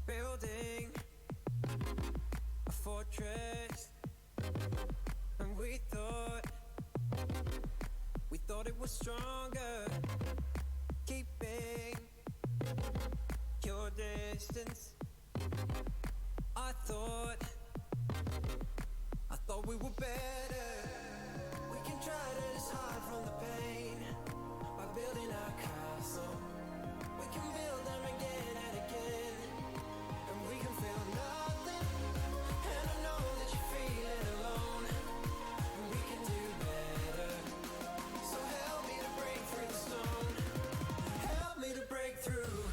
building a fortress, and we thought it was stronger, keeping your distance. I thought we were better. We can try to just hide from the pain by building our castle. We can build them again and again, and we can feel nothing. And I know that you're feeling alone, and we can do better. So help me to break through the stone. Help me to break through.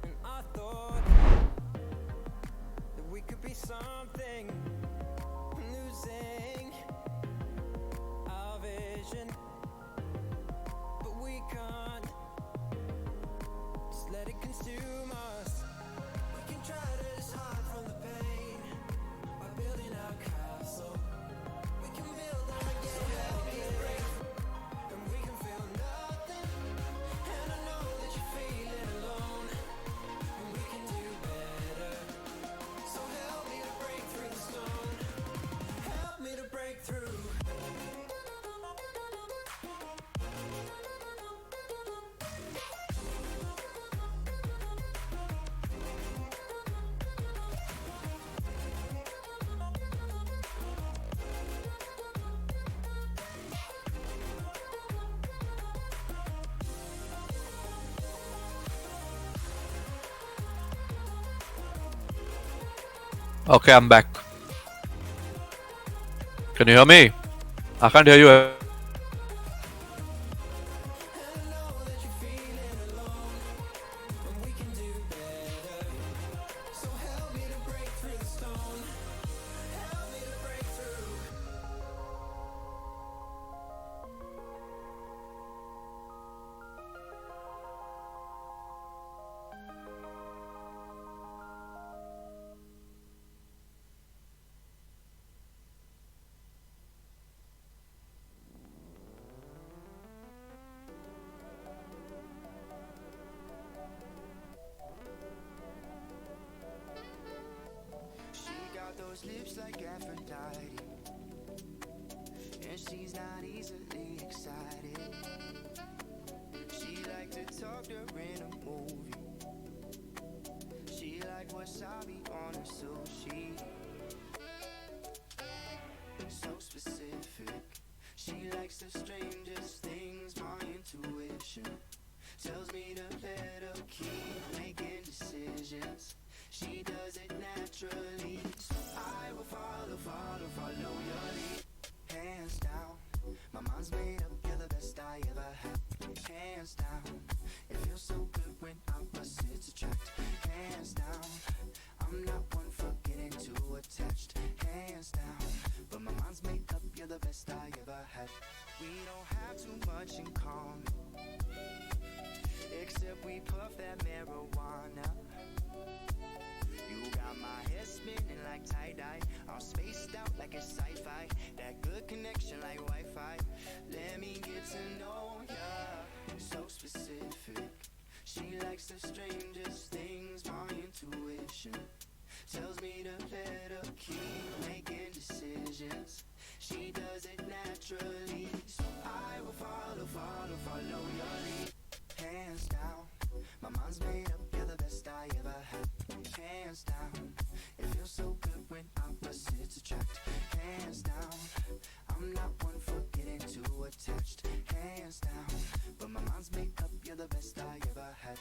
And I thought that we could be something, losing our vision, but we can't just let it consume us. We can try to just hide from the pain by building our castle. We can build them again and again, and we can feel nothing. And I know that you're feeling alone, and we can do better. So help me to break through the stone. Help me to break through. Okay, I'm back. Can you hear me? I can't hear you. Those lips like Aphrodite, and she's not easily excited. She like to talk during a movie. She like wasabi on her sushi. So specific. She likes the strangest things. My intuition tells me to let her keep making decisions. She does it naturally, so I will follow your lead. Hands down, my mind's made up, you're the best I ever had. Hands down, it feels so good when I bust it subtract. Hands down, I'm not one for getting too attached. Hands down, but my mind's made up, you're the best I ever had. We don't have too much in common, except we puff that marijuana. You got my head spinning like tie-dye, all spaced out like a sci-fi. That good connection like Wi-Fi. Let me get to know ya. So specific. She likes the strangest things. My intuition tells me to let her keep making decisions. She does it naturally, so I will follow your lead. Hands down, my mind's made up, you're the best I ever had. Hands down, it feels so good when opposites attract. Hands down, I'm not one for getting too attached. Hands down, but my mind's made up, you're the best I ever had.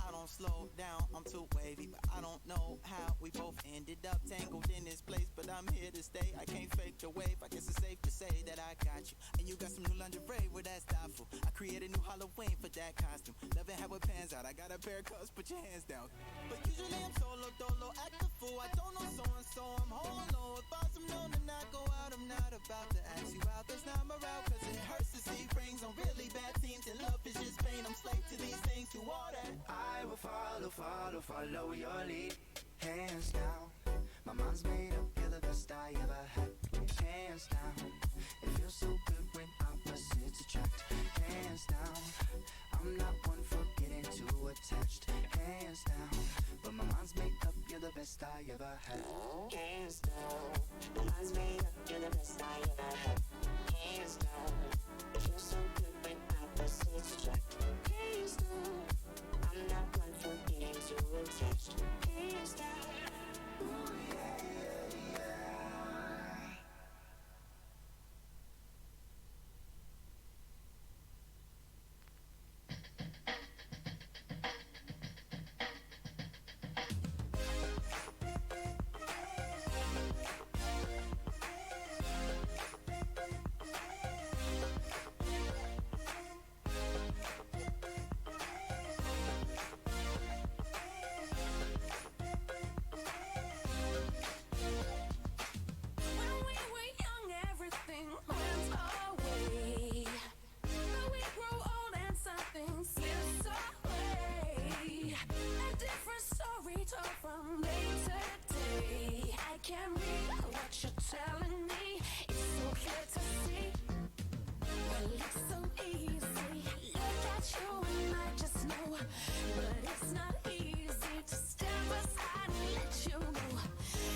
I don't slow down, I'm too wavy, but I don't know how we both ended up tangled in this place, but I'm here to stay. I can't fake the wave, I guess it's safe to say that I got you. And you got some new lingerie, well that's thoughtful. I created a new Halloween for that costume. Loving how it pans out, I got a pair of cuffs, put your hands down. But usually I'm solo, dolo, act a fool. I don't know so-and-so, I'm home alone. If I'm some known to not go out, I'm not about to ask you out. That's not morale, cause it hurts to see rings on really bad teams. And love is just pain, I'm slave to these things, to all that. I will follow your lead. Hands down, my mind's made up, you're the best I ever had. Hands down, it feels so good when opposites attract. Hands down, I'm not one for getting too attached. Hands down, but my mind's made up, you're the best I ever had. Hands down, my mind's made up, you're the best I ever had. Hands down, it feels so good when opposites attract. Hands down, I'm not one for getting too attached. Hands down. Ooh, yeah, yeah, yeah. When we were young, everything went our way. But we grow old and something slips away. A different story told from day to day. I can read what you're telling me. It's so clear to see. Well, it's so easy. Look at you and I just know. But it's not easy to stand beside and let you go.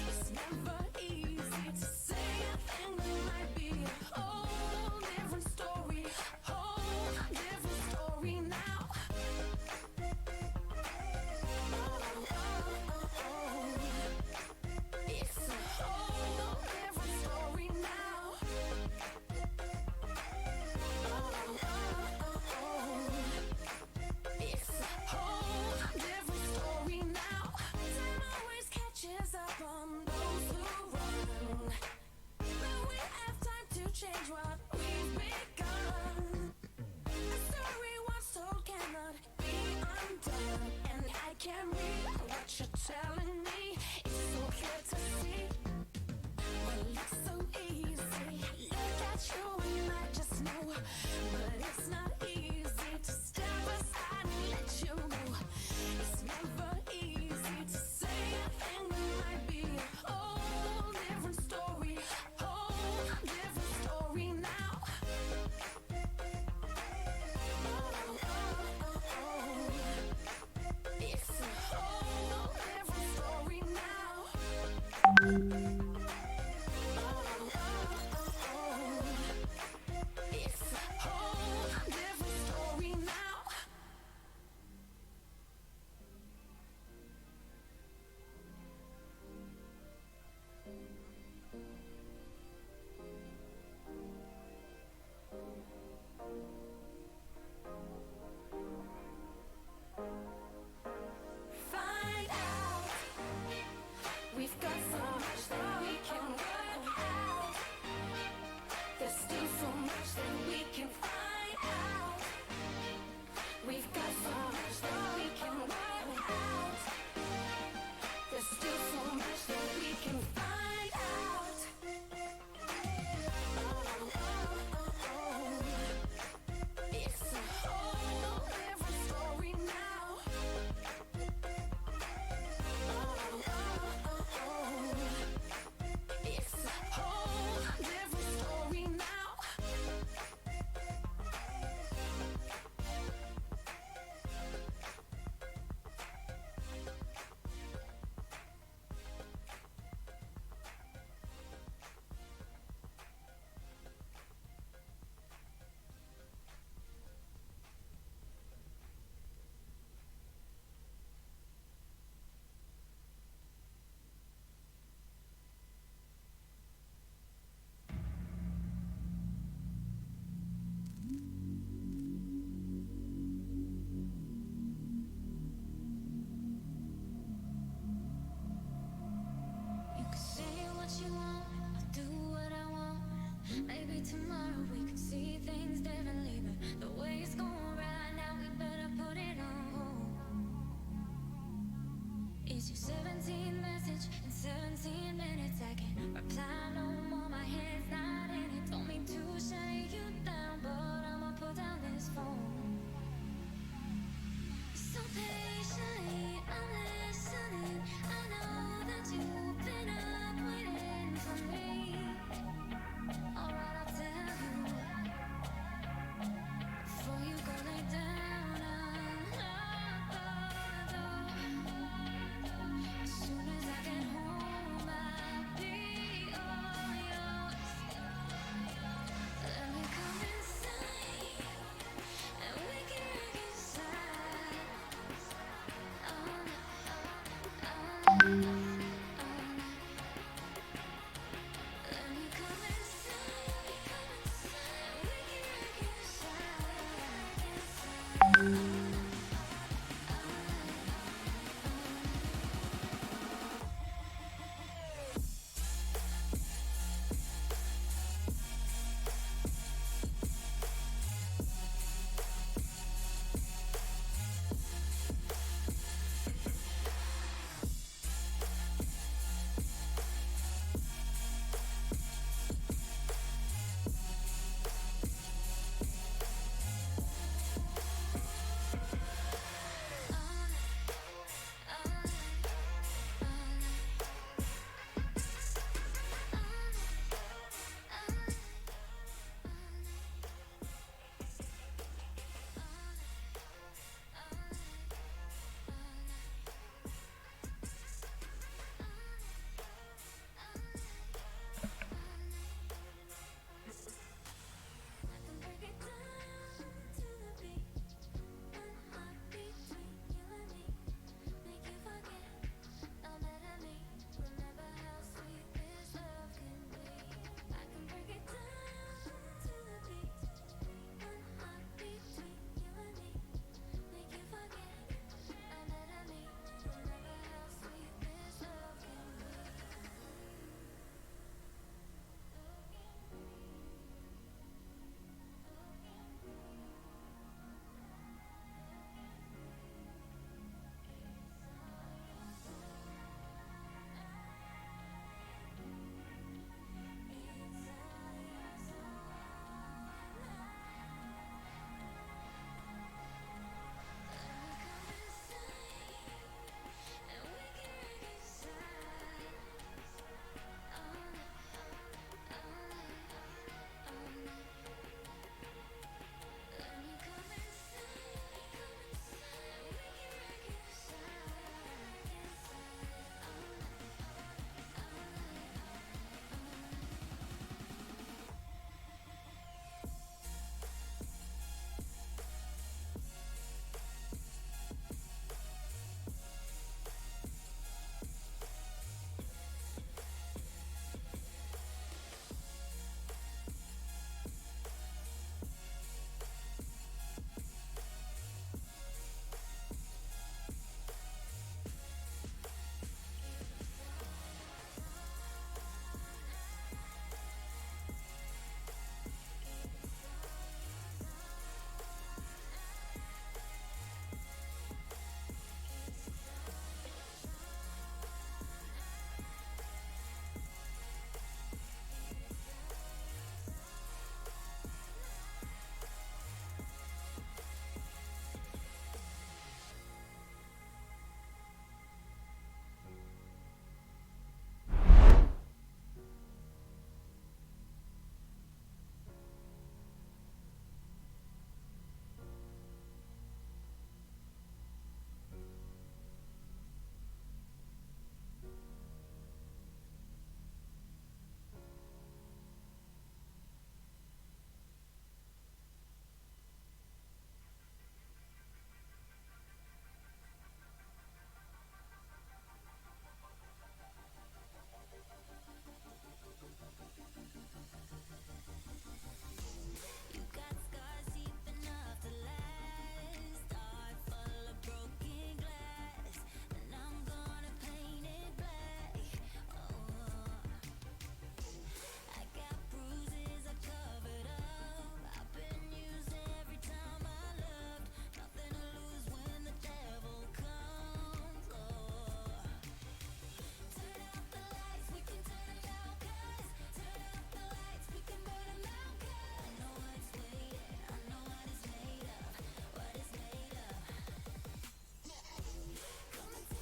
It's never easy to say a thing that might be a whole different story. Whole different story now. Oh, oh, oh. It's a whole different story.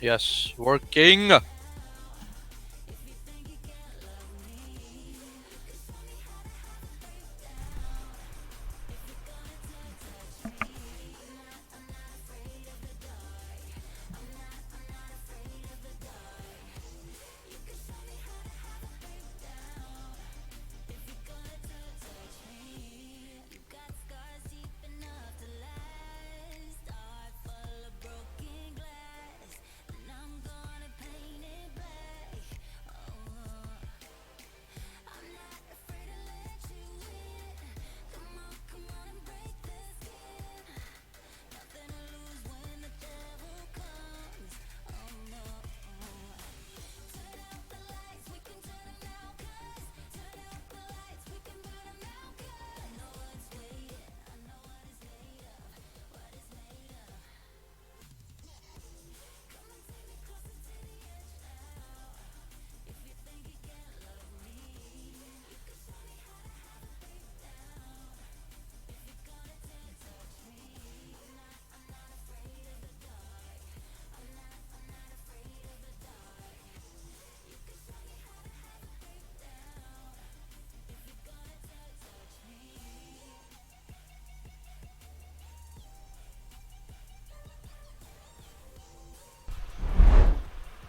Yes, working.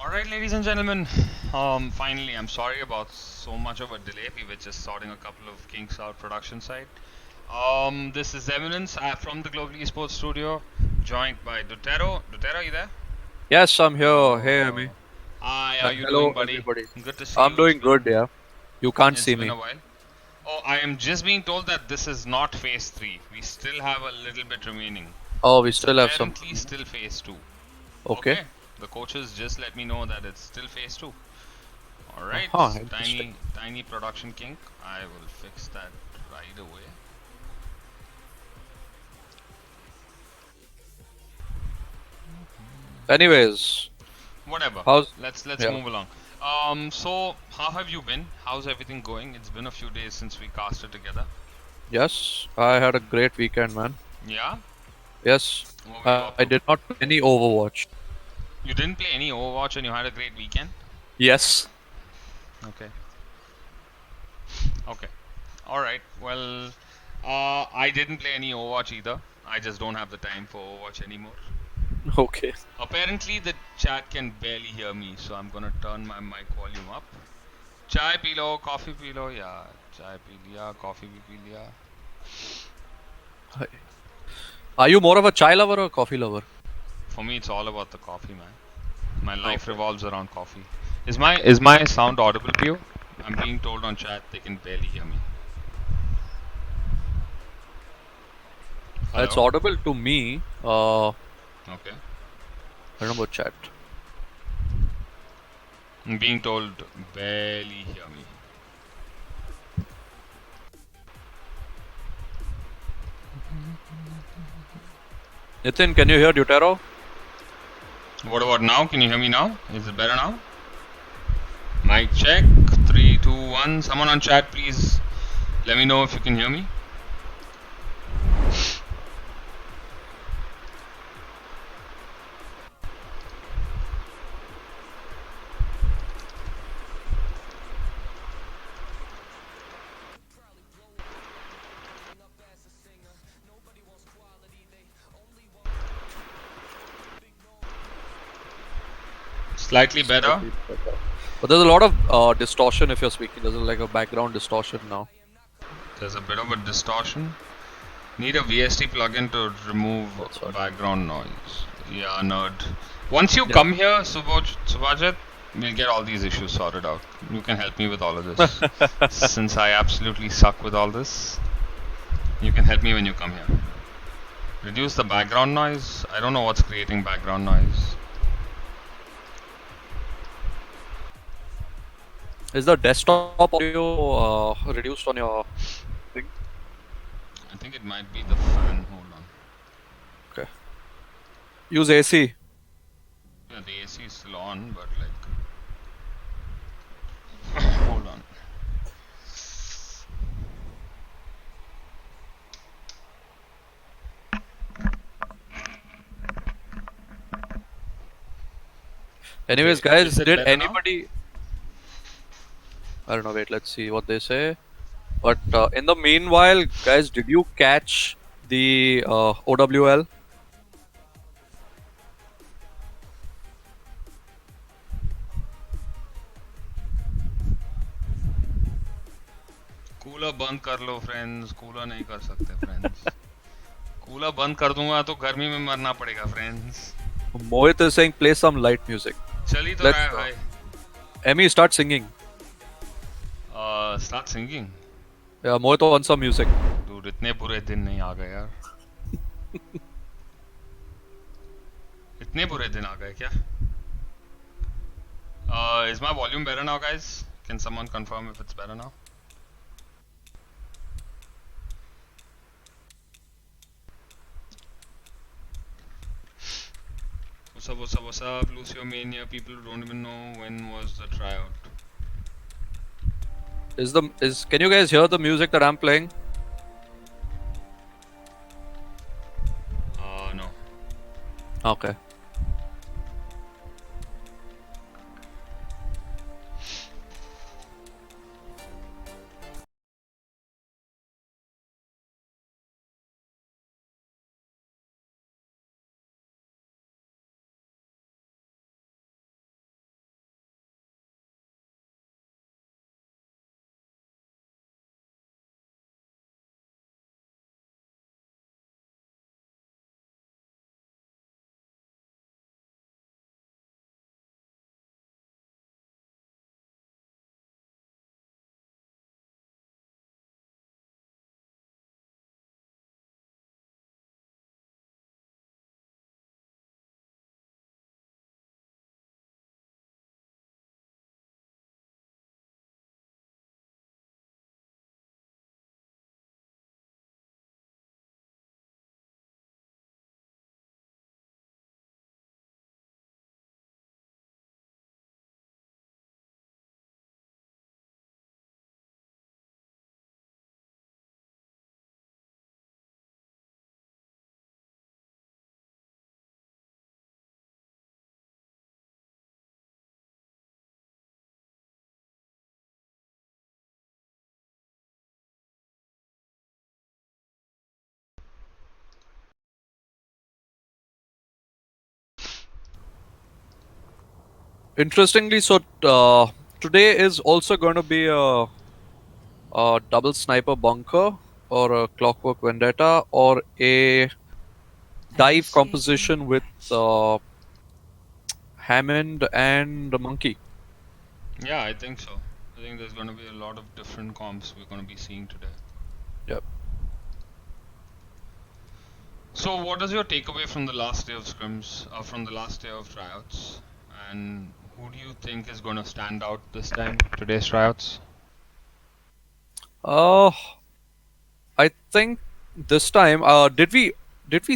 Alright, ladies and gentlemen, finally, I'm sorry about so much of a delay. We were just sorting a couple of kinks out production side. This is Eminence from the Global Esports Studio, joined by Dotero. Dotero, you there? Yes, I'm here. Hey, Amy. Oh, hi, how And you hello, doing, buddy? everybody. Good to see I'm you. doing good, yeah. You can't It's see been me. a while. Oh, I am just being told that this is not phase 3. We still have a little bit remaining. Oh, we It's still have some. apparently still phase 2. Okay. Okay, the coaches just let me know that it's still phase 2. Alright, Interesting. tiny production kink. I will fix that right away. Anyways, Whatever. how's Let's yeah? move along. So how have you been? How's everything going? It's been a few days since we casted together. Yes, I had a great weekend, man. Yeah? Yes, What were you I up to? did not play any Overwatch. You didn't play any Overwatch and you had a great weekend? Yes. Okay. Okay. Alright. Well, I didn't play any Overwatch either. I just don't have the time for Overwatch anymore. Okay. Apparently the chat can barely hear me, so I'm gonna turn my mic volume up. Chai pee lo, coffee pee lo, yeah. Chai pee liya, coffee bhi pee liya. Are you more of a chai lover or a coffee lover? For me, it's all about the coffee, man. My life Okay. revolves around coffee. Is my sound audible to you? I'm being told on chat they can barely hear me. It's Hello? audible to me. Okay. I don't know about chat. I'm being told barely hear me. Nitin, can you hear Dutero? What about now? Can you hear me now? Is it better now? Mic check. 3, 2, 1. Someone on chat, please let me know if you can hear me. Slightly better. Slightly better. But there's a lot of distortion if you're speaking. There's like a background distortion now. There's a bit of a distortion. Need a VST plugin to remove That's what. background noise. Yeah, nerd. Once you Yeah. come here, Subhajit, we'll get all these issues sorted out. You can help me with all of this. Since I absolutely suck with all this, you can help me when you come here. Reduce the background noise. I don't know what's creating background noise. Is the desktop audio reduced on your thing? I think it might be the fan. Hold on. Okay. Use AC. Yeah, the AC is still on, but like. Hold on. Anyways, Okay, guys, is it did better now? anybody? I don't know. Wait, let's see what they say. But in the meanwhile, guys, did you catch the OWL? Cooler बंद कर लो friends, cooler नहीं कर सकते friends. Cooler बंद कर दूंगा तो गर्मी में मरना पड़ेगा friends. Mohit is saying play some light music. चल ही तो रहा Let's है भाई. Emmy start singing. Start singing. Yeah, Mohit wants some music. Dude, इतने बुरे दिन नहीं आ गए यार. इतने बुरे दिन आ गए क्या? Is my volume better now, guys? Can someone confirm if it's better now? What's up, Lucio Mania? People who don't even know when was the tryout. Can you guys hear the music that I'm playing? No. Okay. Interestingly, so today is also going to be a double sniper bunker or a clockwork vendetta or a dive composition with Hammond and Monkey. Yeah, I think so. I think there's going to be a lot of different comps we're going to be seeing today. Yep. So, what is your takeaway from the last day of scrims, from the last day of tryouts? And who do you think is going to stand out this time, today's tryouts? Uh, I think this time, did we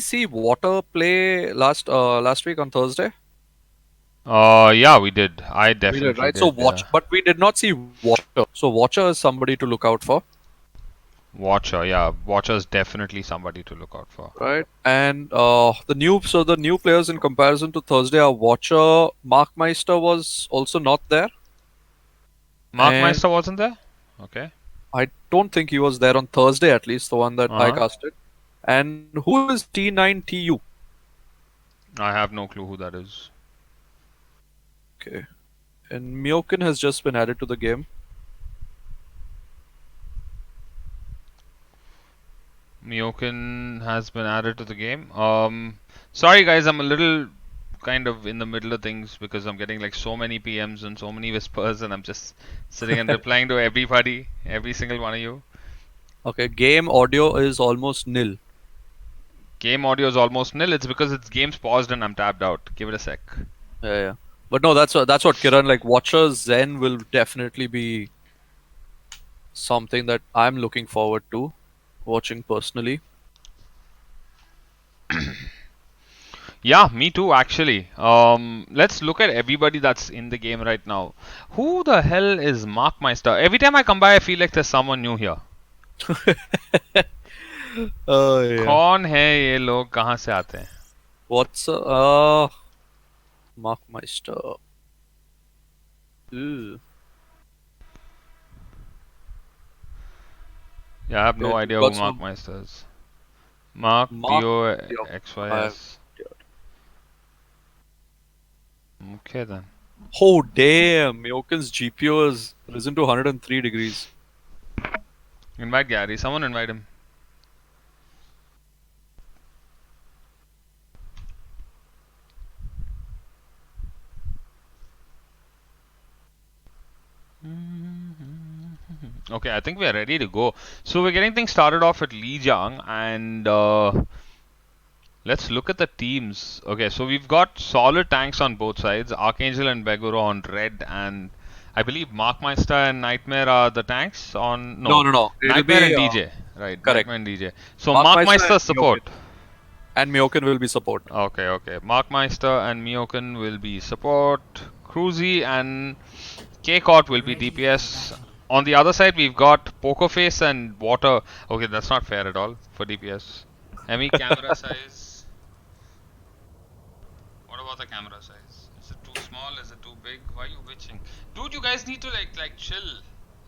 see Water play last week on Thursday? Yeah, we did. I We did, definitely right? So did. Yeah. but we did not see Watcher. So Watcher is somebody to look out for, Watcher, yeah. Watcher is definitely somebody to look out for. right? And the new players in comparison to Thursday are Watcher. Mark Meister was also not there, Mark and Meister wasn't there? Okay. I don't think he was there on Thursday, at least the one that I Uh-huh. casted. And who is T9TU? I have no clue who that is. Okay. And Myokin has just been added to the game. Myokin has been added to the game. Sorry guys, I'm a little kind of in the middle of things because I'm getting like so many PMs and so many whispers, and I'm just sitting and replying to everybody, every single one of you. Okay, game audio is almost nil. Game audio is almost nil. It's because it's game's paused and I'm tapped out. Give it a sec. Yeah. But no, that's what Kiran, like Watcher Zen will definitely be something that I'm looking forward to watching personally. Yeah, me too actually. Let's look at everybody that's in the game right now. Who the hell is Mark Meister? Every time I come by, I feel like there's someone new here. Oh yeah. कौन है ये लोग, कहाँ से आते हैं? What's Mark Meister? Ew. Yeah, I have no Yeah, idea who got Mark some Meister is. Mark Mark. Yeah, I have. BOXYS. Okay then. Oh damn! Myoken's GPU has risen to 103 degrees. Invite Gary. Someone invite him. Okay, I think we are ready to go. So we're getting things started off at Lijiang, and let's look at the teams. Okay, so we've got solid tanks on both sides. Archangel and Beguro on red, and I believe Markmeister and Nightmare are the tanks on... No, No, no, no. It'll Nightmare be and DJ. Right, correct. Nightmare and DJ. So Markmeister Markmeister and support. Myoken. And Myoken will be support. Okay, okay. Markmeister and Myoken will be support. Cruzy and K-Cot will be DPS. On the other side, we've got Pokerface and Water. Okay, that's not fair at all for DPS. Hemi camera size. What about the camera size? Is it too small? Is it too big? Why are you bitching? Dude, you guys need to like chill.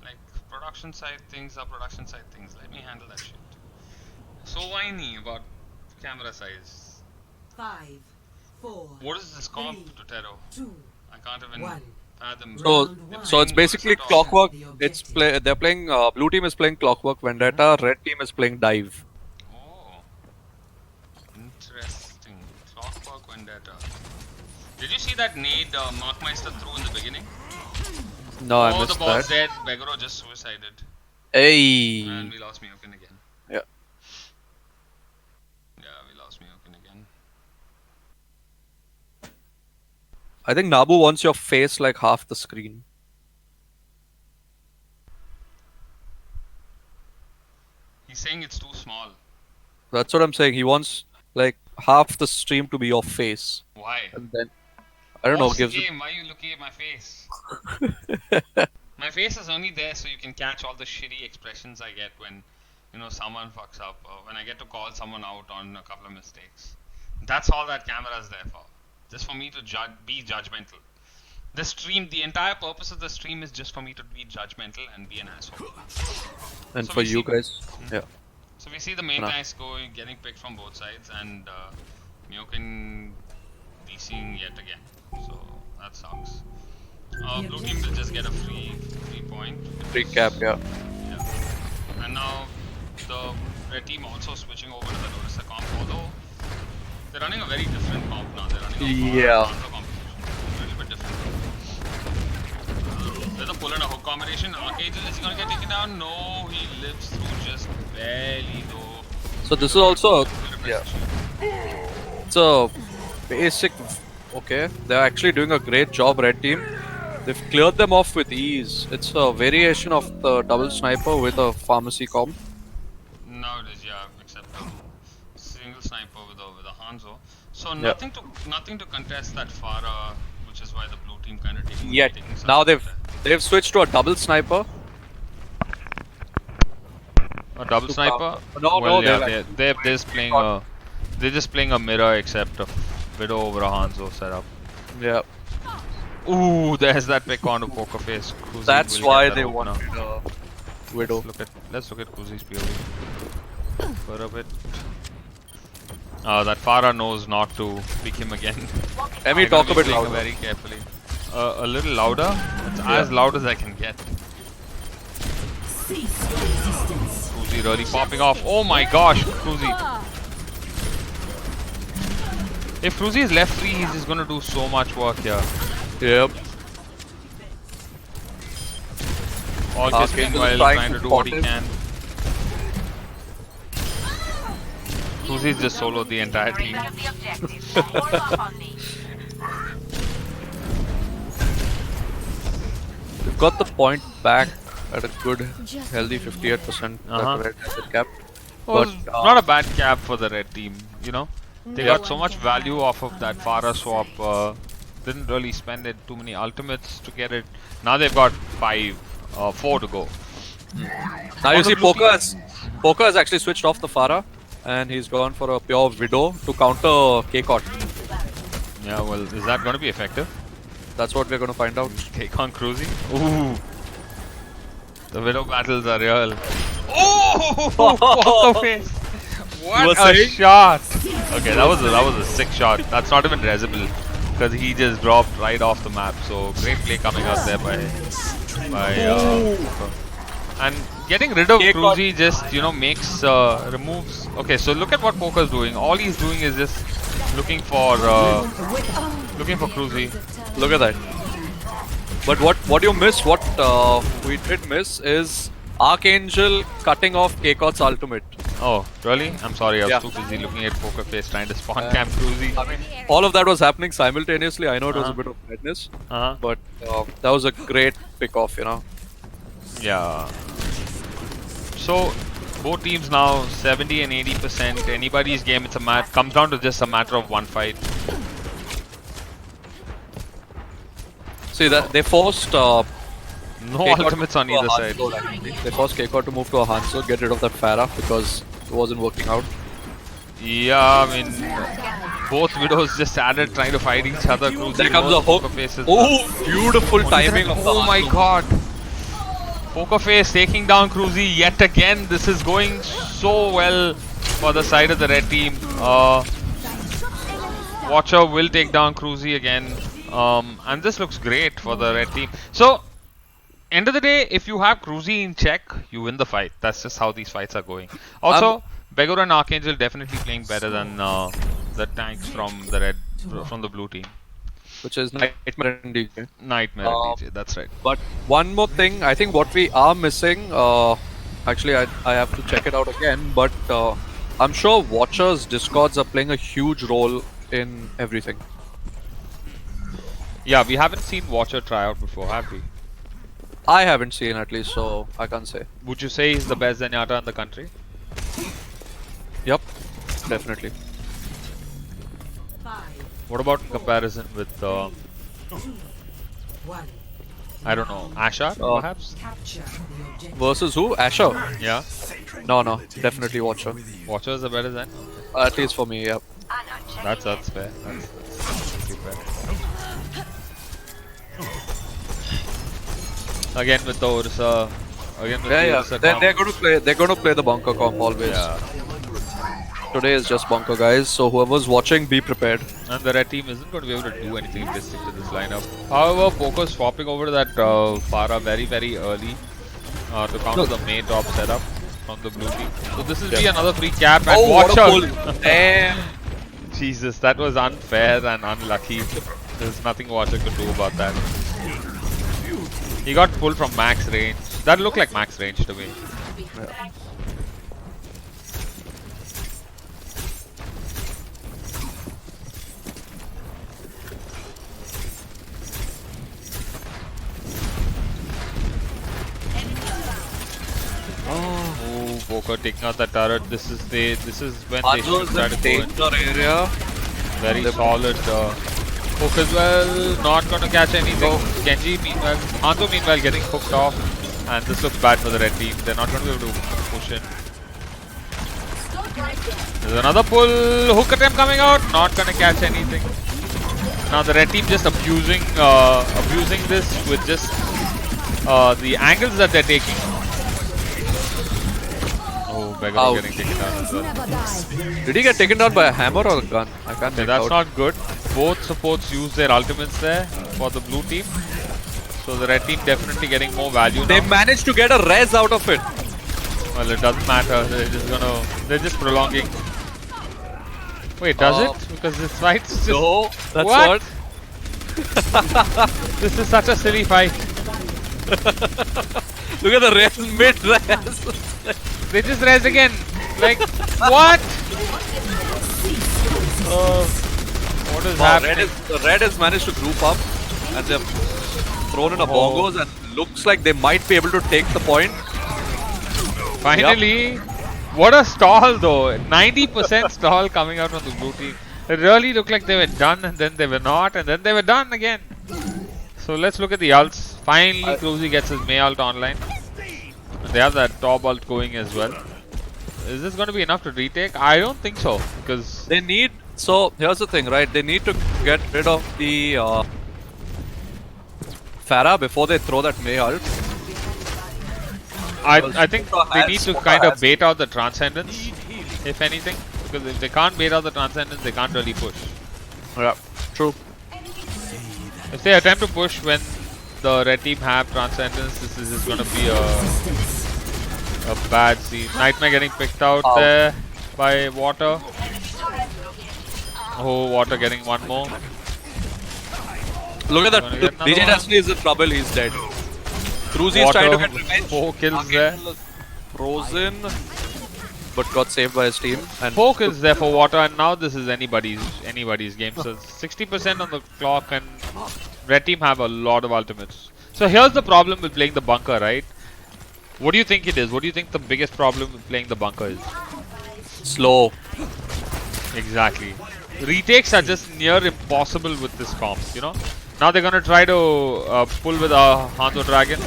Like production side things are production side things. Let me handle that shit. So whiny about camera size. 5, 4. What is this comp, 3, Tutero? 2, I can't even 1. fathom. So it's basically Clockwork. They're playing. Blue team is playing Clockwork Vendetta. Red team is playing Dive. Oh, interesting. Clockwork Vendetta. Did you see that nade Markmeister threw in the beginning? No, I Oh, the missed boss that. dead. Beguro just suicided. Hey. And we lost Myoken again. Yeah. Yeah, we lost Myoken again. I think Nabu wants your face like half the screen. He's saying it's too small. That's what I'm saying. He wants like half the stream to be your face, Why? and then I don't know. What's the Gives it. game? Why are you looking at my face? My face is only there so you can catch all the shitty expressions I get when, you know, someone fucks up or when I get to call someone out on a couple of mistakes. That's all that camera is there for. Just for me to be judgmental. The stream, the entire purpose of the stream is just for me to be judgmental and be an asshole. And So for we you see- guys, yeah. So we see the main Nah. guys getting picked from both sides, and Myoken DCing yet again. So that sucks. Blue team will just get a free point. Recap, yeah. Yeah. And now the red team also switching over to the DOTA comp, although they're running a very different comp now. They're running a Yeah. counter competition. A little bit different. There's a pull and a hook combination. Archangel, is he gonna get taken down? No, he lives through just barely though. So this is also Yeah. it's a basic. Okay, they're actually doing a great job, red team. They've cleared them off with ease. It's a variation of the double sniper with a pharmacy comp. Nowadays, yeah, except single sniper with a Hanzo. So nothing to contest that Farah, which is why the blue team kind of taking. Yet taking some now of that. they've switched to a double sniper. A double to sniper. No, well, no, yeah, they're just playing a. They're just playing a mirror except a Widow over a Hanzo setup. Yeah, Ooh, there's that pick onto Pokerface. Kuzi that's will why get that they opener. wanted Widow. Let's look at Kuzi's POV for a bit. That Farah knows not to pick him again. Let me They're gonna talk a be bit playing louder. very carefully. A little louder. It's as loud as I can get. Kuzi really popping off. Oh my gosh, Kuzi. If Cruzy is left free, he's just gonna do so much work here. Yep. All just Arcane is while trying trying to to do what he spot can. Cruzy's just soloed the entire team. We've got the point back at a good, healthy 58% Uh-huh. that red has it capped. Well, But, not a bad cap for the red team, you know. They got so much value off of that Farah swap. Didn't really spend it too many ultimates to get it. Now they've got 4 to go. Now you On the see blue Poker has actually switched off the Farah and he's gone for a pure Widow to counter K-Cot. Yeah, well, is that going to be effective? That's what we're gonna find out. Take on Cruzy. Ooh. The Widow battles are real. Oh! Poker face. What a shot! Okay, that was a sick shot. That's not even resible because he just dropped right off the map. So great play coming out there by and getting rid of Cruzy just makes removes. Okay, so look at what Poker's doing. All he's doing is just looking for Cruzy. Look at that. But what you miss, what we did miss is Archangel cutting off K-Cot's ultimate. Oh, really? I'm sorry, I was too busy looking at Poker Face trying to spawn camp Cruzy. I mean, all of that was happening simultaneously. I know it was a bit of madness, but that was a great pick-off, Yeah. So, both teams now 70 and 80%. Anybody's game, comes down to just a matter of one fight. See that they forced no K-Cot ultimates on either side. They forced K-Cot to move to a Hanzo, get rid of that Pharah because it wasn't working out. Yeah, I mean, both Widows just started trying to fight each other. There comes a hook. Oh, beautiful timing of the Oh my god. Poker Face taking down Cruzy yet again. This is going so well for the side of the red team. Watcher will take down Cruzy again. And this looks great for the red team. So, end of the day, if you have Cruzy in check, you win the fight. That's just how these fights are going. Also, Beggar and Archangel definitely playing better than the tanks from the blue team. Which is Nightmare and DJ. Nightmare and DJ, that's right. But one more thing, I think what we are missing, actually I have to check it out again, but I'm sure Watchers, Discords are playing a huge role in everything. Yeah, we haven't seen Watcher try out before, have we? I haven't seen at least, so I can't say. Would you say he's the best Zenyatta in the country? Yep, definitely. What about in comparison with, I don't know, Asher perhaps? Versus who? Asher? Yeah. No, definitely Watcher. Watcher is a better Zen? At least for me, yep. That's fair. That's fair. Again with the Ursa. They're going to play the bunker comp always. Yeah. Today is just bunker, guys. So whoever's watching, be prepared. And the red team isn't going to be able to do anything interesting to this lineup. However, Poker swapping over to that Pharah very, very early to counter the main top setup from the blue team. So this will be another free cap and watch out! Jesus, that was unfair and unlucky. There's nothing Watcher could do about that. He got pulled from max range. That looked like max range to me. Yeah. Oh, Poker taking out the turret. This is when they should try to go in. Area. Very solid. Hook as well, not gonna catch anything. Genji meanwhile, Hanzo meanwhile getting hooked off, and this looks bad for the red team. They're not gonna be able to push in. There's another pull, hook attempt coming out, not gonna catch anything. Now the red team just abusing this with just the angles that they're taking. Oh, Beggar getting taken down as well. Did he get taken down by a hammer or a gun? I can't make That's out. not good. Both supports use their ultimates there for the blue team. So the red team definitely getting more value They now. managed to get a res out of it. Well, it doesn't matter. They're just prolonging. Wait, does it? Because this fight's just... No, that's what? This is such a silly fight. Look at the res, mid-res. They just res again. Like, what? What is happening? The red has managed to group up and they've thrown in a bongos and looks like they might be able to take the point. Finally, what a stall though. 90% stall coming out from the blue team. It really looked like they were done and then they were not and then they were done again. So let's look at the ults. Finally, Cruzy gets his May ult online. And they have that top ult going as well. Is this going to be enough to retake? I don't think so because they need. So here's the thing, right? They need to get rid of the Farah before they throw that Mei ult. I think they need to kind of bait out the Transcendence, if anything. Because if they can't bait out the Transcendence, they can't really push. Yeah, true. If they attempt to push when the red team have Transcendence, this is just going to be a bad scene. Nightmare getting picked out there by Water. Oh, Water getting one more. Look at that. Gonna get another DJ one. Destiny is in trouble. He's dead. Cruzy is trying to get revenge. 4 kills there. Frozen, but got saved by his team. And 4 kills there for Water, and now this is anybody's game. So 60% on the clock, and red team have a lot of ultimates. So here's the problem with playing the bunker, right? What do you think it is? What do you think the biggest problem with playing the bunker is? slow. Exactly. Retakes are just near impossible with this comp, you know. Now they're gonna try to pull with a Hanzo Dragon.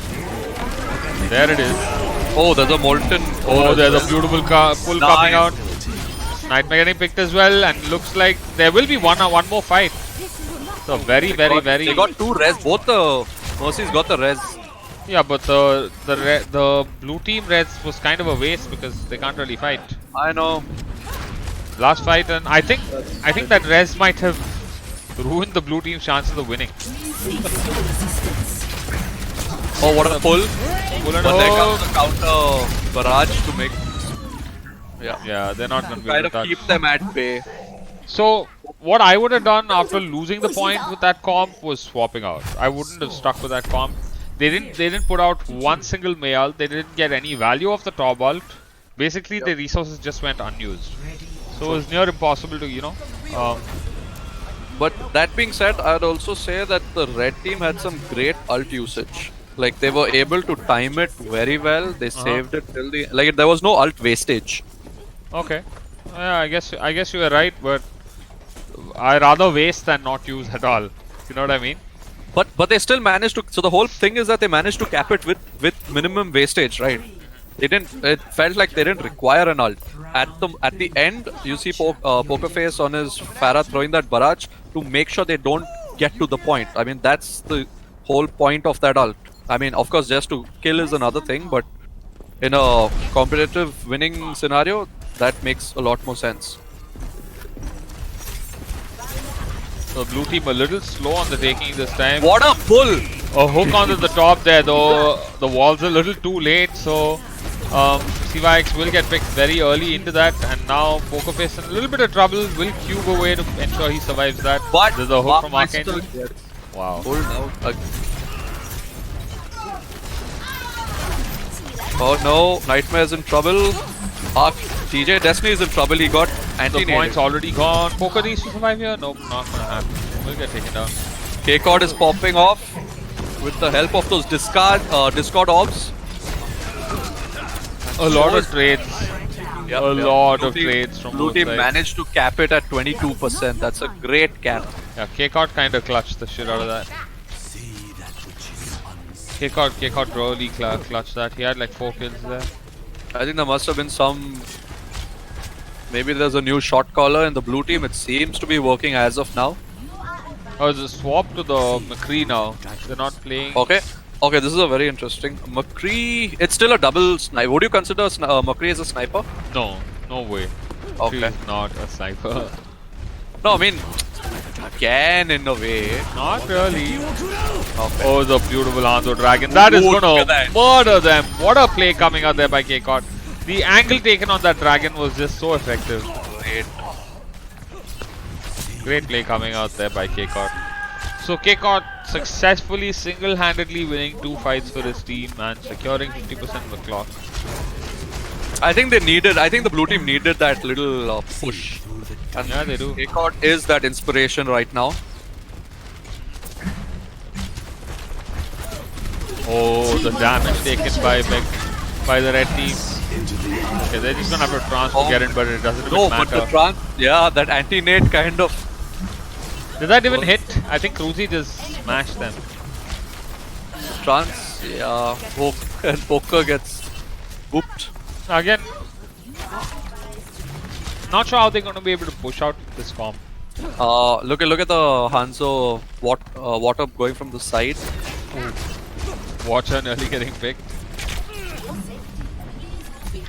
There it is. Oh, there's a molten. Oh, there's a beautiful pull coming out. Nightmare getting picked as well, and looks like there will be one more fight. So very. They got 2 res. Both the Mercies got the res. Yeah, but the blue team res was kind of a waste because they can't really fight. I know. Last fight, and I think that res might have ruined the blue team's chances of winning. Oh, what a pull! Pull and But there hold. comes the counter barrage to make. Yeah, they're not going to be Kind able of to touch. keep them at bay. So, what I would have done after losing the point with that comp was swapping out. I wouldn't have stuck with that comp. They didn't put out one single Mei ult. They didn't get any value of the top ult. Basically, the resources just went unused. So it was near impossible to, you know. But that being said, I'd also say that the red team had some great ult usage. Like they were able to time it very well. They saved it till the there was no ult wastage. Okay. Yeah, I guess you were right, but I rather waste than not use at all. You know what I mean? But they still managed to. So the whole thing is that they managed to cap it with minimum wastage, right? They didn't. It felt like they didn't require an ult. At the end, you see Poker Face on his Farah throwing that barrage to make sure they don't get to the point. I mean, that's the whole point of that ult. I mean, of course, just to kill is another thing, but in a competitive winning scenario, that makes a lot more sense. So blue team a little slow on the taking this time. What a pull! A hook onto the top there, though the wall's a little too late, so CYX will get picked very early into that, and now Pokerface in a little bit of trouble, will cube away to ensure he survives that. But there's a hook from Arcane. Yes. Wow. Pulled out. Oh no, Nightmare's in trouble. DJ Destiny is in trouble. He got The anti-nated. point's already gone. Poker needs to survive here? Nope, not gonna happen. We'll get taken down. K-Cord is popping off with the help of those Discord orbs. A lot of trades. Yep, A lot of trades from Blue both team sides. managed to cap it at 22%. That's a great cap. Yeah, K-Cord kinda clutched the shit out of that. K-Cord really clutched that. He had like 4 kills there. I think there must have been some. Maybe there's a new shot caller in the blue team. It seems to be working as of now. Oh, it's a swap to the McCree now. They're not playing. Okay. Okay, this is a very interesting. McCree, it's still a double sniper. Would you consider McCree as a sniper? No, no way. Okay. McCree is not a sniper. No, I mean, can in a way. Not really. Okay. Oh, the beautiful Hanzo Dragon. That is Ooh, look gonna at that. murder them. What a play coming out there by K-Cord. The angle taken on that dragon was just so effective. Great. Great play coming out there by K-Cord. So K-Cord successfully single-handedly winning 2 fights for his team and securing 50% of the clock. I think the blue team needed that little push. And Yeah, they do. K-Cord is that inspiration right now. Oh, the damage taken by the red team. Okay, they're just gonna have to transfer get in, but it doesn't even No, but matter. that anti-nade kind of. Did that even hit? I think Cruzy just smashed them. And Poker gets whooped. Again, not sure how they're going to be able to push out this comp. Look at the Hanzo water going from the side. Watcher nearly getting picked.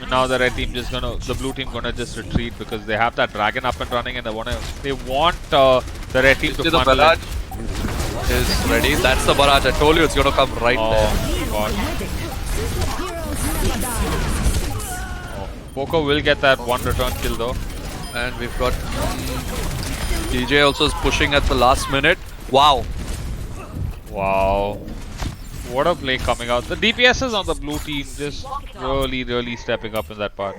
And now the red team just the blue team gonna just retreat because they have that dragon up and running and they want the red team to The funnel barrage in. is ready. That's the barrage. I told you it's gonna come right there. God. Oh, Poco will get that one return kill though. And we've got DJ also is pushing at the last minute. Wow. Wow. What a play coming out. The DPS is on the blue team just really stepping up in that part.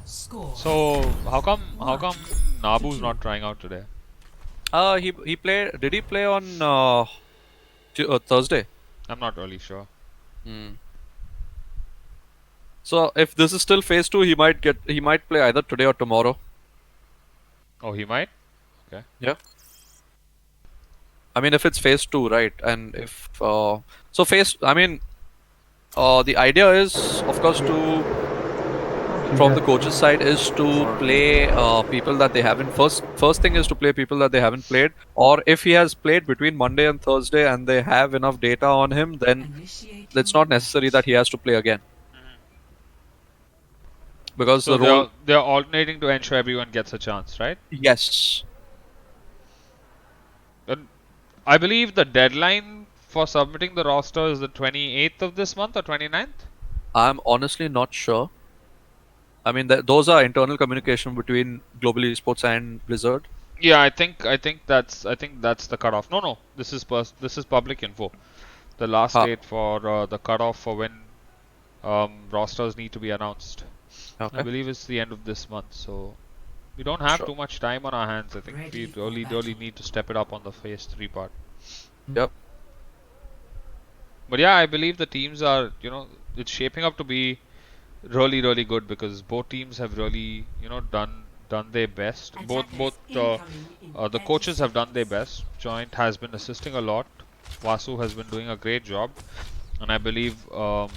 Score. So how come Nabu's not trying out today? He played. Did he play on Thursday? I'm not really sure. So if this is still phase 2, he might play either today or tomorrow. Oh, he might? Okay. Yeah. I mean, if it's phase 2, right? And if the idea is, of course, from the coach's side, is to play people that they haven't. First thing is to play people that they haven't played, or if he has played between Monday and Thursday and they have enough data on him, then it's not necessary that he has to play again. Because So the role, they're alternating to ensure everyone gets a chance, right? yes. And I believe the deadline for submitting the roster is the 28th of this month or 29th? I'm honestly not sure. I mean, those are internal communication between Global Esports and Blizzard. Yeah, I think that's the cutoff. No, this is public info. The last date for the cutoff for when rosters need to be announced. Okay. I believe it's the end of this month, so we don't have too much time on our hands. I think we really need to step it up on the phase 3 part. Yep. But yeah, I believe the teams are, it's shaping up to be really good because both teams have really, done their best. Both the coaches have done their best. Joint has been assisting a lot. Vasu has been doing a great job, and I believe a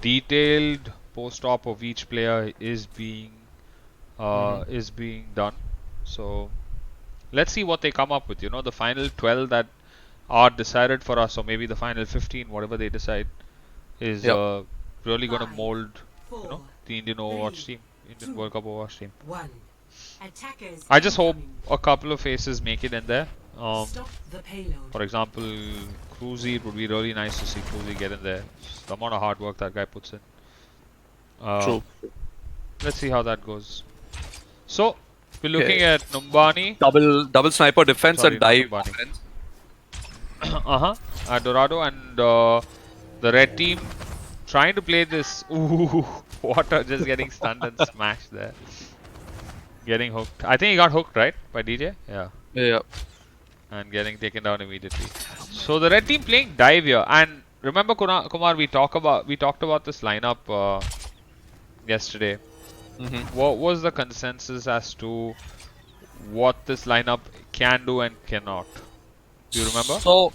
detailed post-op of each player is being done. So let's see what they come up with. The final 12 that are decided for us, or maybe the final 15, whatever they decide, is really going to mold the Indian Overwatch team, Indian World Cup Overwatch team. I just hope a couple of faces make it in there. For example, Cruzy, it would be really nice to see Cruzy get in there. Just the amount of hard work that guy puts in. True. Let's see how that goes. So, we're looking at Numbani. Double sniper defense Sorry, and dive not Numbani. offense. Dorado and the red team trying to play this. Ooh, Water just getting stunned and smashed there. Getting hooked. I think he got hooked, right? By DJ? Yeah. Yeah. And getting taken down immediately. So the red team playing dive here. And remember, Kumar, we talked about this lineup yesterday. What was the consensus as to what this lineup can do and cannot? Do you remember? So,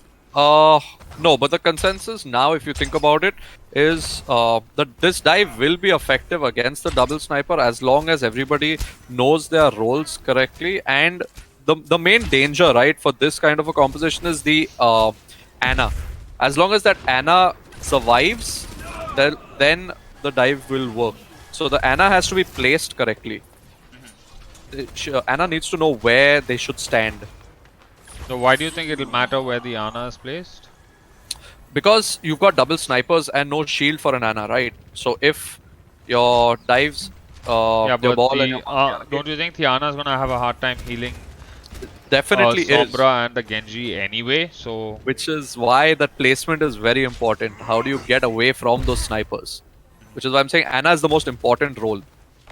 no, but the consensus now, if you think about it, is that this dive will be effective against the double sniper as long as everybody knows their roles correctly. And the main danger, right, for this kind of a composition is the Ana. As long as that Ana survives, then the dive will work. So the Ana has to be placed correctly. Ana needs to know where they should stand. So why do you think it'll matter where the Ana is placed? Because you've got double snipers and no shield for an Ana, right? So if your dives, your ball and your don't you think the Ana is gonna have a hard time healing? Definitely is. Sombra and the Genji anyway, so... Which is why that placement is very important. How do you get away from those snipers? Which is why I'm saying Ana is the most important role.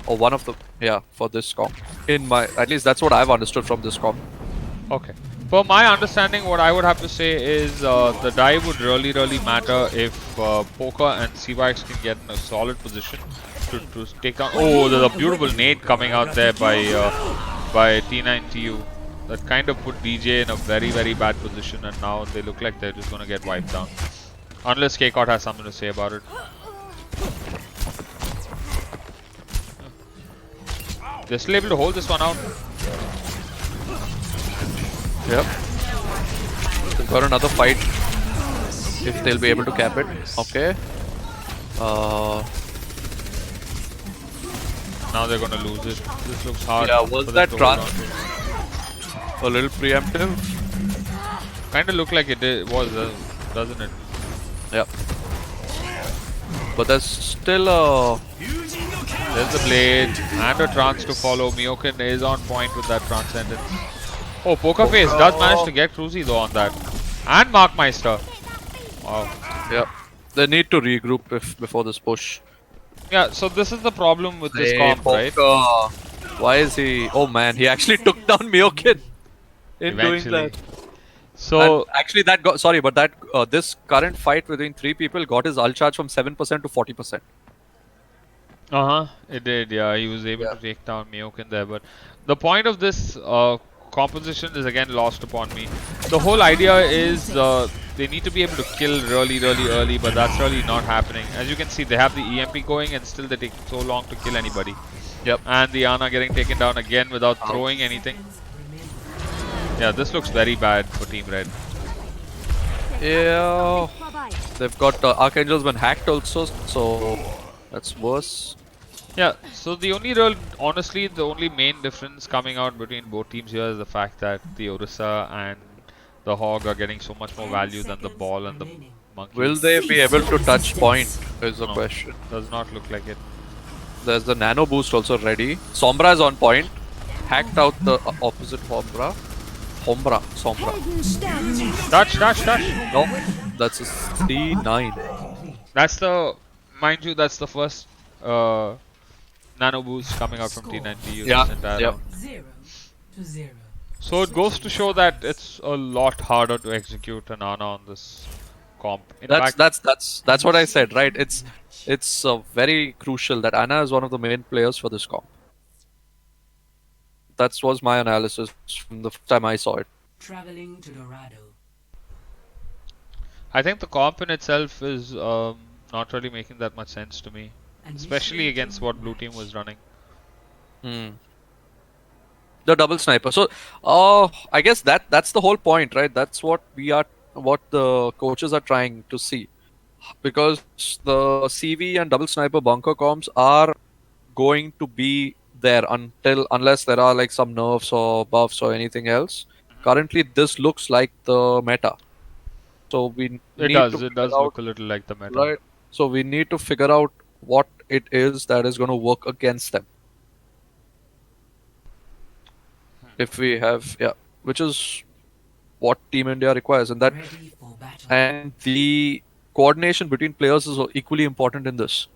Or one of the... Yeah, for this comp. At least that's what I've understood from this comp. Okay. For my understanding, what I would have to say is the dive would really matter if Poker and CYX can get in a solid position to take down... Oh, there's a beautiful nade coming out there by T9TU. That kind of put DJ in a very bad position, and now they look like they're just going to get wiped down. Unless KCOT has something to say about it. They're still able to hold this one out. Yep. They've got another fight. If they'll be able to cap it. Okay. Now they're gonna lose it. This looks hard. Yeah, was for them that to hold trans on to. a little preemptive? Kinda looked like it was, doesn't it? Yep. But there's still There's the blade and a trance to follow. Miokin is on point with that transcendence. Oh, Poker Face does manage to get Cruzy though on that. And Markmeister. Wow. Yep. They need to regroup before this push. Yeah, so this is the problem with this Hey, comp, right? Poker. Why is he? Oh man, he actually took down Miokin in doing Eventually. that. So, And actually, that got sorry, but that this current fight between three people got his ult charge from 7% to 40%. it did, yeah. He was able Yeah. to take down Miokin there, but the point of this composition is again lost upon me. The whole idea is they need to be able to kill really, really early, but that's really not happening. As you can see, they have the EMP going and still they take so long to kill anybody. Yep. And the Ana getting taken down again without throwing anything. Yeah, this looks very bad for Team Red. Yeah. They've got Archangel's been hacked also, so that's worse. Yeah, so the only main difference coming out between both teams here is the fact that the Orisa and the Hog are getting so much more value than the ball and the monkey. Will they be able to touch point is the No. question. Does not look like it. There's the nano boost also ready. Sombra is on point. Hacked out the opposite Sombra. Sombra. Touch. No, that's a 3-9. That's mind you, that's the first nano boost coming out from T90 this entire round. 0-0. So it goes to show that it's a lot harder to execute an Ana on this comp. In fact, That's what I said, right? It's very crucial that Ana is one of the main players for this comp. That was my analysis from the first time I saw it. Traveling to Dorado. I think the comp in itself is not really making that much sense to me, especially against what blue team was running. The double sniper. So, I guess that's the whole point, right? That's what the coaches are trying to see, because the CV and double sniper bunker comps are going to be there unless there are like some nerfs or buffs or anything else. Currently, this looks like the meta. So we It need does. to It does figure out, look a little like the meta. right? So we need to figure out what it is that is going to work against them. If we have, which is what Team India requires, and Ready for battle. and the coordination between players is equally important in this.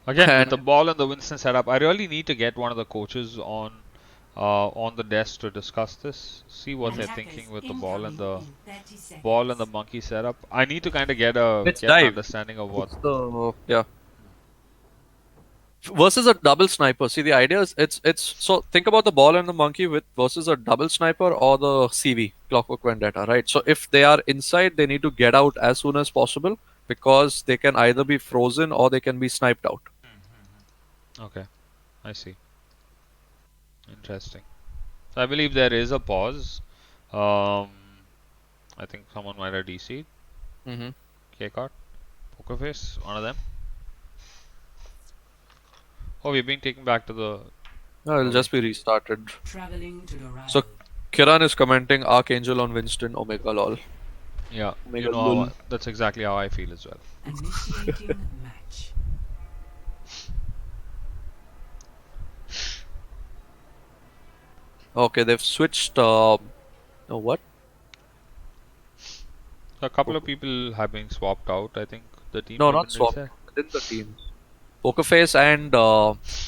Again, with And- the ball and the Winston setup, I really need to get one of the coaches on the desk to discuss this. See what they're thinking with the ball and the monkey setup. I need to kind of get Let's an dive. understanding of what. Versus a double sniper. See, the idea is it's so think about the ball and the monkey with versus a double sniper or the CV Clockwork Vendetta, right? So if they are inside, they need to get out as soon as possible because they can either be frozen or they can be sniped out. Okay, I see. Interesting. So I believe there is a pause. I think someone might have DC'd. Mm-hmm. K-Cart, Poker Face, one of them. Oh, we're being taken back to the. No, it'll just be restarted. Traveling to Dorado. So Kiran is commenting Archangel on Winston, Omega lol. Yeah, Omega you know, lol. that's exactly how I feel as well. Initiating match. Okay, they've switched. Oh, what? A couple of people have been swapped out. I think the team. No, have not been swapped. reset. Within the team. Pokerface and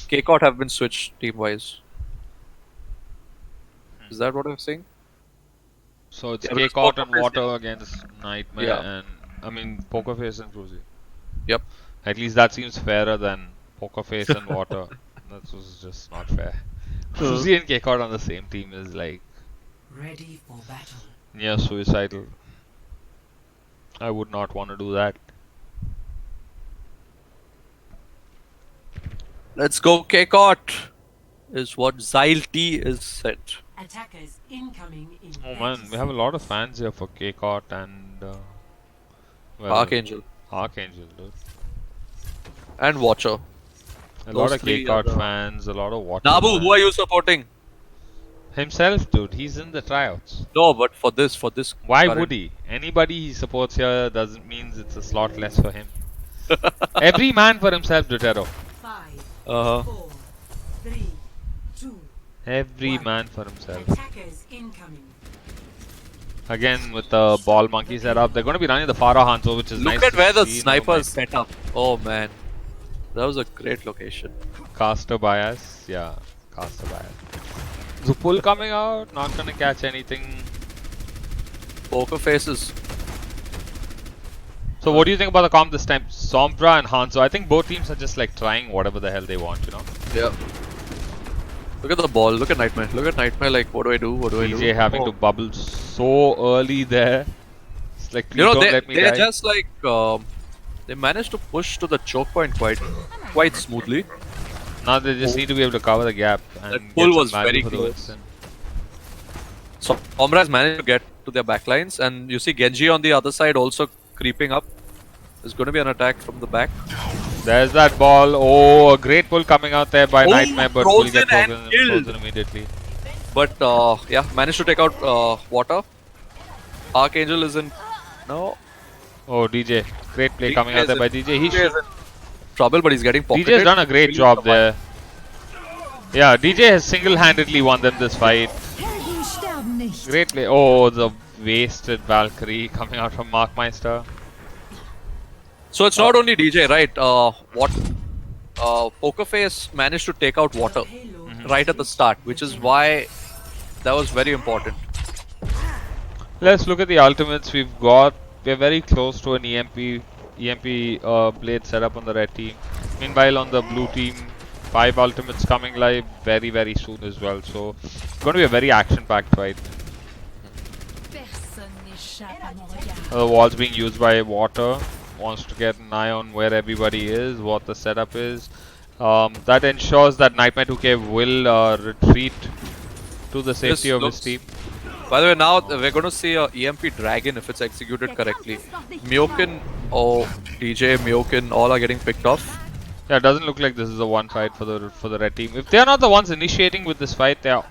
K-Cot have been switched team-wise. Is that what I'm saying? So it's Yeah, because K-Cot and Poker Face Water against Nightmare Yeah. and I mean Poker Face and Cruzy. Yep. At least that seems fairer than Poker Face and Water. That was just not fair. Cruzy and K-Cot on the same team is like Ready for battle. near suicidal. I would not want to do that. Let's go K-Cot is what Zyle T is said. Attackers incoming in. Oh man, we have a lot of fans here for K-Cot and well, Archangel Archangel, dude. and Watcher. A Those lot of three K-Cot are the- fans, a lot of Water Nabu, fans. who are you supporting? Himself, dude. He's in the tryouts. No, but for this Why current- would he? Anybody he supports here doesn't means it's a slot less for him. Every man for himself, Dutero. 5, Uh-huh. 4, 3, 2. Every man for himself. Attackers incoming. Again with the ball monkey setup, they're going to be running the Farah Hanzo, which is Look nice. at to where the see. snipers set up. Oh man, that was a great location. Caster bias, yeah, caster bias. Zupul coming out, not gonna catch anything. Poker faces. So what do you think about the comp this time? Sombra and Hanzo. I think both teams are just like trying whatever the hell they want, you know. Yeah. Look at the ball. Look at Nightmare. Look at Nightmare. Like, what do I do? What do I do? DJ having Oh. to bubble so early there. It's like, please You know, don't let me they're die. just like they managed to push to the choke point quite smoothly. Now they just need to be able to cover the gap and That get pull some was value very for the close. win. So Omra has managed to get to their backlines, and you see Genji on the other side also creeping up. There's going to be an attack from the back. There's that ball. Oh, a great pull coming out there by Oh, Nightmare, but will get frozen and killed. frozen immediately. But yeah, managed to take out Water. Archangel is in. No. Oh, DJ. Great play DJ coming out is there by in- DJ. He DJ should. is in trouble, but he's getting pocketed. DJ's done a great Really job survived. there. Yeah, DJ has single-handedly won them this fight. Great play. Oh, the wasted Valkyrie coming out from Markmeister. So it's not only DJ, right? Pokerface managed to take out Water right at the start, which is why that was very important. Let's look at the ultimates we've got. We're very close to an EMP blade setup on the red team. Meanwhile, on the blue team, 5 ultimates coming live very, very soon as well. So it's going to be a very action-packed fight. The wall's being used by Water. Wants to get an eye on where everybody is, what the setup is. That ensures that Nightmare 2K will retreat to the safety of his team. By the way, now we're going to see a EMP Dragon if it's executed correctly. Myokin or DJ, Myokin, all are getting picked off. Yeah, it doesn't look like this is a one fight for the red team. If they are not the ones initiating with this fight, they are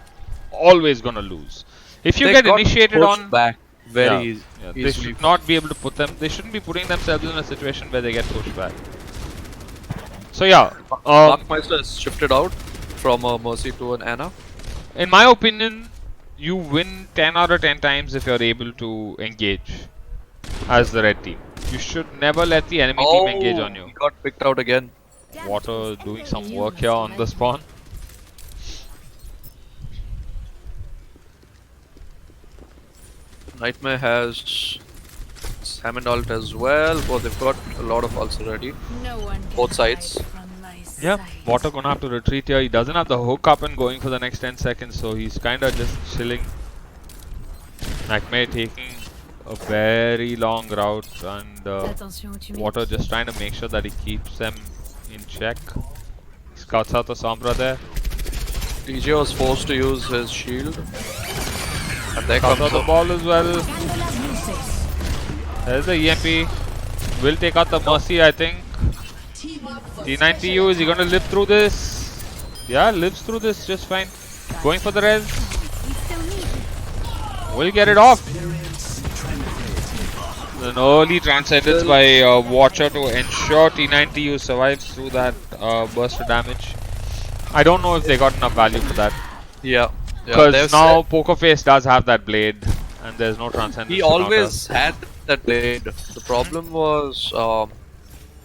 always gonna lose. If you They get got initiated pushed on, back very yeah, they easily. should not be able to put them. They shouldn't be putting themselves in a situation where they get pushed back. So yeah, Markmeister has shifted out from a Mercy to an Anna. in my opinion, you win 10 out of 10 times if you're able to engage as the red team. You should never let the enemy team engage on you. He got picked out again. Water doing some work here on the spawn. Nightmare has Hammond ult as well, but they've got a lot of ults already. Both sides. Yeah, Water gonna have to retreat here. He doesn't have the hook up and going for the next 10 seconds, so he's kinda just chilling. Nightmare taking a very long route, and Water just trying to make sure that he keeps them in check. Scouts out the Sombra there. DJ was forced to use his shield. And there Scouts comes out the ball as well. There's the EMP. Will take out the Mercy, I think. T90U, is he gonna live through this? Yeah, lives through this just fine. Going for the res. Will get it off. An early transcendence by Watcher to ensure T90U survives through that burst of damage. I don't know if they got enough value for that. Yeah. Because now Pokerface does have that blade and there's no transcendence. He to counter. always had that blade. The problem was,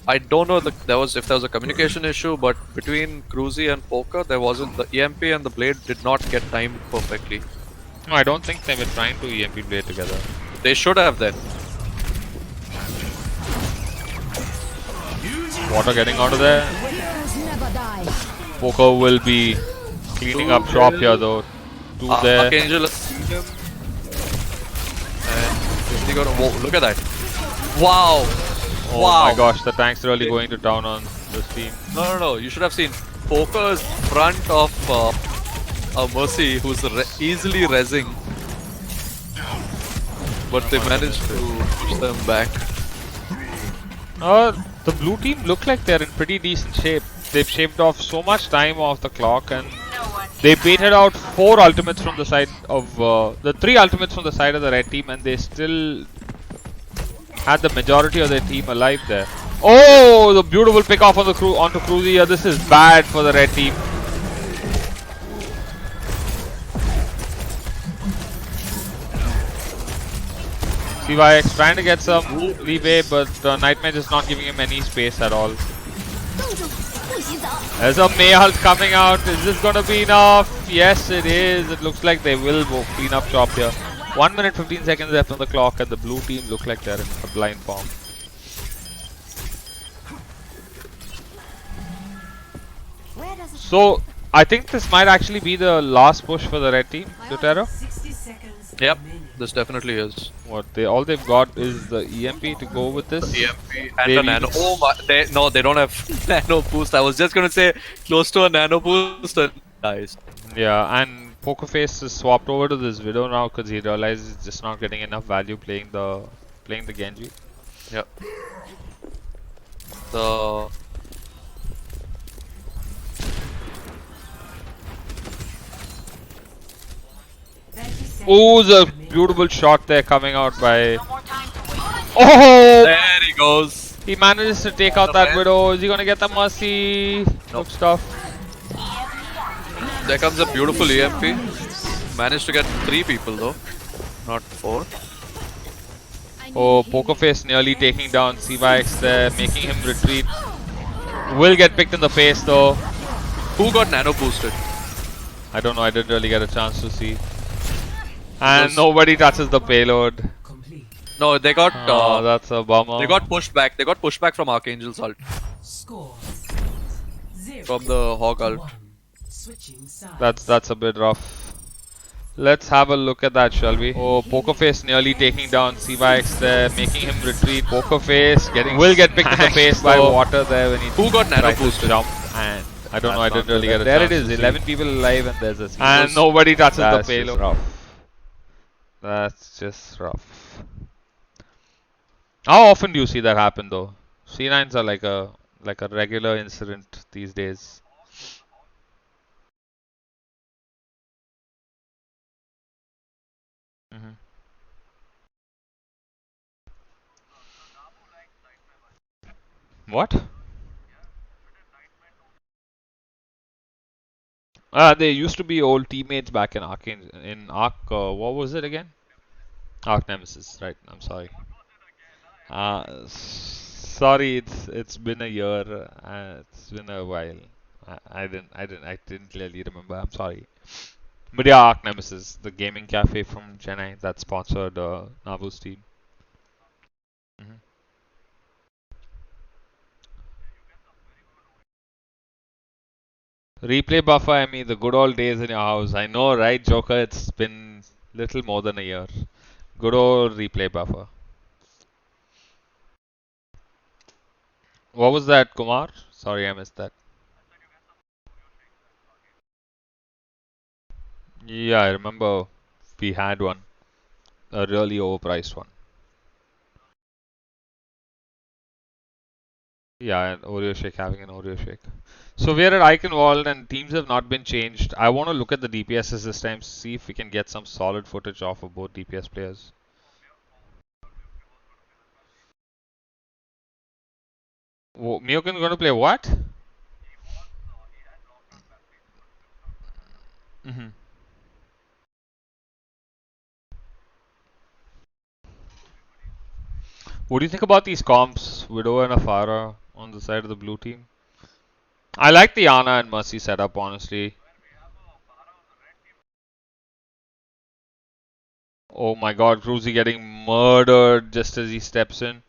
I don't know if there was a communication issue, but between Cruzy and Poker, there wasn't. The EMP and the blade did not get timed perfectly. No, I don't think they were trying to EMP blade together. They should have then. Water getting out of there. Poker will be cleaning up shop here though. Two there. Archangel has seen him. And he got a, whoa, look at that. Wow. Oh Wow. my gosh, the tank's really going to town on this team. No. You should have seen Poker's front of a Mercy who's easily rezzing, but they managed to push them back. The blue team look like they're in pretty decent shape. They've shaved off so much time off the clock, and they baited out 4 ultimates from the side of the 3 ultimates from the side of the red team, and they still had the majority of their team alive there. Oh, the beautiful pick off on the onto Cruzy. Yeah, this is bad for the red team. CYX trying to get some leeway, but Nightmare just not giving him any space at all. There's a Mayhalt coming out. Is this going to be enough? Yes, it is. It looks like they will go clean up shop here. 1 minute 15 seconds left on the clock, and the blue team look like they're in a blind form. So, I think this might actually be the last push for the red team, DOTA. 60 seconds. Yep, remaining. this definitely is. What all they've got is the EMP to go with this. EMP and the nano. Oh my! They don't have nano boost. I was just gonna say close to a nano boost and dies. Yeah, and Pokerface is swapped over to this Widow now because he realizes he's just not getting enough value playing the Genji. Yep. The Oh, the beautiful shot there coming out by. Oh! there he goes. He manages to take out that Widow. Is he gonna get the Mercy? Nope. Stuff. There comes a beautiful EMP. Managed to get 3 people though, not 4. Oh, Pokerface nearly taking down CYX there, making him retreat. Will get picked in the face though. Who got nano boosted? I don't know, I didn't really get a chance to see. And nobody touches the payload. No, they got. That's a bummer. They got pushed back. They got pushed back from Archangel's ult. Score 0. From the Hog ult. Switching sides. That's a bit rough. Let's have a look at that, shall we? Oh, Pokerface nearly taking down CYX there, making him retreat. Pokerface will get picked in the face by water there when he Who got nano boosted? Jump. And I don't know, I didn't really get a chance. There it is, 11 people alive, and there's a and nobody touches the payload. That's just rough. How often do you see that happen though? C9s are like a regular incident these days. What? They used to be old teammates back in Arc. What was it again? Arc Nemesis, right? I'm sorry. Sorry, it's been a year. It's been a while. I didn't clearly remember. I'm sorry. But yeah, Arc Nemesis, the gaming cafe from Chennai that sponsored Navu's team. Replay buffer, I mean, the good old days in your house. I know, right, Joker? It's been little more than a year. Good old replay buffer. What was that, Kumar? Sorry, I missed that. Yeah, I remember we had one. A really overpriced one. Yeah, an Oreo shake, having an Oreo shake. So we're at Icon World and teams have not been changed. I want to look at the DPSs this time, see if we can get some solid footage off of both DPS players. Miokin going to play what? What do you think about these comps? Widow and Afara on the side of the blue team. I like the Ana and Mercy setup, honestly. Oh my god, Cruzy getting murdered just as he steps in.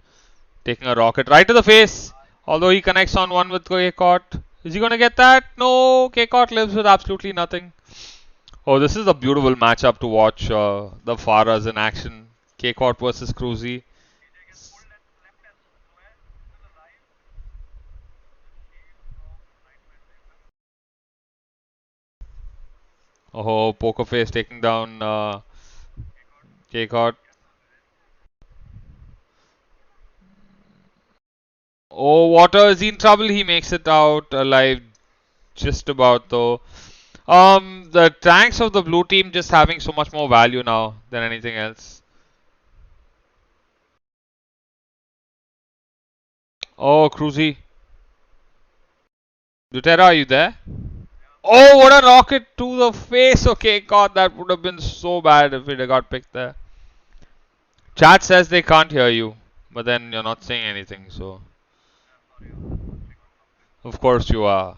Taking a rocket right to the face. Although he connects on one with K-Cot. Is he going to get that? No, K-Cot lives with absolutely nothing. Oh, this is a beautiful matchup to watch. The Faras in action. K-Cot versus Cruzy. Oh, Poker Face taking down K-Caught. Oh, Water is in trouble. He makes it out alive just about though. The tanks of the blue team just having so much more value now than anything else. Oh, Cruzy. Dutera, are you there? Oh, what a rocket to the face. Okay, God, that would have been so bad if it had got picked there. Chat says they can't hear you, but then you're not saying anything, so. Of course you are.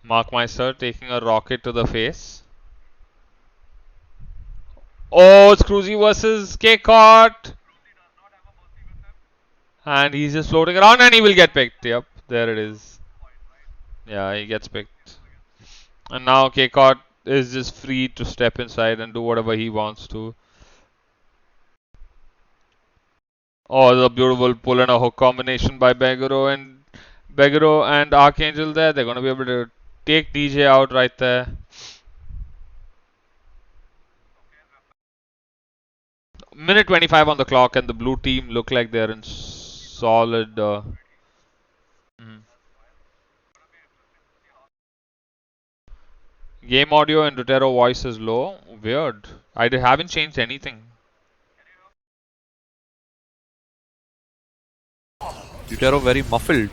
Mark Meister taking a rocket to the face. Oh, it's Cruzy versus K-Caught. And he's just floating around and he will get picked. Yep, there it is. Yeah, he gets picked. And now K-Caught is just free to step inside and do whatever he wants to. Oh, the beautiful pull and a hook combination by Begaro and Archangel there. They're going to be able to take DJ out right there. Minute 25 on the clock and the blue team look like they're in solid... Game audio and Dutero voice is low. Weird. I haven't changed anything. Dutero very muffled.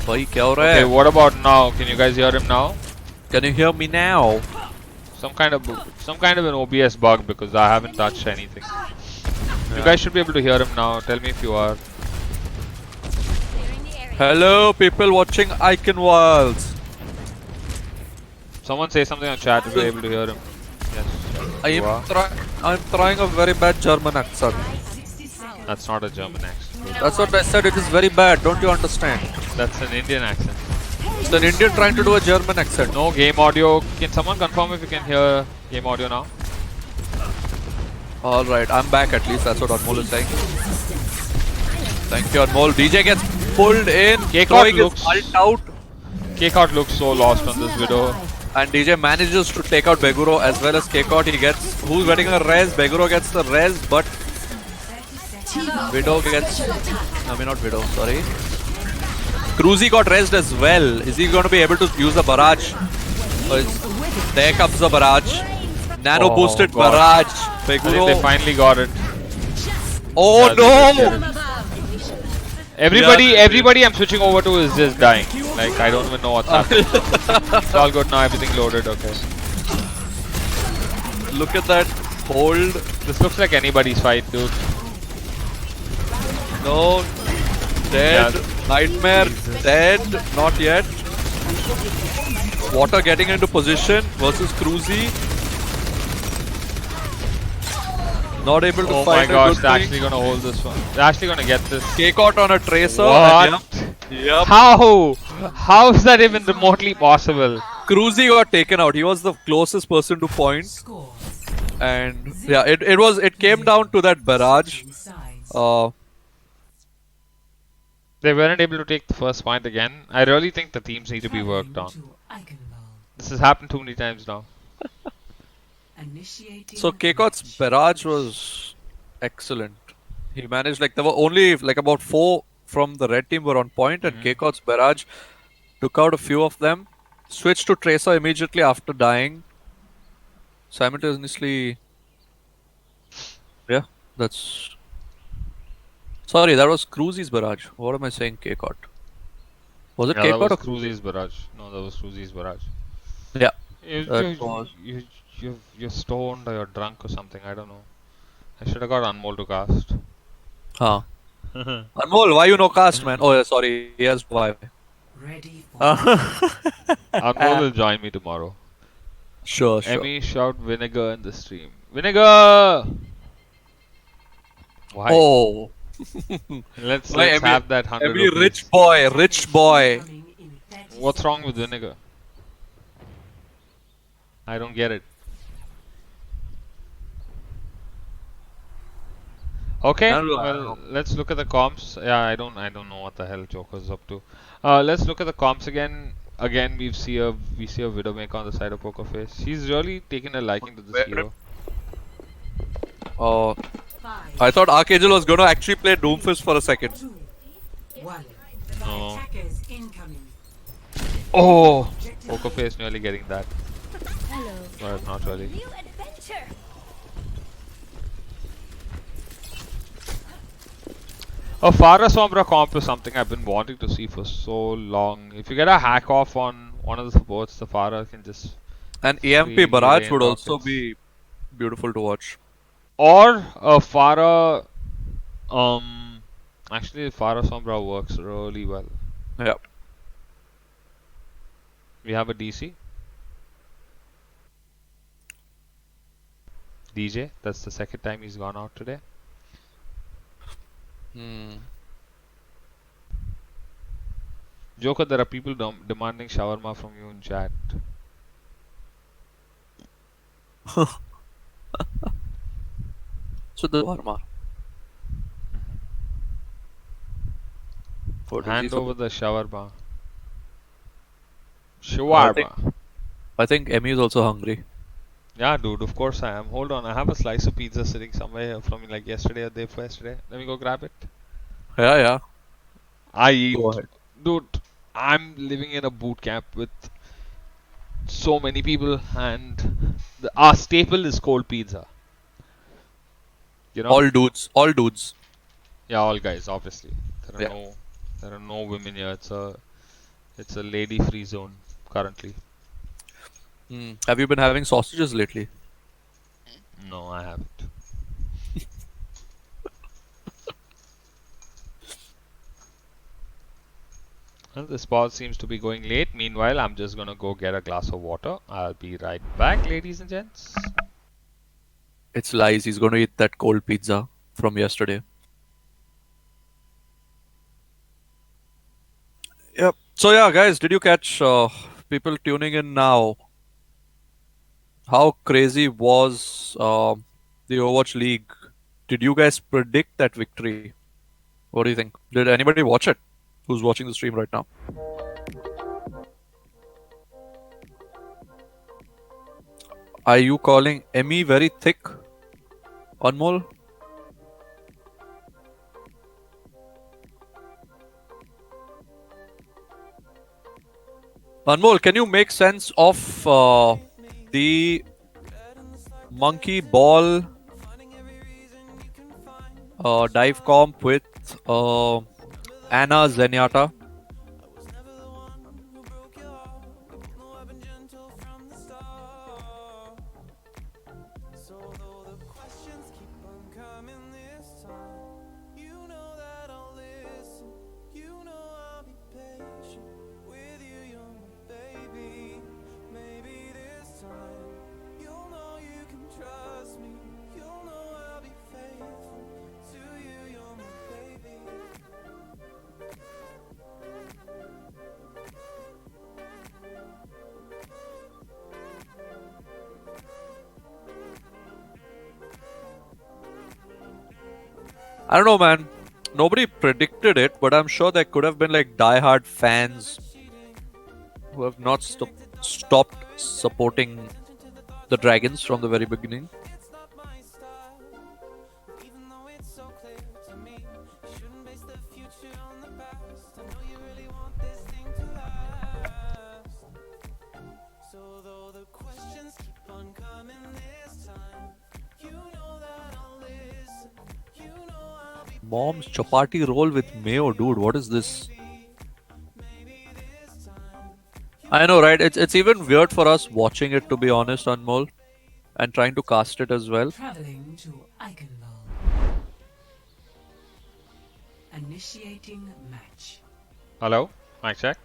भाई क्या हो रहा है? Okay, what about now? Can you guys hear him now? Can you hear me now? Some kind of an OBS bug because I haven't touched anything. You guys should be able to hear him now. Tell me if you are. Hello, people watching Icon Walls. Someone say something on chat if you're able to hear him. Yes. I'm trying a very bad German accent. That's not a German accent. That's what I said. It is very bad. Don't you understand? That's an Indian accent. It's an Indian trying to do a German accent. No game audio. Can someone confirm if you can hear game audio now? Alright, I'm back at least. That's what Anmol is saying. Thank you, Anmol. DJ gets pulled in. K-Caught looks out. K-Caught looks so lost on this video. And DJ manages to take out Beguro as well as K-Caught. He gets... Who's getting a res? Beguro gets the res, but... Widow gets... I mean, not Widow, sorry. Cruzy got resed as well. Is he going to be able to use the barrage? There comes the barrage. Nano boosted barrage. I think they finally got it. Oh no! Everybody I'm switching over to is just dying. Like, I don't even know what's happening. It's all good now, everything loaded, okay. Look at that hold. This looks like anybody's fight, dude. No. Dead. Yeah. Nightmare. Jesus. Dead. Not yet. Water getting into position versus Cruzy. Not able to find. Oh my gosh, they're actually gonna hold this one. They're actually gonna get this. K-Caught on a tracer. What? Yep. How? How is that even remotely possible? Cruzy got taken out. He was the closest person to point. And yeah, it came down to that barrage. They weren't able to take the first point again. I really think the teams need to be worked on. This has happened too many times now. So K-Caught's barrage was excellent. He managed, like, there were only like about 4 from the red team were on point, and K-Caught's barrage took out a few of them. Switched to Tracer immediately after dying. Simultaneously, yeah, that's... Sorry, that was Cruzy's barrage. What am I saying, K-Caught? Was it K-Caught or Cruzy's barrage? No, that was Cruzy's barrage. Yeah. You're stoned or you're drunk or something, I don't know. I should have got Anmol to cast. Huh. Anmol, why you no cast, man? Oh, yeah, sorry. Yes, why? Ready for Anmol will join me tomorrow. Sure. Emmy shout vinegar in the stream. Vinegar! Why? Oh. let's have that 100 Emmy, rich boy. What's wrong with vinegar? I don't get it. Okay, well, let's look at the comps. Yeah, I don't know what the hell Joker's up to. Let's look at the comps again. again we see a Widowmaker on the side of Poker Face. She's really taken a liking to this Where- hero. I thought Archangel was going to actually play Doomfist for a second. 2, 1. No. Attackers incoming. Oh, Poker Face nearly getting that. Hello. But not really. New adventure. A Farah Sombra comp is something I've been wanting to see for so long. If you get a hack off on one of the supports, the Farah can just... And EMP Free Barrage rain would also rockets. be beautiful to watch. Or a Farah... Actually, Farah Sombra works really well. Yeah. We have a DC. DJ, that's the second time he's gone out today. Joker, there are people demanding shawarma from you in chat. So the Varma. Hand over the shawarma. I Shawarma. I think Emmy is also hungry. Yeah, dude, of course I am. Hold on, I have a slice of pizza sitting somewhere here from like yesterday or day before yesterday. Let me go grab it. Yeah, yeah. I eat. Go ahead. Dude, I'm living in a boot camp with so many people, and our staple is cold pizza. You know? All dudes. All dudes. Yeah, all guys, obviously. Yeah. There are no women here. It's a lady-free zone currently. Have you been having sausages lately? No, I haven't. Well, this ball seems to be going late. Meanwhile, I'm just gonna go get a glass of water. I'll be right back, ladies and gents. It's lies. He's going to eat that cold pizza from yesterday. Yep. So yeah, guys, did you catch people tuning in now? How crazy was the Overwatch League? Did you guys predict that victory? What do you think? Did anybody watch it? Who's watching the stream right now? Are you calling Emmy very thick? Anmol? Anmol, can you make sense of the monkey ball dive comp with Anna Zenyatta? I don't know, man. Nobody predicted it, but I'm sure there could have been like die-hard fans who have not stopped supporting the Dragons from the very beginning. Mom's chapati roll with mayo, dude. What is this? I know, right? It's even weird for us watching it, to be honest, Anmol, and trying to cast it as well. Traveling to Eichenwald. Initiating match. Hello, mic check.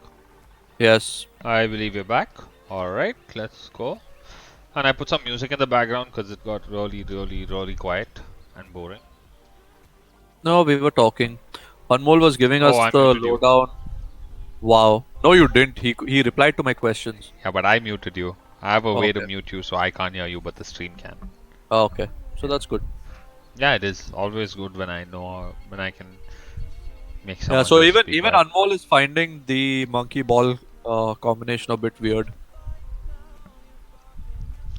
Yes. I believe you're back. Alright, let's go. And I put some music in the background because it got really quiet and boring. No, we were talking. Anmol was giving us I the muted you. lowdown. Wow. No, you didn't. He replied to my questions. Yeah, but I muted you. I have a way to Okay. mute you so I can't hear you, but the stream can. Oh, okay. So that's good. Yeah, it is always good when I know when I can make someone Yeah. So just even speak even well. Anmol is finding the monkey ball combination a bit weird.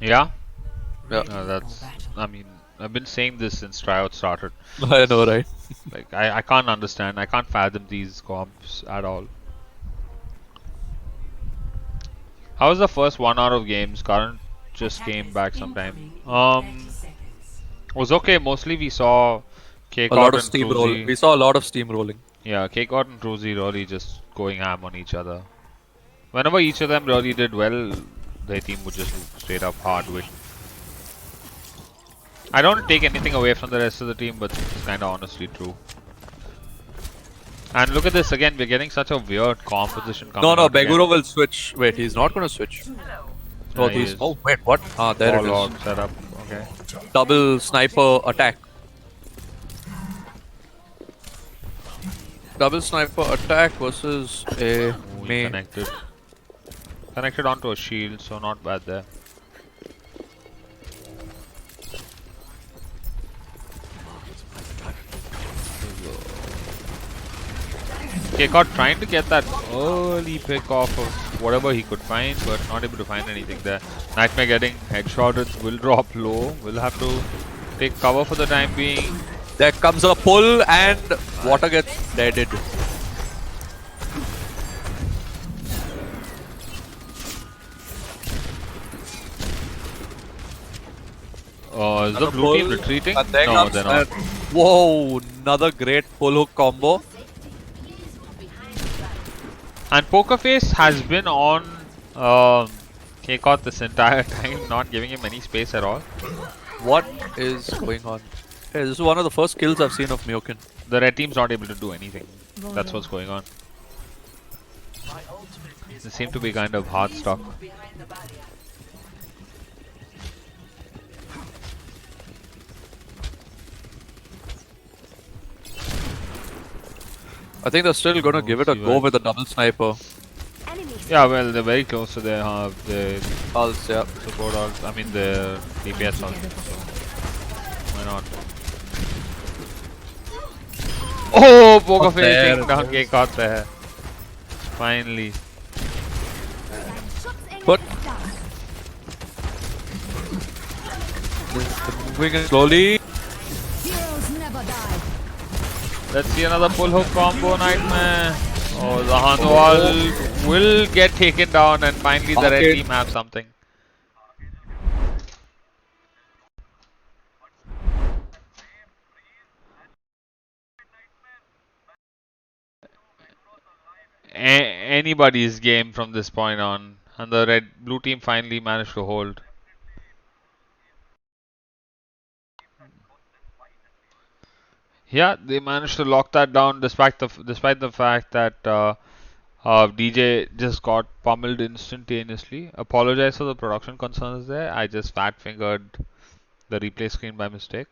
Yeah. Yeah, That's. I mean, I've been saying this since Tryouts started. I know, right? Like, I can't understand. I can't fathom these comps at all. How was the first 1 hour of games? Current just came back sometime. Was okay. Mostly we saw A lot K-Cot of and steamroll. Cruzy. We saw a lot of steam rolling. Yeah, K-Cot and Cruzy really just going ham on each other. Whenever each of them really did well, their team would just straight up hard win. I don't take anything away from the rest of the team, but it's kind of honestly true. And look at this again, we're getting such a weird composition coming No, out again. Beguro will switch. Wait, he's not gonna switch. Oh, he he's. is. Oh, wait, what? Ah, there it All is. setup. Okay. Double sniper attack. Double sniper attack versus a Ooh, he main. connected. Connected onto a shield, so not bad there. K-Cot trying to get that early pick off of whatever he could find, but not able to find anything there. Nightmare getting headshotted, will drop low, will have to take cover for the time being. There comes a pull and water gets deaded. Is the blue team retreating? And there No, comes they're not. Whoa, another great pull hook combo. And Pokerface has been on K-Cot this entire time, not giving him any space at all. What is going on? Hey, this is one of the first kills I've seen of Myokin. The red team's not able to do anything. That's what's going on. They seem to be kind of hard stuck. I think they're still gonna give it a see go what- with a double sniper. Yeah, well, they're very close to their Pulse, yeah. support ult. I mean, the DPS ult. So why not? Oh, Pokerface there taking it down is. K-Cot there. Finally. But moving in slowly. Let's see another pull hook combo, Nightmare. Oh, the Hanwal will get taken down, and finally the red Okay. team have something. Anybody's game from this point on, and the blue team finally managed to hold. Yeah, they managed to lock that down despite the fact that DJ just got pummeled instantaneously. Apologize for the production concerns there. I just fat fingered the replay screen by mistake.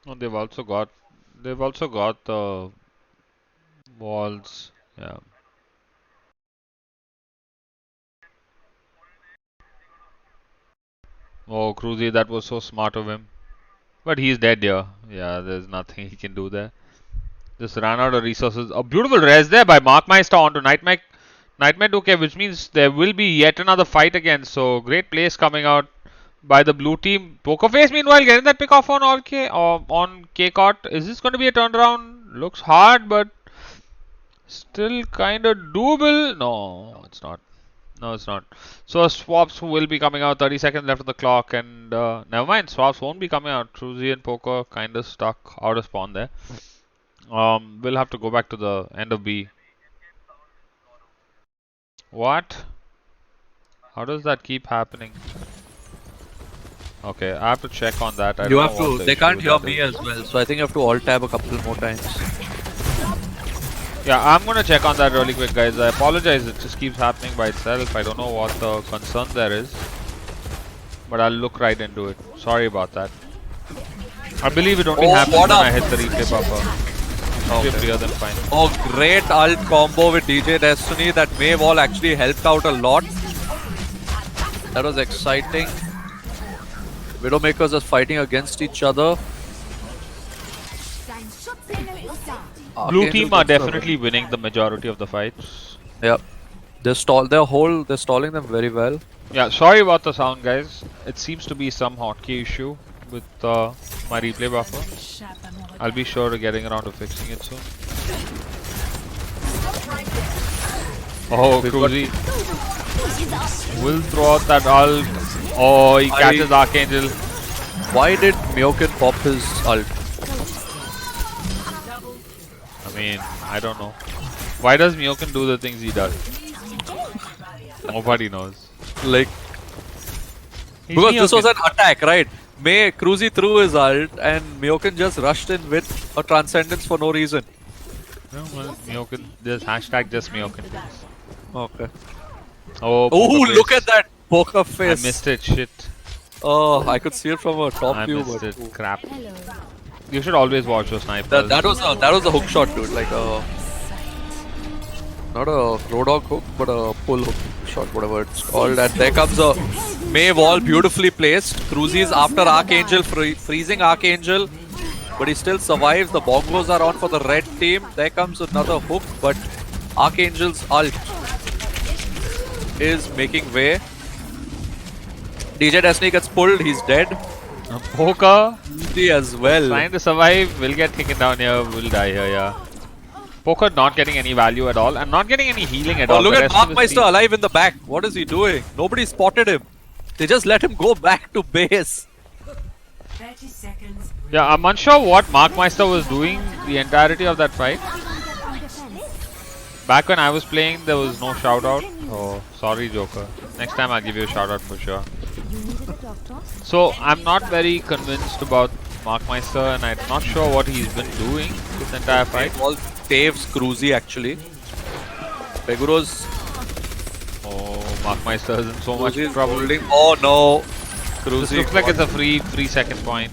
Oh, they've also got the walls. Yeah. Oh, Cruzy, that was so smart of him. But he's dead here. Yeah, there's nothing he can do there. Just ran out of resources. A beautiful res there by Markmeister onto Nightmare 2K, which means there will be yet another fight again. So great plays coming out by the blue team. Pokerface meanwhile getting that pick off on on K-Cot. Is this going to be a turnaround? Looks hard, but still kind of doable. No, it's not. No, it's not. So swaps will be coming out. 30 seconds left on the clock, and never mind. Swaps won't be coming out. Cruzy and Poker kind of stuck out of spawn there. We'll have to go back to the end of B. What? How does that keep happening? Okay, I have to check on that. I You don't have know what to. the They issue can't with hear that me is. as well, so I think you have to alt tab a couple more times. Yeah, I'm gonna check on that really quick, guys. I apologize, it just keeps happening by itself. I don't know what the concern there is, but I'll look right into it. Sorry about that. I believe it only happens when I hit the replay buffer. Okay. Clear them fine. Oh, great ult combo with DJ Destiny. That May wall actually helped out a lot. That was exciting. Widowmakers are fighting against each other. Blue Archangel team are gets the definitely winning the majority of the fights. win. Yeah. They're stalling them very well. Yeah, sorry about the sound, guys. It seems to be some hotkey issue with my replay buffer. I'll be sure to getting around to fixing it soon. Oh, Cruzy will throw out that ult. Oh, he catches Archangel. Why did Myokin pop his ult? I mean, I don't know. Why does Myokin do the things he does? Nobody knows. Like, He's because this was Myokin. an attack, right? Cruzy threw his ult and Myokin just rushed in with a transcendence for no reason. No, well, Myokin, just hashtag just Myokin. Okay. Oh, Oh, poker look face. at that poker I face. missed it, shit. Oh, I could see it from a top I view, missed but it, crap. You should always watch your snipers. that was a hook shot, dude. Like a not a Rodog hook, but a pull hook shot, whatever it's called. And there comes a May wall, beautifully placed. Cruzy's after Archangel, freezing Archangel, but he still survives. The bongos are on for the red team. There comes another hook, but Archangel's ult is making way. DJ Destiny gets pulled, he's dead. Poker Cruzy as well. trying to survive, will get taken down here, will die here, yeah. Poker not getting any value at all and not getting any healing at Oh, all. look The at rest of his Markmeister team- alive in the back. What is he doing? Nobody spotted him. They just let him go back to base. 30 seconds. Yeah, I'm unsure what Markmeister was doing the entirety of that fight. Back when I was playing, there was no shout out. Oh, sorry, Joker. Next time I'll give you a shout out for sure. So, I'm not very convinced about Markmeister and I'm not sure what he's been doing this entire fight. All saves Cruzy actually. Peguro's Oh, Markmeister is in so much Cruzy's trouble. holding. Oh no. This Cruzy looks like it's a free second point.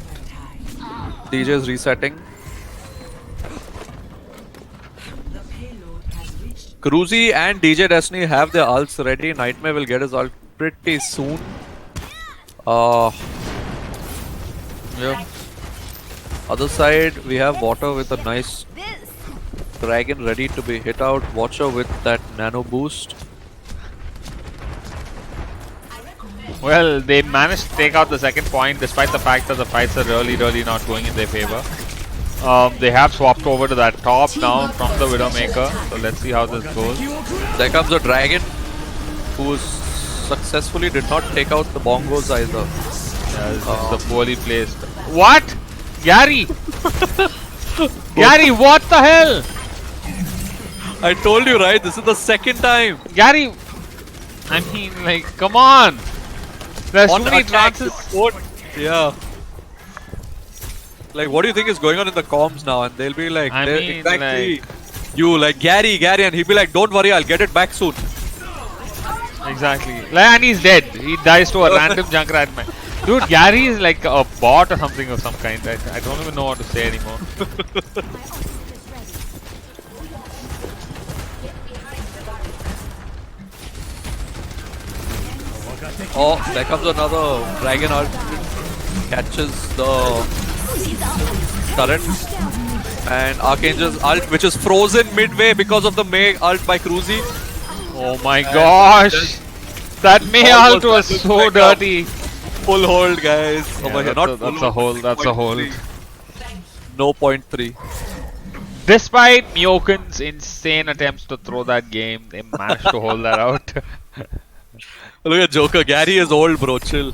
DJ's resetting. The payload has reached Cruzy and DJ Destiny have their ults ready. Nightmare will get his ult pretty soon. Yeah. Other side, we have Water with a nice dragon ready to be hit out. Watcher with that nano boost. Well, they managed to take out the second point despite the fact that the fights are really not going in their favor. They have swapped over to that top now from the Widowmaker. So let's see how this goes. There comes a dragon who successfully did not take out the bongos either. Yeah, this is the poorly placed. What? Gary! Gary, what the hell? I told you, right? This is the second time. Gary! I mean, like, come on! There's too many attack, chances. Yeah. Like, what do you think is going on in the comms now? And they'll be like, I they're mean, exactly. You like Gary, and he'll be like, don't worry, I'll get it back soon. Exactly. Like, and he's dead. He dies to a random Junkrat man. Dude, Gary is like a bot or something of some kind. I don't even know what to say anymore. Oh, there comes another dragon ult. Catches the turret. And Archangel's ult, which is frozen midway because of the May ult by Cruzy. Oh my gosh! That May ult was so dirty. Full hold, guys. Yeah, Over here. that's Not a hold. That's a hold. No point 3. Despite Myokin's insane attempts to throw that game, they managed to hold that out. Look at Joker. Gary is old, bro. Chill.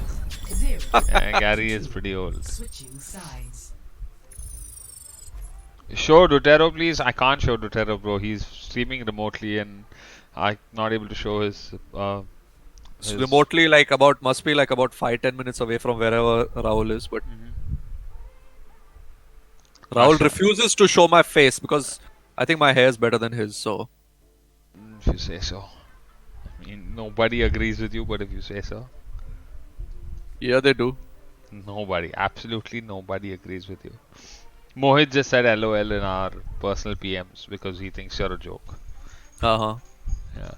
0. Yeah, Gary is pretty old. Switching sides. Show Dutero, please. I can't show Dutero, bro. He's streaming remotely and I'm not able to show his. It's remotely, must be like about 5-10 minutes away from wherever Rahul is. But Rahul refuses to show my face because I think my hair is better than his. So If you say so. I mean, nobody agrees with you, but if you say so. yeah, they do. Nobody. Absolutely nobody agrees with you. Mohit just said LOL in our personal PMs because he thinks you're a joke. Yeah.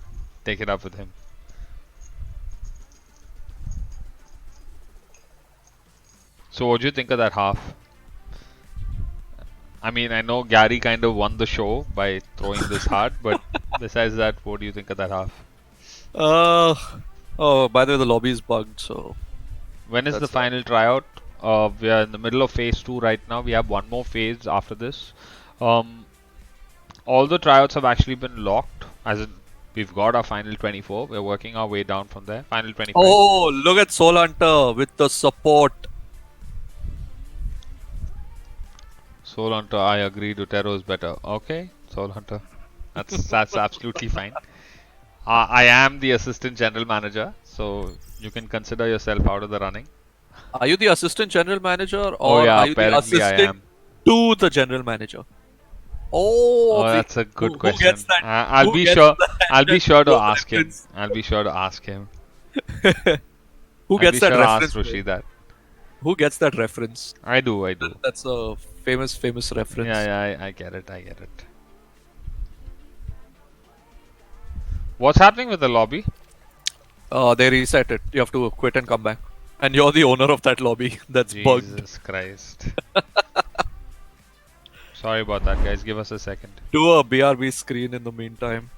Take it up with him. So what do you think of that half? I mean, I know Gary kind of won the show by throwing this hard, but besides that, what do you think of that half? Oh, by the way, the lobby is bugged, so When is the that's final tryout? We are in the middle of phase 2 right now. We have one more phase after this. All the tryouts have actually been locked, as in we've got our final 24. We're working our way down from there. Final 25. Oh, look at Soul Hunter with the support. Soul Hunter, I agree. Dotero is better. Okay, Soul Hunter. That's absolutely fine. I am the assistant general manager, so you can consider yourself out of the running. Are you the assistant general manager or Oh yeah, are you the apparently I assistant am. to the general manager? Oh, That's a good who question. gets that? I'll who be gets sure. that I'll be sure to no ask him. reference? I'll be sure to ask him. Who I'll gets be that sure to ask reference? bro? Roshi that. Who gets that reference? I do. That's a famous reference. Yeah, I get it. What's happening with the lobby? They reset it. You have to quit and come back. And you're the owner of that lobby. That's bugged. Jesus Christ. Sorry about that, guys. Give us a second. Do a BRB screen in the meantime.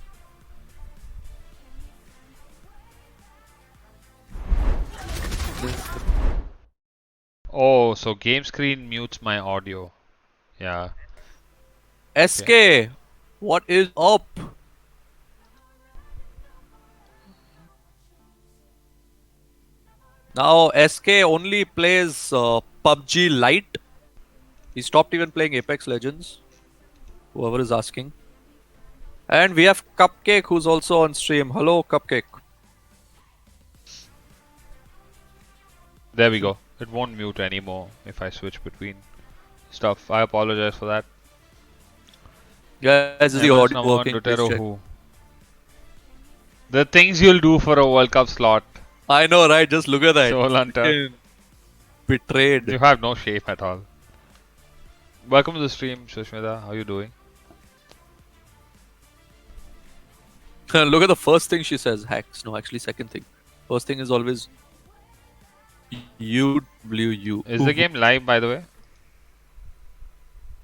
Oh, so game screen mutes my audio. Yeah. SK, what is up? Now SK only plays PUBG Lite. He stopped even playing Apex Legends. Whoever is asking. And we have Cupcake who's also on stream. Hello, Cupcake. There we go. It won't mute anymore if I switch between stuff. I apologize for that. Guys, is the MS audio number one, working? Dotero Please check. who? The things you'll do for a World Cup slot. I know, right? Just look at that. Soul Hunter. Freaking betrayed. You have no shape at all. Welcome to the stream, Sushmita. How you doing? Look at the first thing she says. Hacks. No, actually, second thing. First thing is always UWU. Is the game live, by the way?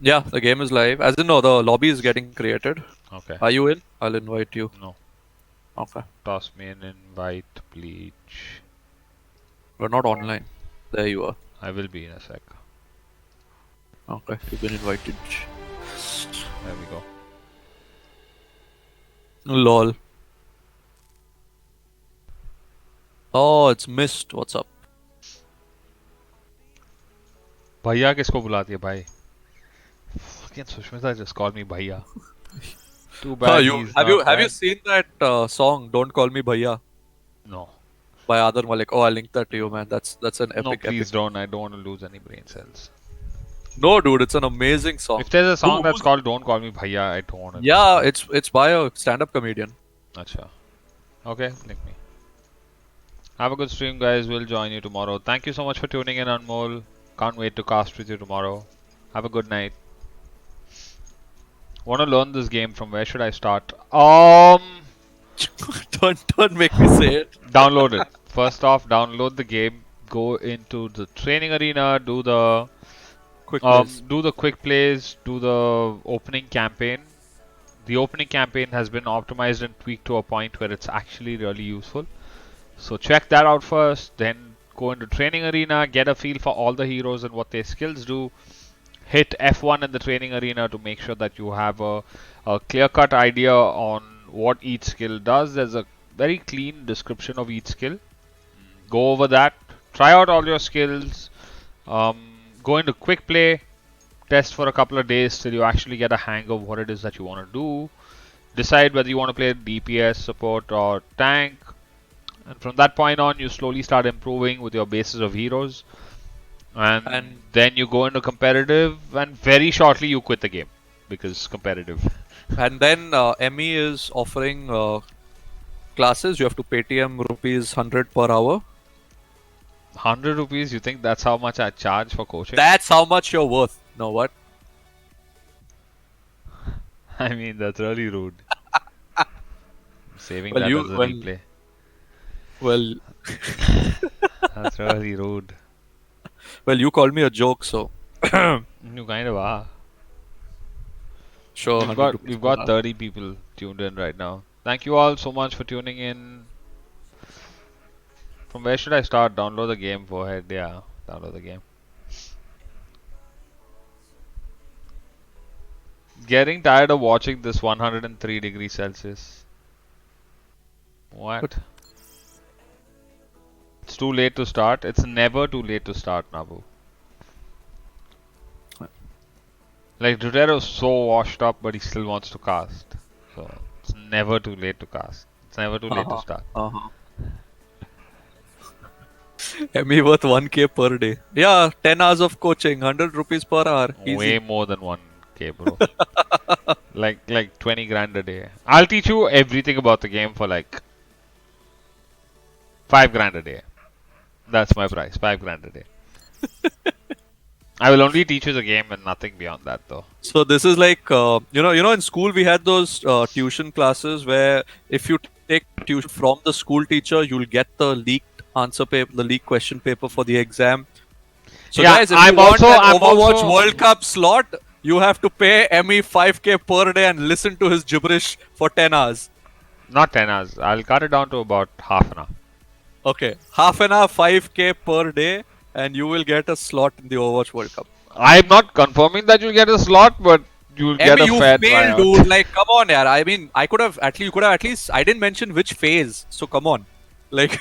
Yeah, the game is live. As in, no, the lobby is getting created. Okay. Are you in? I'll invite you. No. Okay. Toss me an invite, please. We're not online. There you are. I will be in a sec. Okay, you've been invited. There we go. Lol. Oh, it's missed. What's up? भैया किसको बुलाती है भाई? Fucking Sushmita just called me भैया. Too bad he's Have not you seen that song "Don't Call Me Bhaiya" No. by Adar Malik? Oh, I'll link that to you, man. That's an No, epic. please epic. don't. I don't want to lose any brain cells. No, dude, it's an amazing song. If there's a song that's who's- called Don't Call Me Bhaiya, I don't want to. Yeah, it's by a stand-up comedian. Acha. Okay, link me. Have a good stream, guys. We'll join you tomorrow. Thank you so much for tuning in, Anmol. Can't wait to cast with you tomorrow. Have a good night. Want to learn this game? From where should I start? Don't make me say it. Download it. First off, download the game. Go into the training arena. Do the Quick plays. do the quick plays. Do the opening campaign. The opening campaign has been optimized and tweaked to a point where it's actually really useful. So check that out first. Then go into training arena. Get a feel for all the heroes and what their skills do. Hit F1 in the training arena to make sure that you have a clear-cut idea on what each skill does. There's a very clean description of each skill. Go over that. Try out all your skills. Go into quick play. Test for a couple of days till you actually get a hang of what it is that you want to do. Decide whether you want to play DPS, support, or tank. And from that point on, you slowly start improving with your bases of heroes. And then you go into competitive, and very shortly you quit the game because competitive. And then ME is offering classes. You have to pay TM rupees 100 per hour. 100 rupees? You think that's how much I charge for coaching? That's how much you're worth. No, what? I mean, that's really rude. Saving Well, that you- as a well- replay. Well, That's really rude. Well, you called me a joke, so You kind of are. sure. We've 100 got rupees we've per got hour. 30 people tuned in right now. Thank you all so much for tuning in. From where should I start? Download the game. Go ahead. Yeah, download the game. Getting tired of watching this 103 degrees Celsius. What? It's too late to start. It's never too late to start, Nabu. Like Dutero's so washed up, but he still wants to cast. So it's never too late to cast. It's never too late to Uh-huh. start. Uh-huh. ME worth 1K per day. Yeah, 10 hours of coaching, 100 rupees per hour. Way Easy. more than 1K, bro. like 20 grand a day. I'll teach you everything about the game for like 5 grand a day. That's my price. 5 grand a day. I will only teach you the game and nothing beyond that, though. So this is like in school we had those tuition classes where if you take tuition from the school teacher, you'll get the leaked answer paper, the leaked question paper for the exam. So Yeah, guys, if I'm you want also- that I'm Overwatch also- World Cup slot, you have to pay ME 5K per day and listen to his gibberish for 10 hours. Not 10 hours. I'll cut it down to about half an hour. Okay, half an hour, 5K per day, and you will get a slot in the Overwatch World Cup. I'm not confirming that you'll get a slot, but you'll get a you fair failed, tryout. dude. Like, come on, yaar. I mean, you could have at least. I didn't mention which phase, so come on. Like,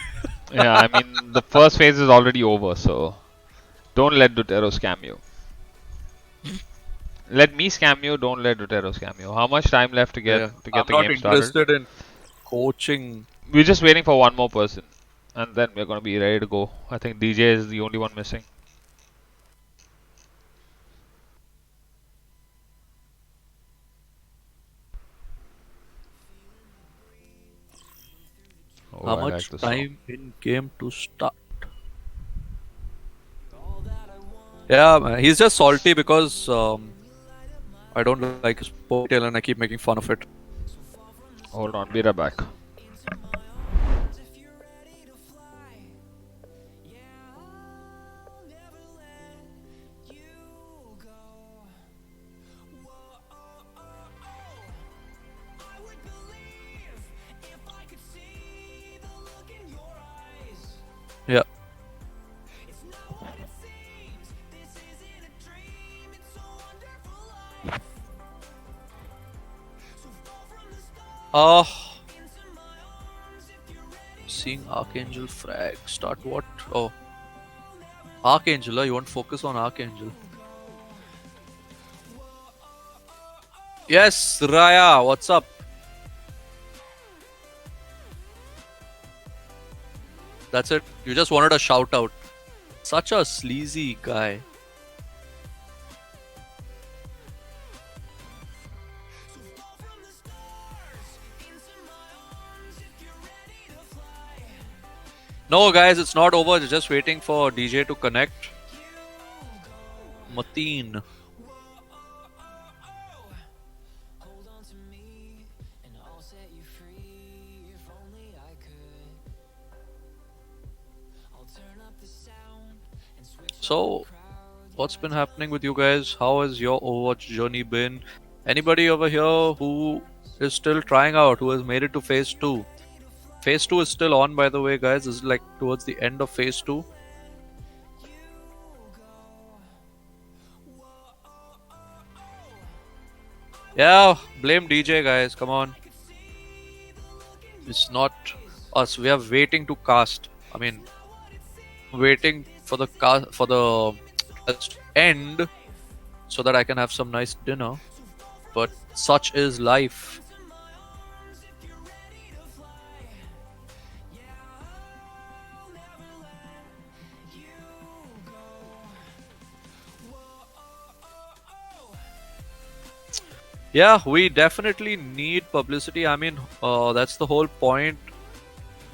Yeah, I mean, the first phase is already over, so don't let Dutero scam you. Let me scam you, don't let Dutero scam you. How much time left to get yeah, to get I'm the not game started? interested in coaching. We're just waiting for one more person, and then we're gonna be ready to go. I think DJ is the only one missing. Oh, How I like much this song. time in game to start? Yeah, man, he's just salty because I don't like his ponytail and I keep making fun of it. Hold on, be right back. Yeah. Seeing Archangel frag. Start what? Oh. Archangel, you want focus on Archangel. Yes, Raya, what's up? That's it. You just wanted a shout out. Such a sleazy guy. No, guys, it's not over. Just waiting for DJ to connect. Mateen. So, what's been happening with you guys? How has your Overwatch journey been? Anybody over here who is still trying out, who has made it to phase 2? Phase 2 is still on, by the way, guys. This is like towards the end of phase 2. Yeah, blame DJ, guys. Come on. It's not us. We are waiting to cast. I mean, waiting for the test to end so that I can have some nice dinner. But such is life. Yeah, we definitely need publicity. I mean, that's the whole point.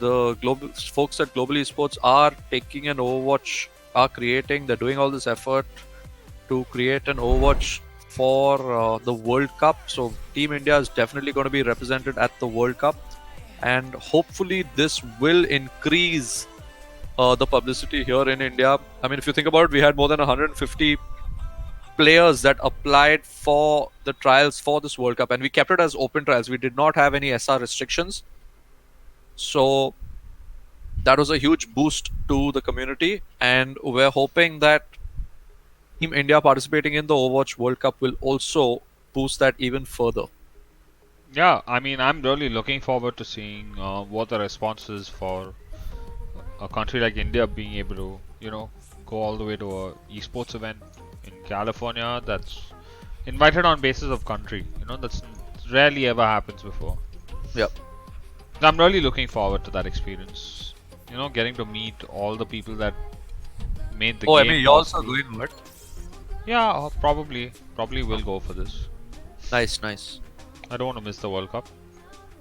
The global folks at Global Esports are taking an Overwatch, are creating, they're doing all this effort to create an Overwatch for the World Cup. So Team India is definitely going to be represented at the World Cup, and hopefully this will increase the publicity here in India. I mean, if you think about it, we had more than 150 players that applied for the trials for this World Cup, and we kept it as open trials. We did not have any SR restrictions. So that was a huge boost to the community, and we're hoping that Team India participating in the Overwatch World Cup will also boost that even further. Yeah, I mean, I'm really looking forward to seeing what the response is for a country like India being able to, go all the way to a esports event in California that's invited on basis of country. That's rarely ever happens before. Yep. I'm really looking forward to that experience. Getting to meet all the people that made the game. Oh, I mean, you're also possible. going what? Yeah, probably will go for this. Nice, nice. I don't want to miss the World Cup.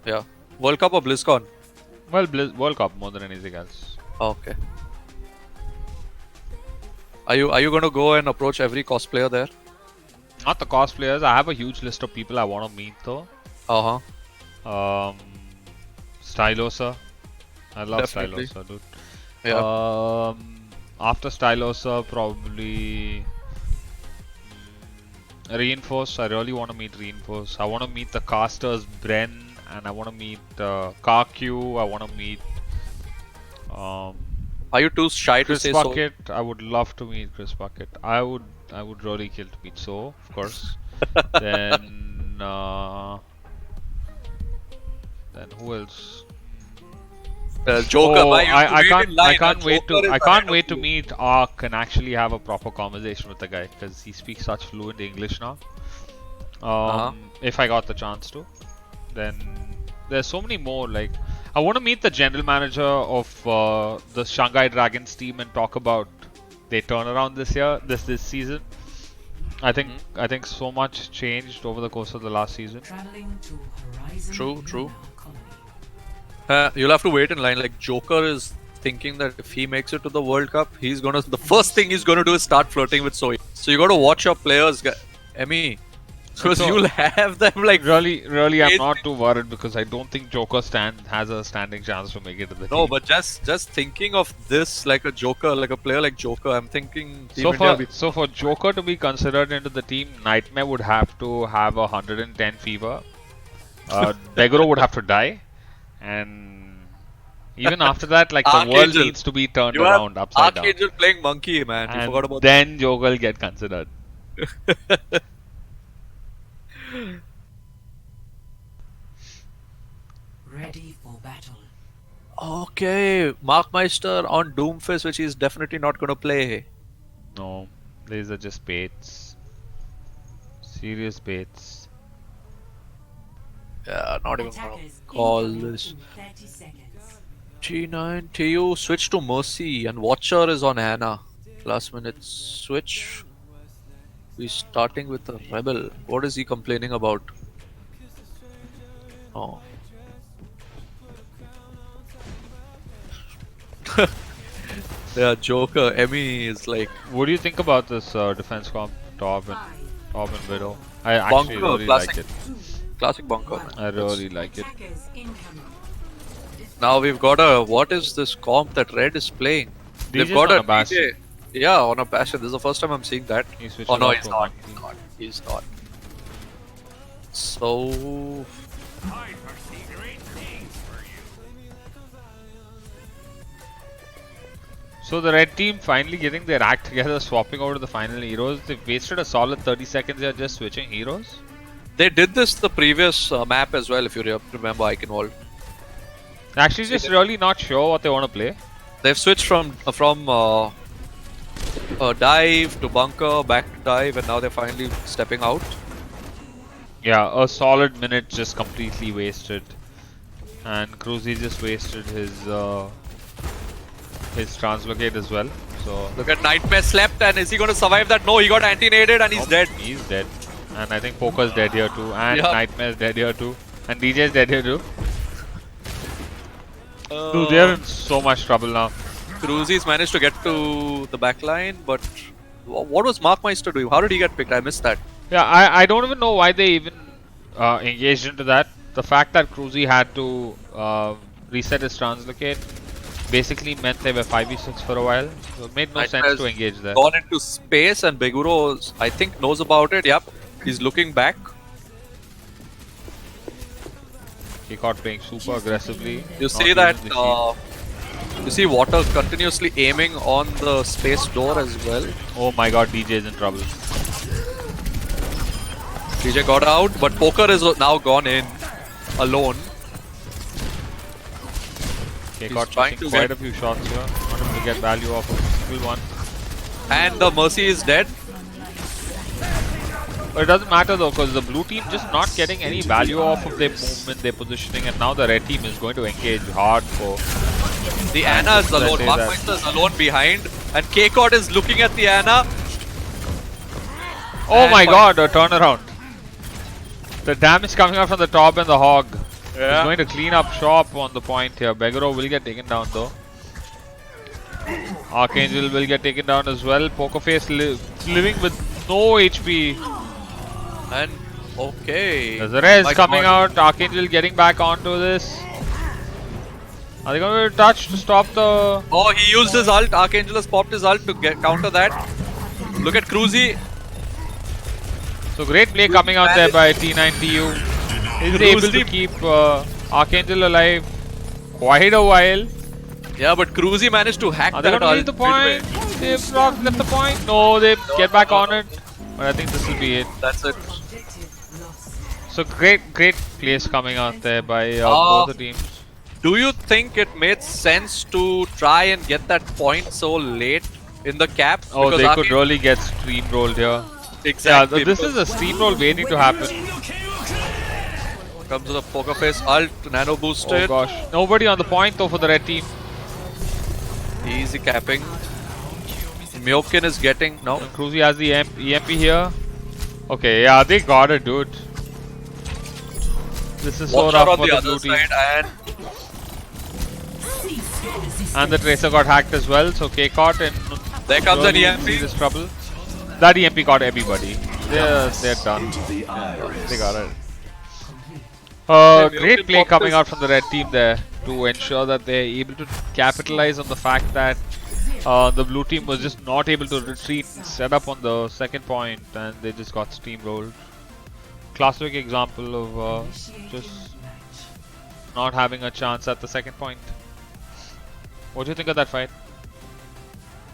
Yeah. World Cup or BlizzCon? Well, World Cup more than anything else. Okay. Are you going to go and approach every cosplayer there? Not the cosplayers. I have a huge list of people I want to meet though. Stylosa. I love Definitely. Stylosa, dude. Yeah. After Stylosa, probably Reinforce. I really want to meet Reinforce. I want to meet the casters Bren, and I want to meet Karq. I want to meet Are you too shy to Chris say so? Bucket. I would love to meet Chris Bucket. I would really kill to meet So, of course. Then who else? Joker. Oh, why you have to I wait can't in line, I can't wait to meet Ark and actually have a proper conversation with the guy because he speaks such fluent English now. If I got the chance to, then there's so many more. Like I want to meet the general manager of the Shanghai Dragons team and talk about their turnaround this season. I think so much changed over the course of the last season. Traveling to Horizon True. Lunar Colony. You'll have to wait in line. Like Joker is thinking that if he makes it to the World Cup, the first thing he's gonna do is start flirting with Soy. So you gotta watch your players, Emmy, because So- you'll have them like. Really, I'm not too worried because I don't think Joker has a standing chance to make it to the No, team. but just thinking of this like a Joker, like a player like Joker, I'm thinking Team So India. for Joker to be considered into the team, Nightmare would have to have 110 fever. Degro would have to die, and even after that, like the world Archangel. needs to be turned You have around upside down, Archangel playing monkey, man. You forgot and about then Joker will get considered. that. Ready for battle. Okay, Markmeister on Doomfist, which he's definitely not gonna play. No, these are just baits, serious baits. Yeah, not even gonna Attackers call incoming this. in 30 seconds. G9 TU switch to Mercy and Watcher is on Anna. Last minute switch. We're starting with a Rebel. What is he complaining about? Oh. Yeah, Joker. Emmy is like What do you think about this defense comp, Top and Widow? I actually Bunker, really classic. like it. classic bunker. Man. I really like it. Attackers incoming. Now we've got a. What is this comp that Red is playing? They've DJ's got on a a Bastion. DJ. Yeah, on a Bastion. This is the first time I'm seeing that. He switched Oh no, off he's to a not. monkey. He's not. So So the red team finally getting their act together, swapping over to the final heroes. They've wasted a solid 30 seconds here just switching heroes. they did this the previous map as well. If you remember, Iconwall. Actually, just really not sure what they want to play. They've switched from dive to bunker, back to dive, and now they're finally stepping out. Yeah, a solid minute just completely wasted, and Cruzy just wasted his translocate as well. So Look at Nightmare slept, and is he going to survive that? No, he got anti-naded and he's nope, dead. He's dead, and I think Poker's dead here too, and Yeah. Nightmare's dead here too, and DJ's dead here too. Dude, they're in so much trouble now. Cruzy's managed to get to the back line, but what was Markmeister doing? How did he get picked? I missed that. Yeah, I don't even know why they even engaged into that. The fact that Cruzy had to reset his translocate basically meant they were 5v6 for a while. So it made no Nightmare sense has to engage there. Gone into space and Beguro, I think, knows about it. Yep, he's looking back. He caught playing super aggressively. You not see that? using the shield. You see Water continuously aiming on the space door as well. Oh my god, DJ is in trouble. DJ got out, but Poker is now gone in alone. He He's got trying to quite get- a few shots here. Not able to get value off of a single one. And the Mercy is dead. But it doesn't matter though, because the blue team just not getting any value off of their movement, their positioning, and now the red team is going to engage hardcore. The Ana is alone. say Mark that. Meister is alone behind. And K-Cod is looking at the Ana. Oh And my fi- god, a turnaround. The damage coming out from the top and the hog. He's going to clean up shop on the point here. Beguro will get taken down though. Archangel will get taken down as well. Pokerface living with no HP. And okay. There's a res My coming God. out. Archangel getting back onto this. Are they going to touch to stop the... Oh, he used his ult. Archangel has popped his ult to counter that. Look at Cruzy. So great play coming out there by T9TU. He's able to keep Archangel alive quite a while. Yeah, but Cruzy managed to hack Are they that going to ult. leave the point? They've not left the point. No, they get back on it. But I think this will be it. That's it. Objective lost. So great plays coming out there by both the teams. Do you think it made sense to try and get that point so late in the cap? Oh, Because they could Archangel- really get steamrolled here. Exactly. Yeah, this is a steamroll waiting to happen. Comes with a Poker Face ult, nano Oh boosted. gosh. Nobody on the point though for the red team. Easy capping. Myokin is getting no. Cruzy has the EMP here. Okay, yeah, they got it, dude. This is so Watch out rough on for the the blue other team. side, and Cease your resistance. And the Tracer got hacked as well, so K-Caught and there comes an really EMP. serious trouble. That EMP caught everybody. They're done. They got it. Great play coming out from the red team there to ensure that they're able to capitalize on the fact that the blue team was just not able to retreat and set up on the second point, and they just got steamrolled. Classic example of just not having a chance at the second point. What do you think of that fight?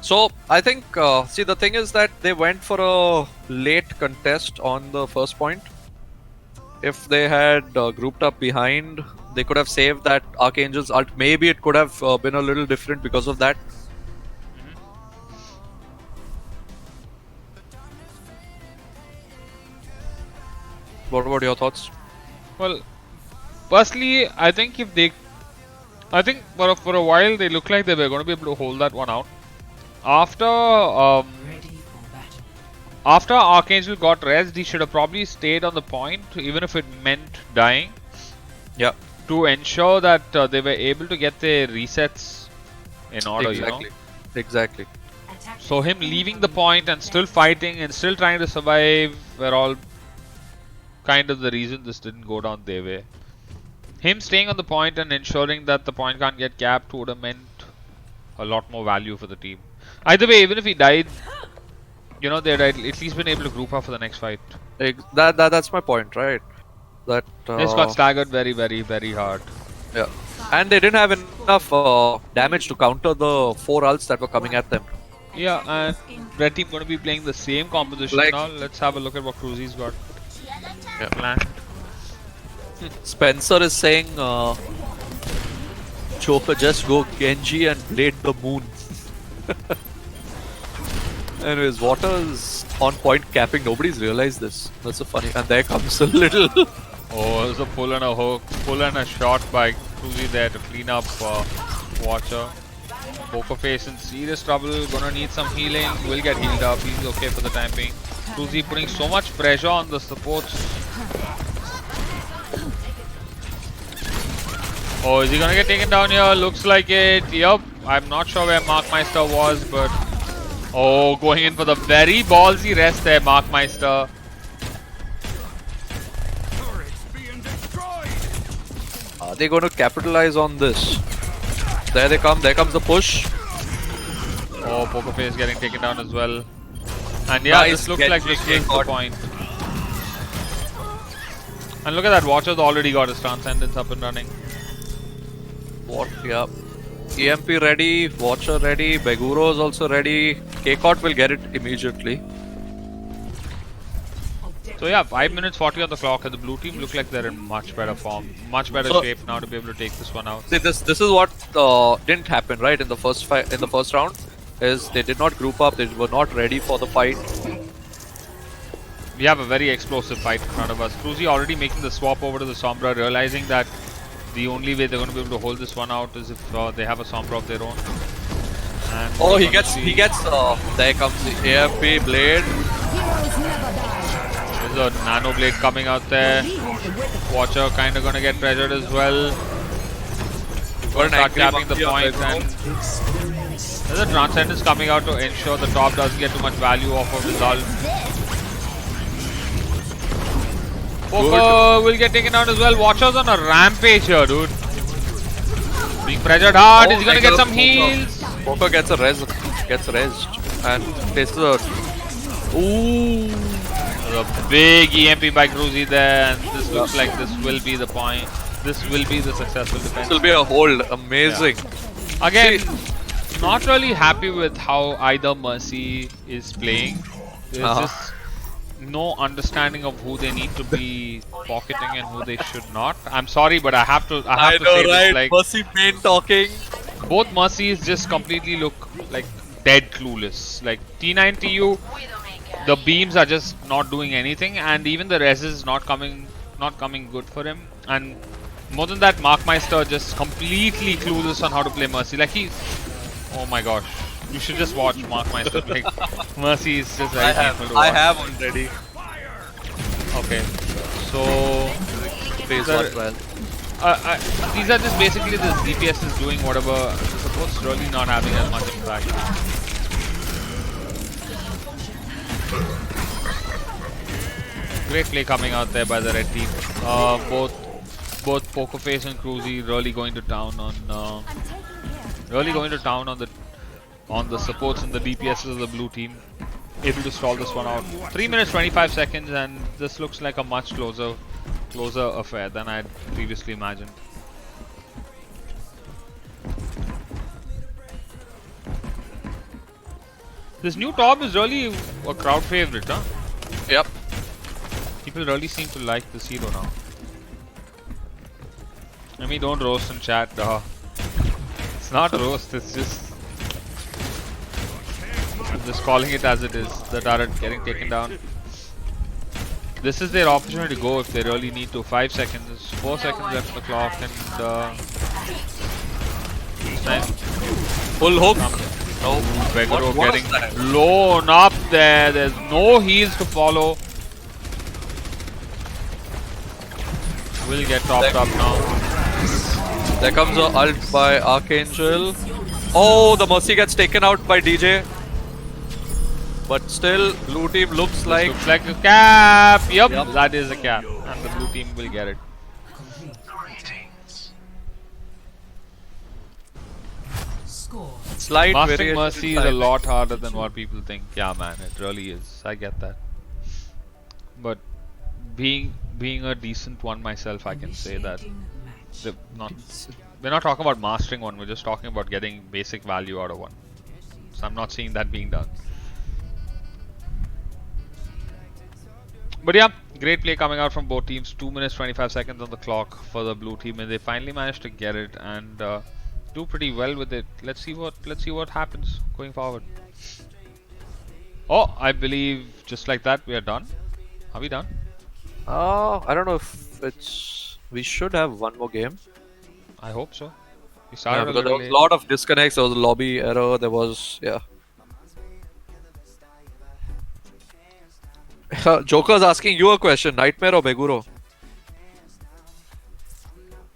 So I think, see, the thing is that they went for a late contest on the first point. If they had grouped up behind, they could have saved that Archangel's ult. Maybe it could have been a little different because of that. What about your thoughts? Well, firstly, I think for a while they looked like they were going to be able to hold that one out. After Ready for battle. after Archangel got rezzed, he should have probably stayed on the point, even if it meant dying, Yeah, to ensure that they were able to get their resets in order. exactly. You know. Exactly. Attack. So him leaving the point and still fighting and still trying to survive were all kind of the reason this didn't go down their way. Him staying on the point and ensuring that the point can't get capped would have meant a lot more value for the team. Either way, even if he died, you know, they'd at least been able to group up for the next fight. That's my point, right? That They just got staggered very, very, very hard. yeah, and they didn't have enough damage to counter the 4 ults that were coming at them. Yeah, and red team going to be playing the same composition Like- now. Let's have a look at what Cruzy's got Yeah. planned. Spencer is saying, Choker, just go Genji and blade the moon. Anyways, Water is on point capping. Nobody's realized this. That's so funny. And there comes a little. Oh, there's a pull and a hook, pull and a shot by Cruzy there to clean up Watcher. Pokerface in serious trouble, gonna need some healing, will get healed up, he's okay for the time being. Cruzy putting so much pressure on the supports. Oh, is he gonna get taken down here? Looks like it. Yup, I'm not sure where Markmeister was, but... Oh, going in for the very ballsy rest there, Markmeister. Are they going to capitalize on this? There they come. There comes the push. Oh, Pokerface getting taken down as well. And yeah, Nice this looks get like this GK is the caught. point. And look at that, Watcher's already got his Transcendence up and running. What? Yeah. EMP ready. Watcher ready. Beguro is also ready. K-Cot will get it immediately. So yeah, 5 minutes 40 on the clock, and the blue team look like they're in much better form, much better So- shape now to be able to take this one out. See, this is what didn't happen, right? In the first round, is they did not group up. They were not ready for the fight. We have a very explosive fight in front of us. Cruzy already making the swap over to the Sombra, realizing that the only way they're going to be able to hold this one out is if they have a Sombra of their own. And Oh, we're he gonna gets. There comes the AFP blade. There's a Nano Blade coming out there. Watcher kind of going to get pressured as well. Got an Start angry tapping the monkey on point, Beguro. and there's a Transcendence coming out to ensure the top doesn't get too much value off of his ult. Poker will get taken down as well. Watcher's on a rampage here, dude. Being pressured hard. Is he gonna get some heals? Poker gets a res, and faces a. Ooh. There's a big EMP by Cruzy there, and this looks like this will be the point. This will be the successful defense. This will be a hold. Amazing. Again, not really happy with how either Mercy is playing. There's just no understanding of who they need to be pocketing and who they should not. I'm sorry, but I have to say this, like, Mercy main talking. both Mercies just completely look like dead clueless. Like T9TU, the beams are just not doing anything, and even the res is not coming good for him. And more than that, Markmeister just completely clueless on how to play Mercy. Like oh my gosh, you should just watch Markmeister play. Mercy is just very painful to watch. I have already. Okay, so Phase Sir, 1 well. these are just basically the DPS is doing whatever it's supposed to, really not having as much impact. Great play coming out there by the red team. Both Pokerface and Cruzy really going to town on the supports and the DPSs of the blue team. Able to stall this one out. 3 minutes 25 seconds, and this looks like a much closer affair than I had previously imagined. This new top is really a crowd favorite, huh? Yep. People really seem to like this hero now. I mean, don't roast in chat, It's not roast, it's just... I'm just calling it as it is. The turret getting taken down. This is their opportunity to go if they really need to. 5 seconds, 4 seconds left on the clock, and this time, Full hook. no, Beguro What getting was that? blown up there. There's no heals to follow. Will get topped up now. There comes a ult by Archangel. Oh, the Mercy gets taken out by DJ. But still, blue team looks like... Looks like a cap. Yep, Yep. that is a cap. And the blue team will get it. Score. Slight Mastering variation Mercy in is a timing. lot harder than what people think. Yeah, man, it really is. I get that. But being a decent one myself, I can say that Initiating match. we're not talking about mastering one. We're just talking about getting basic value out of one. So I'm not seeing that being done. But yeah, great play coming out from both teams. 2 minutes 25 seconds on the clock for the blue team, and they finally managed to get it and do pretty well with it. Let's see what happens going forward. Oh, I believe just like that we are done. Are we done? I don't know if it's... We should have one more game. I hope so. We Yeah, started a because there little was a late. lot of disconnects. There was a lobby error. There was... Yeah. Joker's asking you a question. Nightmare or Beguro?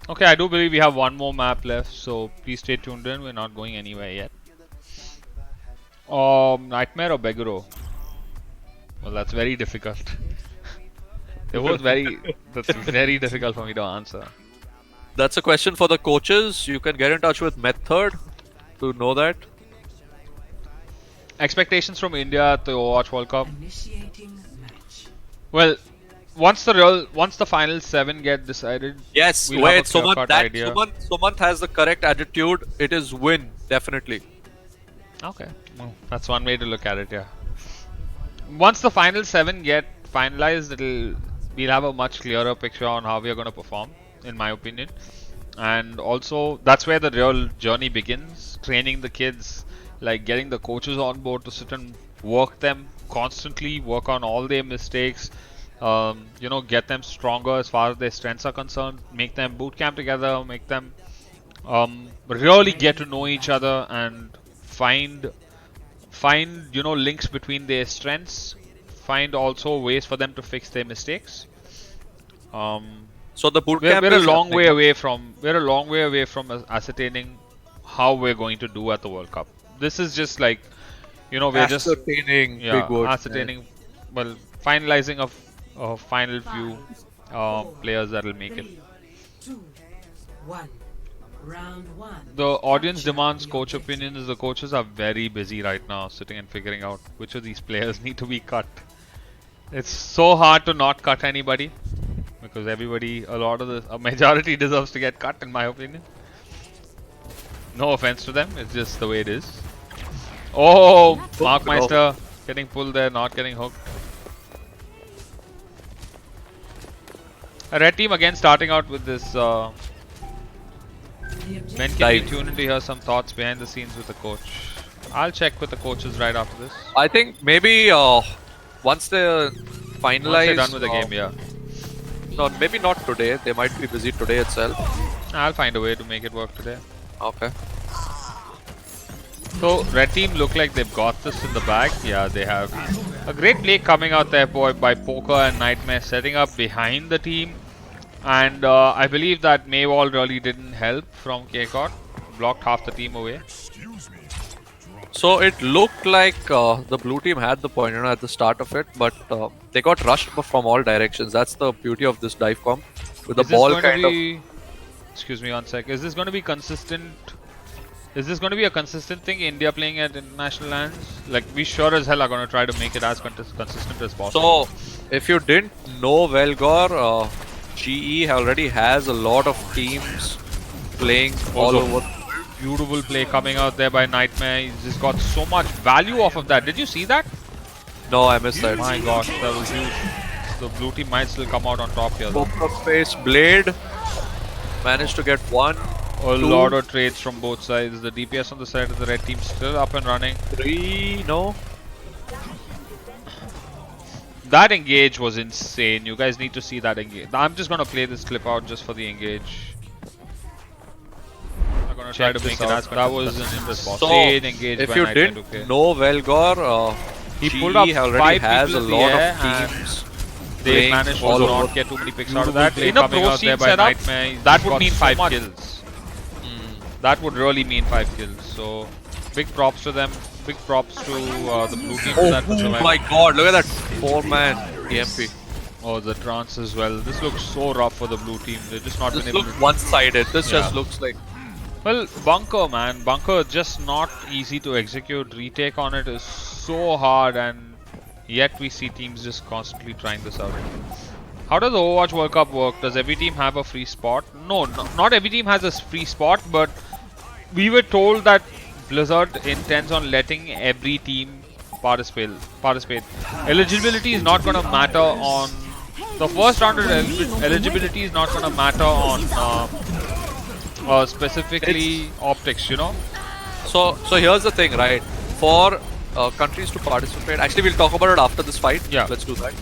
Okay, I do believe we have one more map left, so please stay tuned in. We're not going anywhere yet. Nightmare or Beguro? Well, that's very difficult. They're both very... That's very difficult for me to answer. That's a question for the coaches. You can get in touch with Method to know that. Expectations from India at the Overwatch World Cup. Initiating match. Well, once the final 7 get decided, Yes, we'll have a wait, Sumant, clear-cut that idea. Sumant has the correct attitude. It is win, definitely. Okay, well, that's one way to look at it. Yeah. Once the final 7 get finalized, we'll have a much clearer picture on how we are going to perform, in my opinion. And also, that's where the real journey begins. Training the kids, like getting the coaches on board to sit and work them constantly, work on all their mistakes. Get them stronger as far as their strengths are concerned. Make them boot camp together. Make them really get to know each other and find links between their strengths. Find also ways for them to fix their mistakes. So the boot We're camp a is long happening. way away from ascertaining how we're going to do at the World Cup. This is just like, we're just Ascertaining, big word. ascertaining, well, finalizing a final few players that will make it. 2, 1. Round 1. The audience Capture demands the coach objective. opinions. The coaches are very busy right now, sitting and figuring out which of these players need to be cut. It's so hard to not cut anybody because a majority deserves to get cut, in my opinion. No offense to them, it's just the way it is. Oh, Markmeister getting pulled there, not getting hooked. A red team again starting out with this. The objective. Men, can you tune in to hear some thoughts behind the scenes with the coach? I'll check with the coaches right after this. I think maybe once they finalize. Once they're done with the game, yeah. No, maybe not today. They might be busy today itself. I'll find a way to make it work today. Okay. So, red team look like they've got this in the bag. Yeah, they have. A great play coming out there by Poker and Nightmare, setting up behind the team. And I believe that Maywall really didn't help from KCOT. Blocked half the team away. So it looked like the blue team had the point at the start of it, but they got rushed from all directions. That's the beauty of this dive comp. With the Is this ball going to kind of. be... Excuse me one sec. Is this going to be consistent? Is this going to be a consistent thing, India playing at international lands? Like, we sure as hell are going to try to make it as consistent as possible. So, if you didn't know Velgor, GE already has a lot of teams playing all Also, over. Beautiful play coming out there by Nightmare. He's just got so much value off of that. Did you see that? No, I missed that. My gosh, that was huge. The blue team might still come out on top here though. Poker face Blade managed to get one. A two, lot of trades from both sides. The DPS on the side of the red team still up and running. 3, no. That engage was insane. You guys need to see that engage. I'm just gonna play this clip out just for the engage. I'm gonna try to make it as that was an insane engage. If by you Nightmare didn't 2K. know Velgor, He GE pulled up already 5 has people a in the lot air of and teams. They playing managed to all over. not get too many picks out of Beautiful that. play In a coming pro out scene there by setup, Nightmare. He's that would got mean so 5 much- kills. That would really mean 5 kills. So, big props to them. Big props to the blue team for that. Oh my god, look at that 4-man EMP. Oh, the trance as well. This looks so rough for the blue team. They're just not This been able looks to... one-sided. This Yeah. just looks like... Well, Bunker, man. Bunker just not easy to execute. Retake on it is so hard, and yet we see teams just constantly trying this out. How does the Overwatch World Cup work? Does every team have a free spot? No, not every team has a free spot, but we were told that Blizzard intends on letting every team participate. Eligibility is not going to matter on... The first round of eligibility is not going to matter on specifically optics, you know? So here's the thing, right? For countries to participate... Actually, we'll talk about it after this fight. Yeah. Let's do that.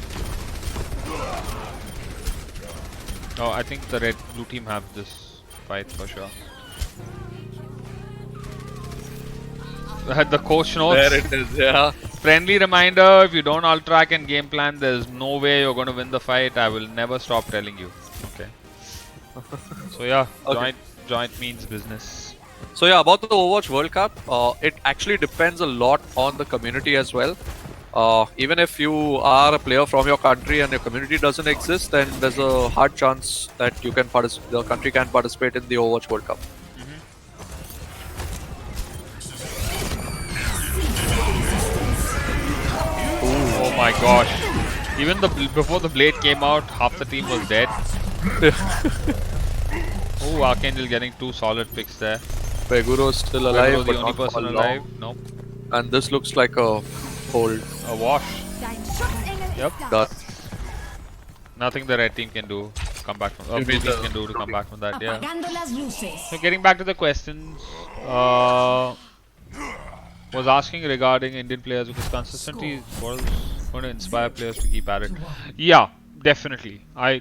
Oh, I think the blue team have this fight for sure. The coach notes. There it is, yeah. Friendly reminder, if you don't ult-track and game plan, there's no way you're going to win the fight. I will never stop telling you. Okay. So yeah, Okay. joint means business. So yeah, about the Overwatch World Cup, it actually depends a lot on the community as well. Even if you are a player from your country and your community doesn't exist, then there's a hard chance that you can the country can participate in the Overwatch World Cup. Oh my gosh. Even before the blade came out, half the team was dead. Oh, Archangel getting 2 solid picks there. Peguro's still alive, Peguro, the but only not person for alive. long. Nope. And this looks like a hold. A wash. Yep. Done. Nothing the red team can do to come back from. You Blue mean team the- can do to come back from that. Yeah. Apagando las luces. So getting back to the questions, was asking regarding Indian players because consistency was going to inspire players to keep at it. Yeah, definitely. I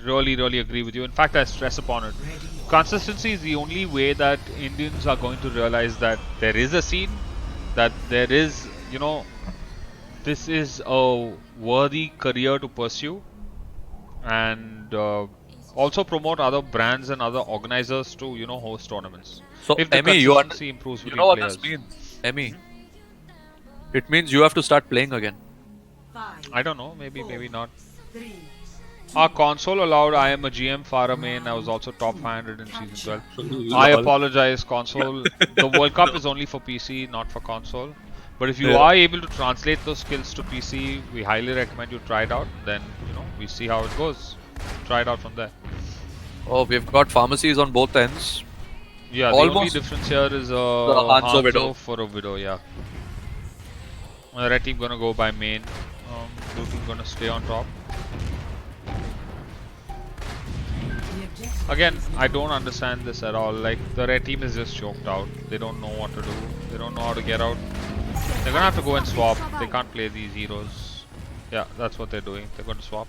really agree with you. In fact, I stress upon it. Consistency is the only way that Indians are going to realize that there is a scene, that there is, you know, this is a worthy career to pursue, and also promote other brands and other organizers to, you know, host tournaments. So, If the Emmy, consistency improves you between know what players. this means? Emmy, it means you have to start playing again. 5, I don't know, maybe not. 3, Our console allowed I am a GM Farah main. I was also top 500 in season 12. I apologize, console. The World Cup is only for PC, not for console. But if you Yeah. are able to translate those skills to PC, we highly recommend you try it out. Then, you know, we see how it goes. Try it out from there. Oh, we've got pharmacies on both ends. Yeah, the only Almost difference here is Hanzo Widow. for a Widow, yeah. Red team gonna go by main. Blue team gonna stay on top. Again, I don't understand this at all. Like, the red team is just choked out. They don't know what to do. They don't know how to get out. They're gonna have to go and swap. They can't play these heroes. Yeah, that's what they're doing. They're going to swap.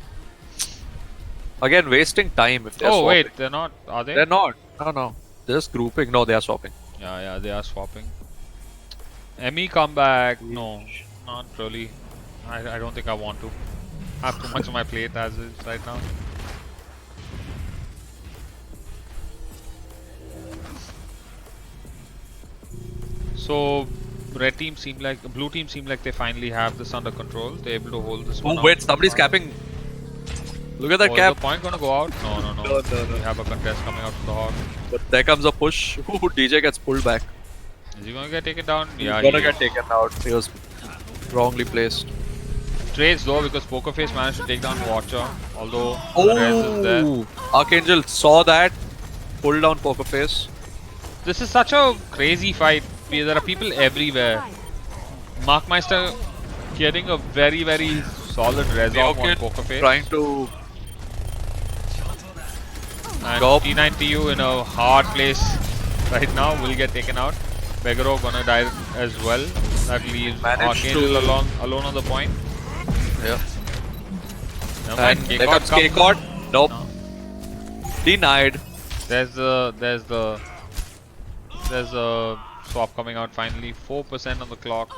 Again, wasting time if they're Oh, swapping. wait, they're not. Are they? They're not. No. They're just grouping. No, they are swapping. Yeah, they are swapping. Emmy comeback. No, not really. I don't think I want to. I have too much on my plate as is right now. So, red team seem like, blue team seem like they finally have this under control. They're able to hold this one. Oh, wait, out. somebody's capping. Look at that Oh, cap. is the point gonna go out? No. No. We have a contest coming out from the Hawk. But there comes a push. Ooh, DJ gets pulled back. Is he gonna get taken down? Yeah, He's gonna he get is. taken out. He was wrongly placed. Trades though, because Pokerface managed to take down Watcher, although Perez is there. Oh, Archangel saw that, pulled down Pokerface. This is such a crazy fight. There are people everywhere. Markmeister getting a very, very solid res off on Neokid Pokerface. trying to And go. T9TU in a hard place right now will get taken out. Begaro gonna die as well. That leaves Managed Archangel to- alone on the point. Yeah. Never And mind, there K-Cod comes K-Cod. Nope. Denied. There's the swap coming out finally. 4% on the clock.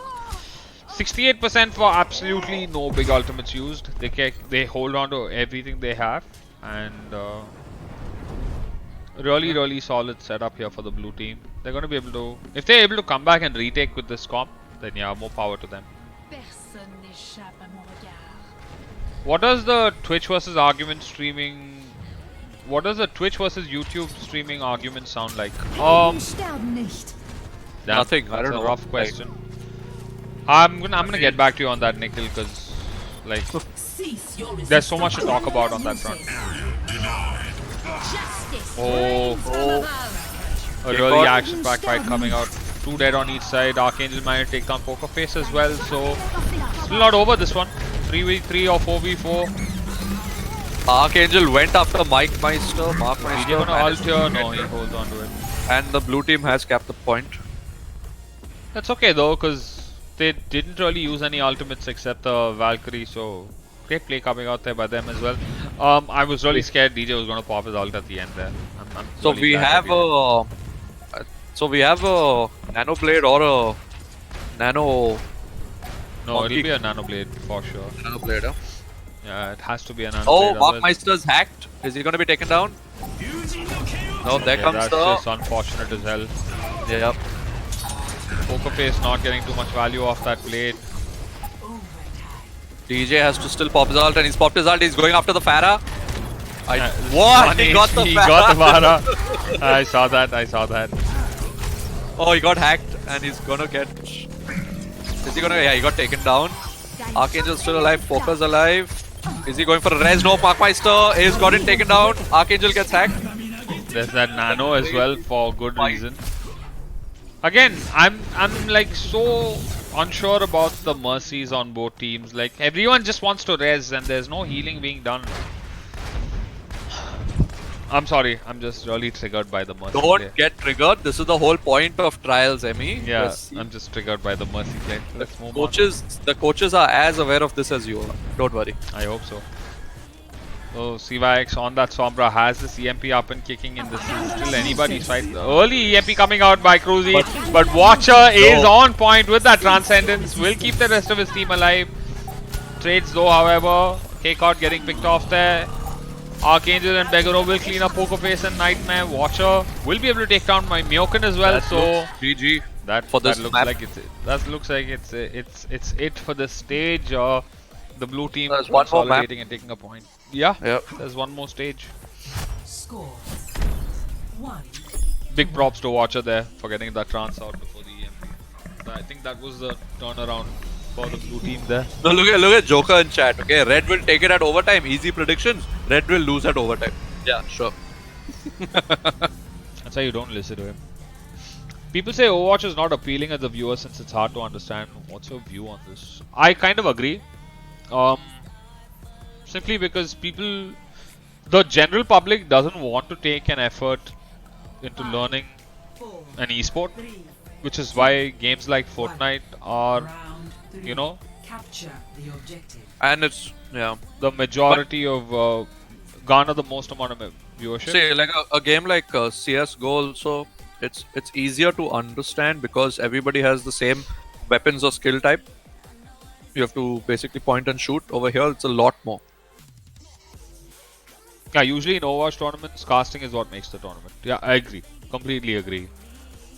68% for absolutely no big ultimates used. They hold on to everything they have, and really solid setup here for the blue team. They're going to be able to, if they're able to come back and retake with this comp, then yeah, more power to them. Personne n'échappe à mon regard. What does the Twitch versus argument streaming? What does the Twitch versus YouTube streaming argument sound like? Sterben nicht. Damn, Nothing, I that's don't a know. rough question. I'm gonna get back to you on that, Nikhil, because like Cease your there's so much to talk about on that front. Justice. A really action-packed fight coming out. 2 dead on each side. Archangel managed to take down Pokerface as well, so still not over this one. 3v3 or 4v4. Archangel went after Markmeister. DJ Markmeister gonna ult managed to here? get No, he it. holds on to it. And the blue team has capped the point. That's okay though, because they didn't really use any ultimates except the Valkyrie, so great play coming out there by them as well. I was really scared DJ was gonna pop his ult at the end there. I'm So really we glad that have he didn't. we have a nano blade or a nano No, monkey. it'll be a nano blade for sure. blade. Huh? Yeah, it has to be a nano Oh, blade. otherwise- Markmeister's hacked. Is he gonna be taken down? No, there Yeah, comes that's the. just unfortunate as hell. Yeah. Pokerface not getting too much value off that blade. DJ has to still pop his ult, and he's popped his ult. He's going after the Pharah. What? He got the He Pharah. got the Pharah. I saw that. I saw that. Oh, he got hacked, and he's gonna get. Is he gonna? Yeah, he got taken down. Archangel still alive. Focus alive. Is he going for a res? No, Parkmeister is got it taken down. Archangel gets hacked. There's that nano as well for good reason. Again, I'm like so unsure about the mercies on both teams. Like everyone just wants to res and there's no healing being done. I'm sorry, I'm just really triggered by the mercy Don't play. get triggered. This is the whole point of trials, Emmy. Yeah, Yes. I'm just triggered by the mercy play. Let's move The coaches are as aware of this as you are. Don't worry. on. I hope so. Oh, CYX on that Sombra has this EMP up and kicking, and this is still anybody's fight. Early EMP coming out by Cruzy, but Watcher is on point with that Transcendence. Will keep the rest of his team alive. Trades though, however. K-Card getting picked off there. Archangel and Begaro will clean up Poker Face and Nightmare. Watcher will be able to take down my Myokin as well. So GG. that for this looks map. like it's it for this stage. The blue team There's one more map. consolidating and taking a point. Yeah, Yep. there's one more stage. Score 1. Big props to Watcher there for getting that trance out before the EMP. I think that was the turnaround for the blue team there. No, look at Joker in chat. Okay, Red will take it at overtime. Easy predictions. Red will lose at overtime. Yeah, sure. That's why you don't listen to him. People say Overwatch is not appealing as a viewer since it's hard to understand. What's your view on this? I kind of agree. Simply because the general public doesn't want to take an effort into learning 4. an esport, 3. which is why games like Fortnite are, Round 3. you know, Capture the objective. And it's the majority of garner the most amount of viewership. See, like a game like CSGO also, it's easier to understand because everybody has the same weapons or skill type. You have to basically point and shoot. Over here, it's a lot more. Yeah, usually in Overwatch tournaments, casting is what makes the tournament. Yeah, I agree. Completely agree.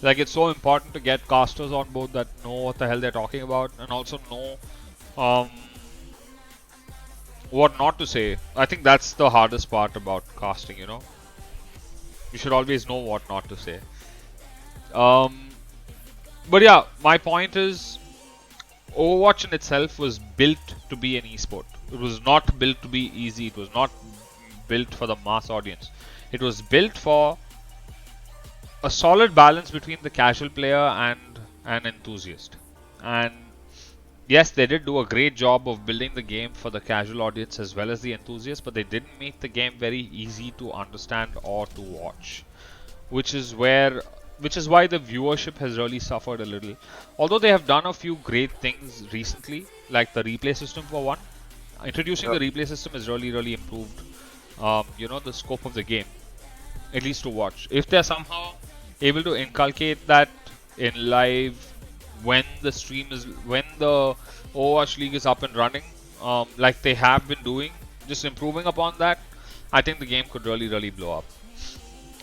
Like, it's so important to get casters on board that know what the hell they're talking about and also know what not to say. I think that's the hardest part about casting, you know. You should always know what not to say. But yeah, my point is Overwatch in itself was built to be an esport. It was not built to be easy. It was not built for the mass audience. It was built for a solid balance between the casual player and an enthusiast. And yes, they did do a great job of building the game for the casual audience as well as the enthusiast, but they didn't make the game very easy to understand or to watch, which is why the viewership has really suffered a little. Although they have done a few great things recently, like the replay system for one. Introducing the replay system has really improved you know, the scope of the game, at least to watch. If they're somehow able to inculcate that in live when the Overwatch League is up and running, like they have been doing, just improving upon that, I think the game could really blow up.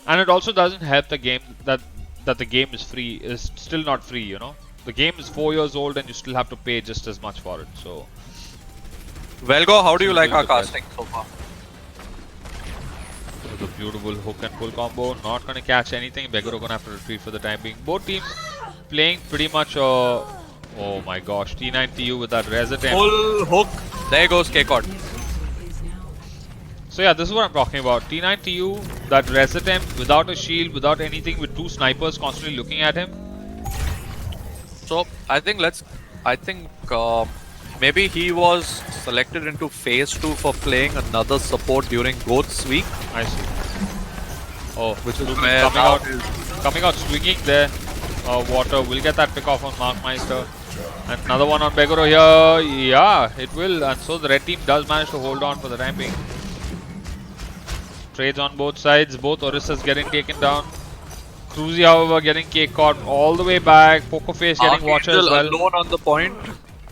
And it also doesn't help the game that the game is free, is still not free, you know. The game is 4 years old and you still have to pay just as much for it. So Velgo, how do you like our casting so far? the beautiful hook and pull combo, not gonna catch anything. Begaro gonna have to retreat for the time being. Both teams playing pretty much oh my gosh, T9TU with that res attempt. Full hook. There goes K-Cod. So yeah, this is what I'm talking about. T9TU, that res attempt without a shield, without anything, with 2 snipers constantly looking at him. So I think maybe he was selected into phase 2 for playing another support during Goat's week. I see. Oh, Which is Luke where coming out swinging there. Water will get that pick off on Markmeister. And another one on Begaro here. Yeah, it will. And so the red team does manage to hold on for the time being. Trades on both sides. Both Orissas getting taken down. Cruzy, however, getting cake caught all the way back. Poker Face getting Watcher as well. Alone on the point.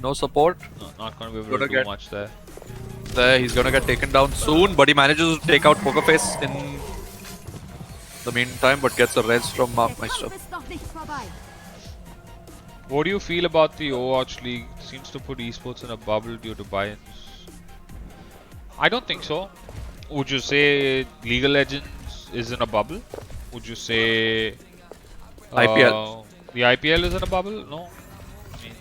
No support. No, not going to be able to do much there. There, he's gonna get taken down soon, but he manages to take out Poker Face in the meantime, but gets a res from Markmeister. What do you feel about the Overwatch League? Seems to put esports in a bubble due to buy-ins. I don't think so. Would you say League of Legends is in a bubble? Would you say IPL. the IPL is in a bubble? No. I mean,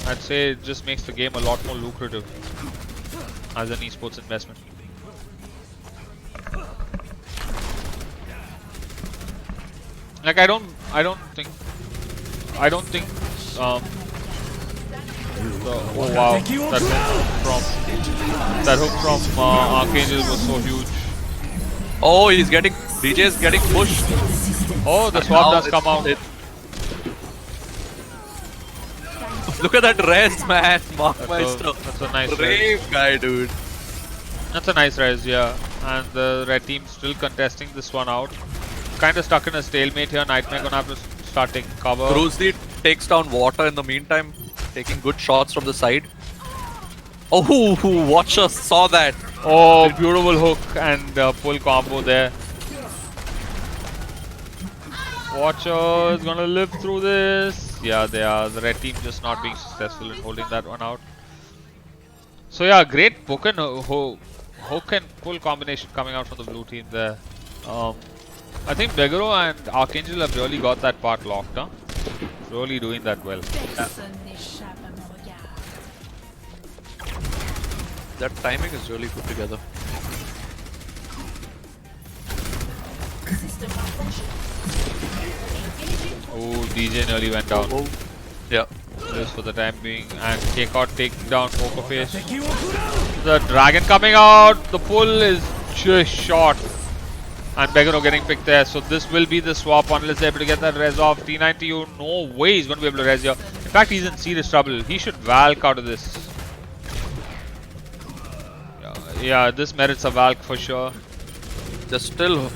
I'd say it just makes the game a lot more lucrative as an esports investment. Like I don't think oh wow, that hook from Archangel was so huge. Oh, DJ is getting pushed. Oh, the And swap now does come out. Look at that res, man. Markmeister. That's a nice brave guy, dude. That's a nice res, yeah. And the red team still contesting this one out. Kind of stuck in a stalemate here. Nightmare gonna have to start taking cover. Cruzy takes down Water in the meantime, taking good shots from the side. Oh, Watcher saw that. Oh, beautiful hook and full combo there. Watcher is gonna live through this. Yeah, they are. The red team just not being successful in holding that one out. So yeah, great hook and full combination coming out from the blue team there. I think Begaro and Archangel have really got that part locked, huh? Really doing that well. Personne n'échappe à mon regard. That timing is really good together. Oh, DJ nearly went down. Oh, yeah. Just for the time being. And K-Caught taking down Poker Face. The dragon coming out. The pull is just short. And Begano getting picked there. So this will be the swap unless they're able to get that res off. T90, no way he's going to be able to res here. In fact, he's in serious trouble. He should Valk out of this. Yeah, this merits a Valk for sure. There's still...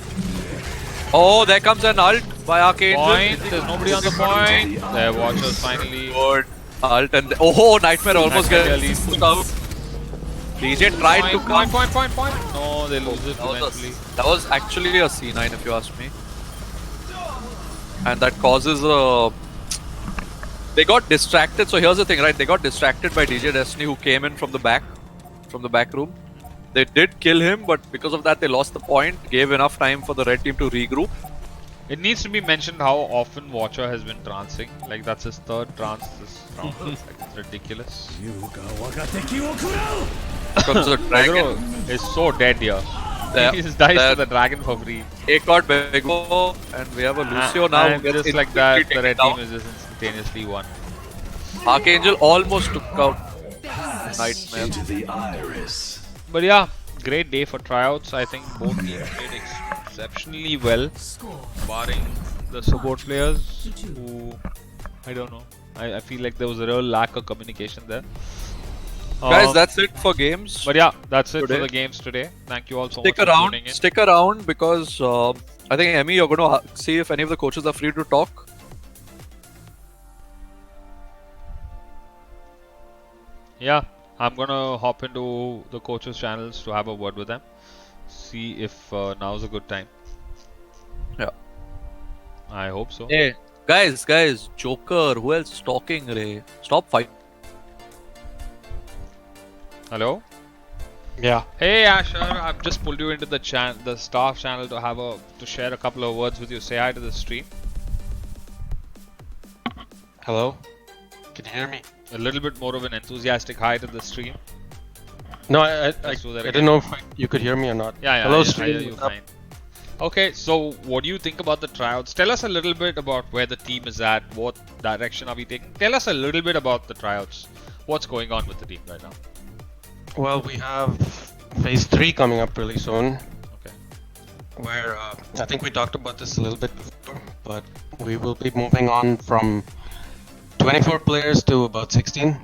Oh, there comes an ult by Archangel. Point. There's nobody on the point. There, Watchers finally. Good ult and... Oh, Nightmare almost gets pushed out. DJ tried to come. Point. No, they lose it eventually. That was actually a C9 if you ask me. And that causes a... They got distracted. So here's the thing, right? They got distracted by DJ Destiny who came in from the back room. They did kill him, but because of that they lost the point. Gave enough time for the red team to regroup. It needs to be mentioned how often Watcher has been trancing. Like that's his third trance this round. Like, it's ridiculous. Comes the dragon. Is so dead here. He just dies to the dragon for free. Take out Bego, and we have a Lucio now. And just like that, the red team is just instantaneously won. Archangel almost took out Nightmare. But yeah, great day for tryouts. I think both teams played exceptionally well, barring the support players who, I don't know. I feel like there was a real lack of communication there. Guys, that's it for games. But yeah, that's it today. for the games today. Thank you all so Stick much around. for tuning in. Stick around because I think Emmy, you're going to see if any of the coaches are free to talk. Yeah, I'm gonna hop into the coaches' channels to have a word with them. See if now's a good time. Yeah. I hope so. Hey, guys, Joker, who else is talking, Ray? Stop fighting. Hello? Yeah. Hey Asher, I've just pulled you into the staff channel to share a couple of words with you. Say hi to the stream. Hello? Can you hear me? A little bit more of an enthusiastic hi to the stream. No, I do that didn't know if you could hear me or not. Yeah, Hello, I stream. hear you fine. Okay, so what do you think about the tryouts? Tell us a little bit about where the team is at. What direction are we taking? Tell us a little bit about the tryouts. What's going on with the team right now? Well, we have phase 3 coming up really soon. Okay. Where I think we talked about this a little bit before, but we will be moving on from 24 players to about 16.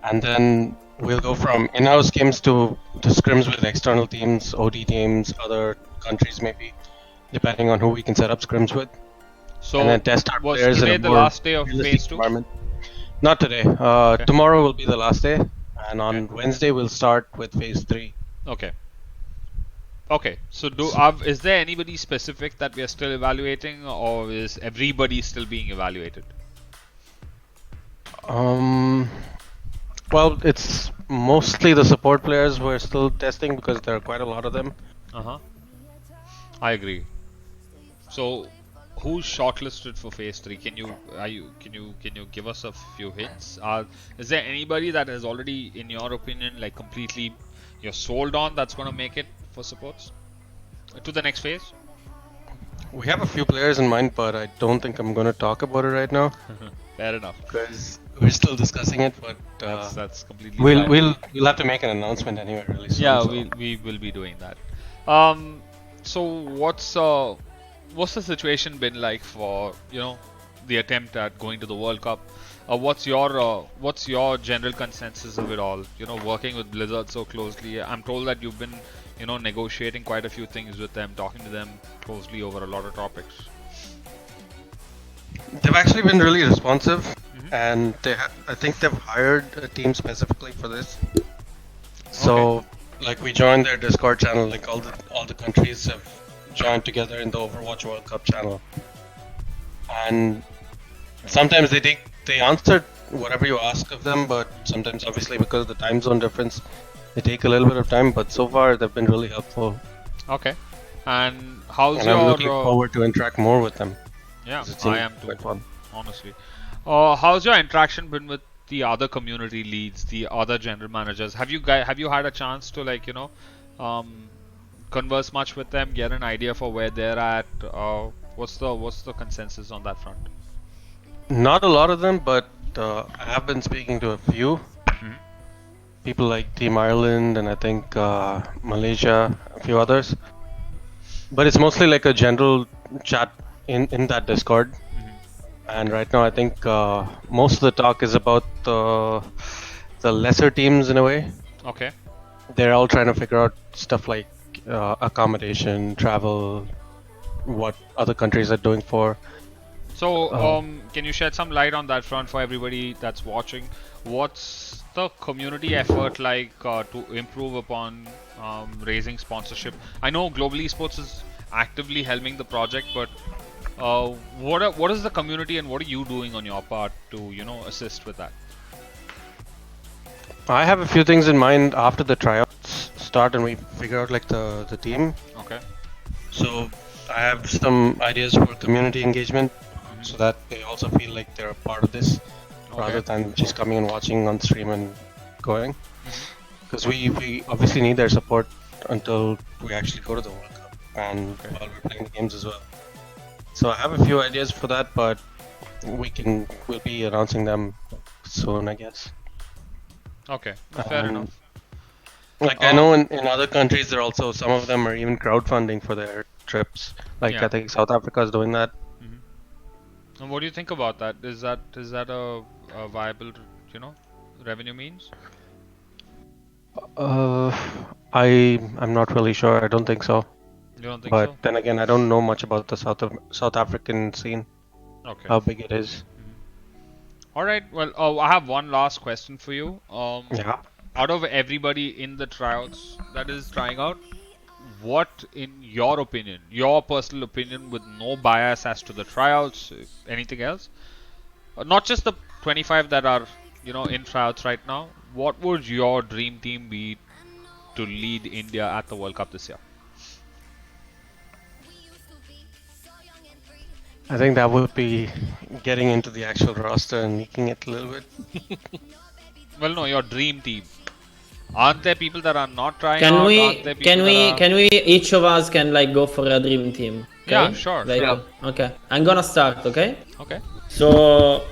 And then we'll go from in-house games to scrims with external teams, OD teams, other countries maybe, depending on who we can set up scrims with. So and then test our was players today in a the more last day of realistic phase 2? environment. Not today. Tomorrow will be the last day, and on Wednesday we'll start with phase 3. Okay. Okay. So is there anybody specific that we are still evaluating, or is everybody still being evaluated? Well, it's mostly the support players we're still testing because there are quite a lot of them. I agree. So, who's shortlisted for phase 3? Can you give us a few hints? Is there anybody that is already, in your opinion, like completely you're sold on that's gonna make it for supports to the next phase? We have a few players in mind, but I don't think I'm going to talk about it right now Fair enough. because we're still discussing it. But That's completely we'll fine. we'll have to make an announcement anyway really soon. Yeah, so. we will be doing that. So what's the situation been like for the attempt at going to the World Cup? What's your general consensus of it all? Working with Blizzard so closely, I'm told that you've been negotiating quite a few things with them, talking to them closely over a lot of topics. They've actually been really responsive, and I think they've hired a team specifically for this. So, like, we joined their Discord channel. Like all the countries have joined together in the Overwatch World Cup channel, and sometimes they answer whatever you ask of them, but sometimes obviously because of the time zone difference, they take a little bit of time. But so far they've been really helpful. Okay, and how's And your? I'm looking forward to interact more with them. Yeah, 'cause it I seems am too. quite fun. Honestly, how's your interaction been with the other community leads, the other general managers? Have you had a chance to converse much with them, get an idea for where they're at? What's the consensus on that front? Not a lot of them, but I have been speaking to a few people like Team Ireland and I think Malaysia, a few others. But it's mostly like a general chat in that Discord. And right now, I think most of the talk is about the lesser teams in a way. Okay. They're all trying to figure out stuff like accommodation, travel, what other countries are doing for. So, can you shed some light on that front for everybody that's watching? What's the community effort like to improve upon raising sponsorship? I know Global Esports is actively helming the project, but what is the community and what are you doing on your part to assist with that? I have a few things in mind after the tryouts start and we figure out like the team. Okay. So I have some ideas for community engagement so that they also feel like they're a part of this rather than just coming and watching on stream and going. Because we obviously need their support until we actually go to the World Cup and while we're playing the games as well. So I have a few ideas for that, but we'll be announcing them soon, I guess. Okay, fair enough. Like I know in other countries, there also some of them are even crowdfunding for their trips. Like I think South Africa is doing that. And what do you think about that? Is that a viable revenue means? I'm not really sure. I don't think so. You don't think but so? Then again, I don't know much about the South African scene. Okay. How big it is. All right. Well, I have one last question for you. Yeah. Out of everybody in the tryouts that is trying out, what, in your opinion, your personal opinion, with no bias as to the tryouts, anything else, not just the 25 that are in tryouts right now, what would your dream team be to lead India at the World Cup this year? I think that would be getting into the actual roster and leaking it a little bit. Well, no, your dream team. Aren't there people that are not trying Can out? we each of us can like go for a dream team? Okay? Yeah, sure. Like, sure. Okay, I'm gonna start. Okay. Okay. So,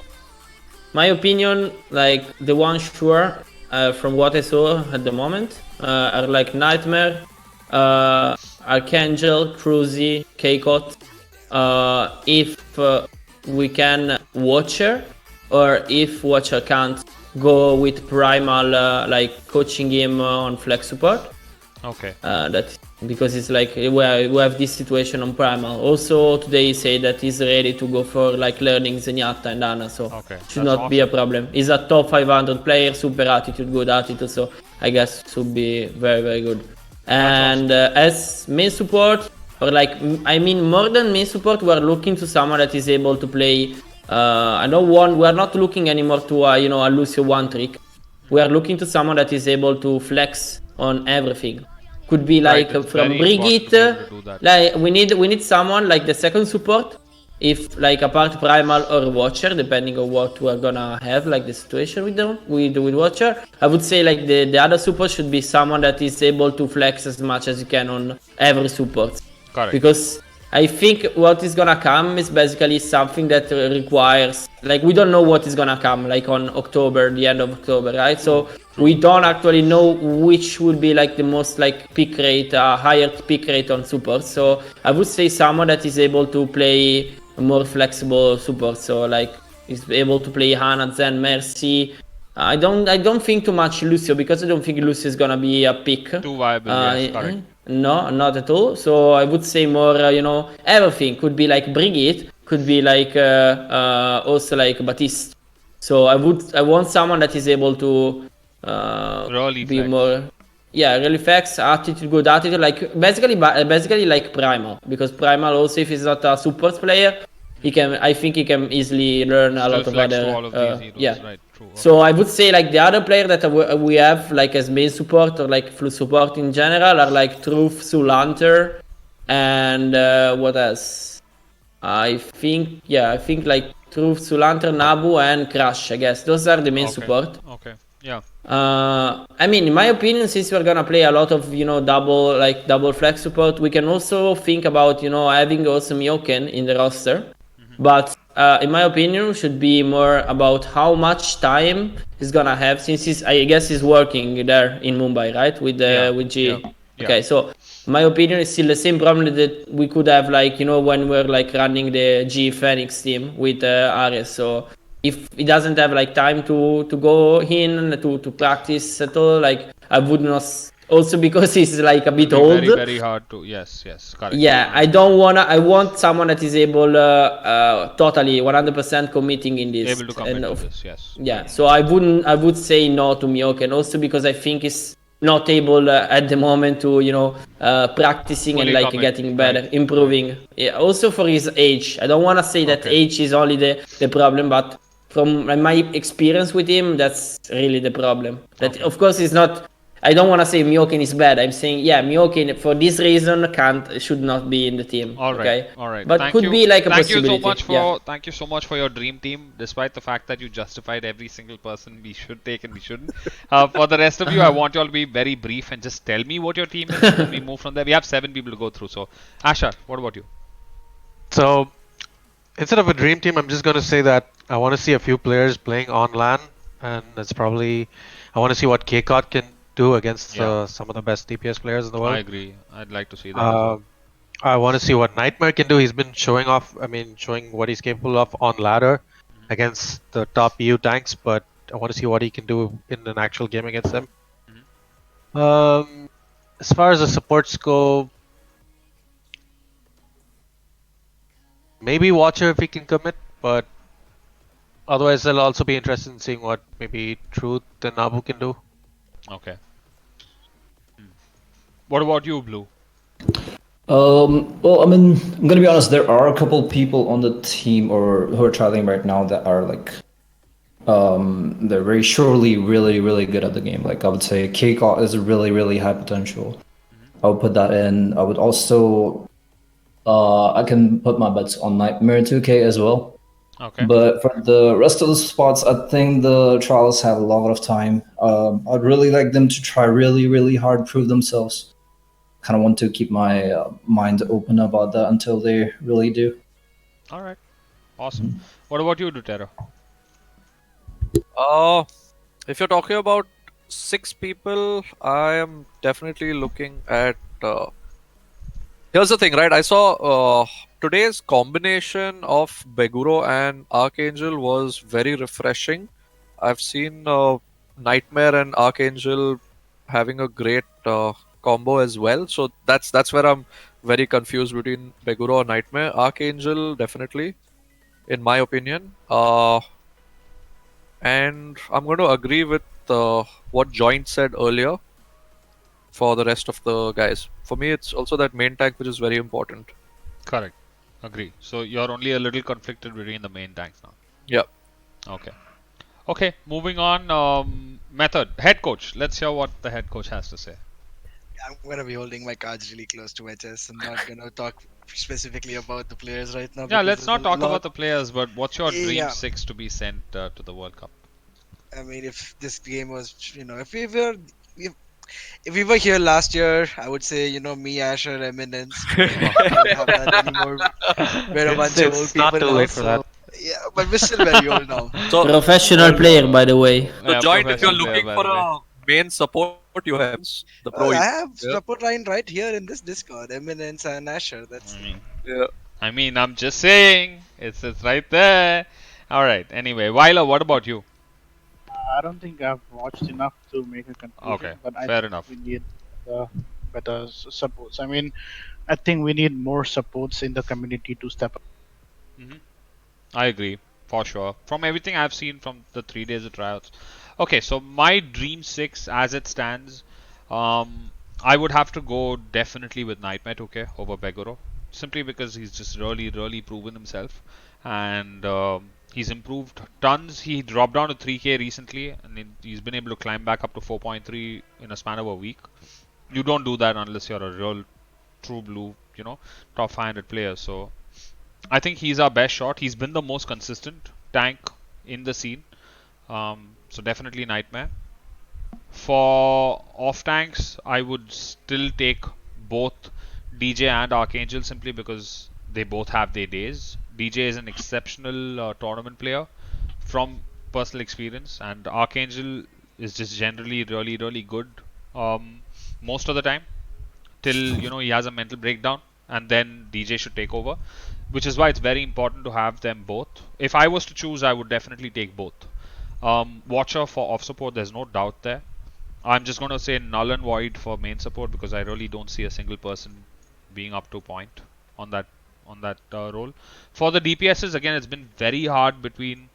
my opinion, like the one sure from what I saw at the moment, are like Nightmare, Archangel, Cruzy, Keikot. If we can Watcher, or if Watcher can't, go with Primal, like coaching him on flex support. Okay. That because it's like we have this situation on Primal. Also today he said that he's ready to go for like learning Zenyatta and Ana, so should not be a problem. He's a top 500 player, super attitude, good attitude, so I guess should be very, very good. And as main support, or like I mean more than main support, we're looking to someone that is able to play I don't want. We are not looking anymore to a Lucio one trick. We are looking to someone that is able to flex on everything. Could be like from Brigitte. Like we need someone like the second support. If like apart Primal or Watcher, depending on what we're gonna have, like the situation with them, with Watcher, I would say like the other support should be someone that is able to flex as much as you can on every support. Correct. Because I think what is gonna come is basically something that requires, like we don't know what is gonna come like on October, the end of October, right? So we don't actually know which would be like the most like pick rate, higher pick rate on support. So I would say someone that is able to play more flexible support. So like is able to play Hana, Zen, Mercy. I don't think too much Lucio because I don't think Lucio is gonna be a pick. Too viable, yes, correct. No, not at all. So I would say more, everything could be like Brigitte, could be like also like Baptiste. So I want someone that is able to really be flex. more, really flex, attitude, good attitude, like basically like Primal, because Primal also if he's not a support player, I think he can easily learn a lot of other, all of these heroes, right, true. So I would say like the other player that we have like as main support or like full support in general are like Truth, Sulanter, and what else? I think like Truth, Sulanter, Nabu, and Crash. I guess those are the main support. Okay. Yeah. I mean, in my opinion, since we're gonna play a lot of double flex support, we can also think about having also Myoken in the roster. But in my opinion, should be more about how much time he's gonna have since I guess he's working there in Mumbai, right? With G. Yeah. Okay, so my opinion is still the same problem that we could have when we're like running the G Phoenix team with Ares. So if he doesn't have like time to go in to practice at all, like I would not. Also because he's like a bit old. Very, very hard to. Yes, correct. Yeah, I want someone that is able totally 100% committing in this. Able to commit to this, yes. Yeah, so I would say no to Myoken also because I think he's not able at the moment to practicing fully and like getting better, right. improving. Yeah, also for his age. I don't want to say that age is only the problem, but from my experience with him, that's really the problem. That of course is not. I don't want to say Myoken is bad. I'm saying Myoken for this reason should not be in the team. All right, all right. But could be like a possibility. Thank you so much for your dream team. Despite the fact that you justified every single person we should take and we shouldn't. For the rest of you, I want you all to be very brief and just tell me what your team is. And we move from there. We have 7 people to go through. So, Ashar, what about you? So, instead of a dream team, I'm just going to say that I want to see a few players playing on LAN, and that's probably I want to see what KCOT can do against some of the best DPS players in the world. I agree. I'd like to see that as well. I want to see what Nightmare can do. He's been showing what he's capable of on ladder against the top EU tanks, but I want to see what he can do in an actual game against them. As far as the supports go, maybe Watcher if he can commit, but otherwise I'll also be interested in seeing what maybe Truth and Nabu can do. Okay. What about you, Blue? Well, I mean, I'm gonna be honest. There are a couple people on the team or who are traveling right now that are like, they're very surely really, really good at the game. Like I would say, KCOT is really, really high potential. I would put that in. I would also, I can put my bets on Nightmare 2K as well. Okay. But for the rest of the spots, I think the Trials have a lot of time. I'd really like them to try really, really hard, prove themselves. Kind of want to keep my mind open about that until they really do. All right. Awesome. What about you, Dutera? If you're talking about 6 people, I am definitely looking at... Here's the thing, right? I saw today's combination of Beguro and Archangel was very refreshing. I've seen Nightmare and Archangel having a great combo as well. So that's where I'm very confused between Beguro or Nightmare. Archangel, definitely, in my opinion. And I'm going to agree with what Joint said earlier for the rest of the guys. For me, it's also that main tank which is very important. Correct. Agree. So you're only a little conflicted between the main tanks now. Yep. Okay. Okay, moving on. Method. Head coach. Let's hear what the head coach has to say. I'm gonna be holding my cards really close to my chest. I'm not gonna talk specifically about the players right now Yeah, because let's there's a not talk lot. about the players, but what's your dream Yeah, six to be sent to the World Cup? I mean, if this game was, if, if we were here last year, I would say, me, Asher, Eminence, but we don't have that anymore. We're a bunch of old It's not people too now, late for that. so yeah, but we're still very old now. So, Professional Old. player, by the way. so Yeah, Joint, if you're professional player, looking by for the way. a main support, you have the pro. I have Yeah. support line right here in this Discord, Eminence and Asher. That's I mean, Yeah. I'm just saying, it's right there. All right. Anyway, Weiler, what about you? I don't think I've watched enough to make a conclusion, Okay, but I fair think enough. we need better supports. I mean, I think we need more supports in the community to step up. I agree, for sure. From everything I've seen from the 3 days of tryouts. Okay, so my dream six as it stands, I would have to go definitely with Nightmare 2K over Begoro. Simply because he's just really proven himself. And he's improved tons. He dropped down to 3K recently, and he's been able to climb back up to 4.3 in a span of a week. You don't do that unless you're a real true blue, top 500 player. So I think he's our best shot. He's been the most consistent tank in the scene. So definitely Nightmare. For off tanks, I would still take both DJ and Archangel simply because they both have their days. DJ is an exceptional tournament player from personal experience, and Archangel is just generally really good most of the time till he has a mental breakdown, and then DJ should take over, which is why it's very important to have them both. If I was to choose, I would definitely take both. Watcher for off support, there's no doubt there. I'm just going to say null and void for main support because I really don't see a single person being up to point on that role. For the DPSs, again, it's been very hard between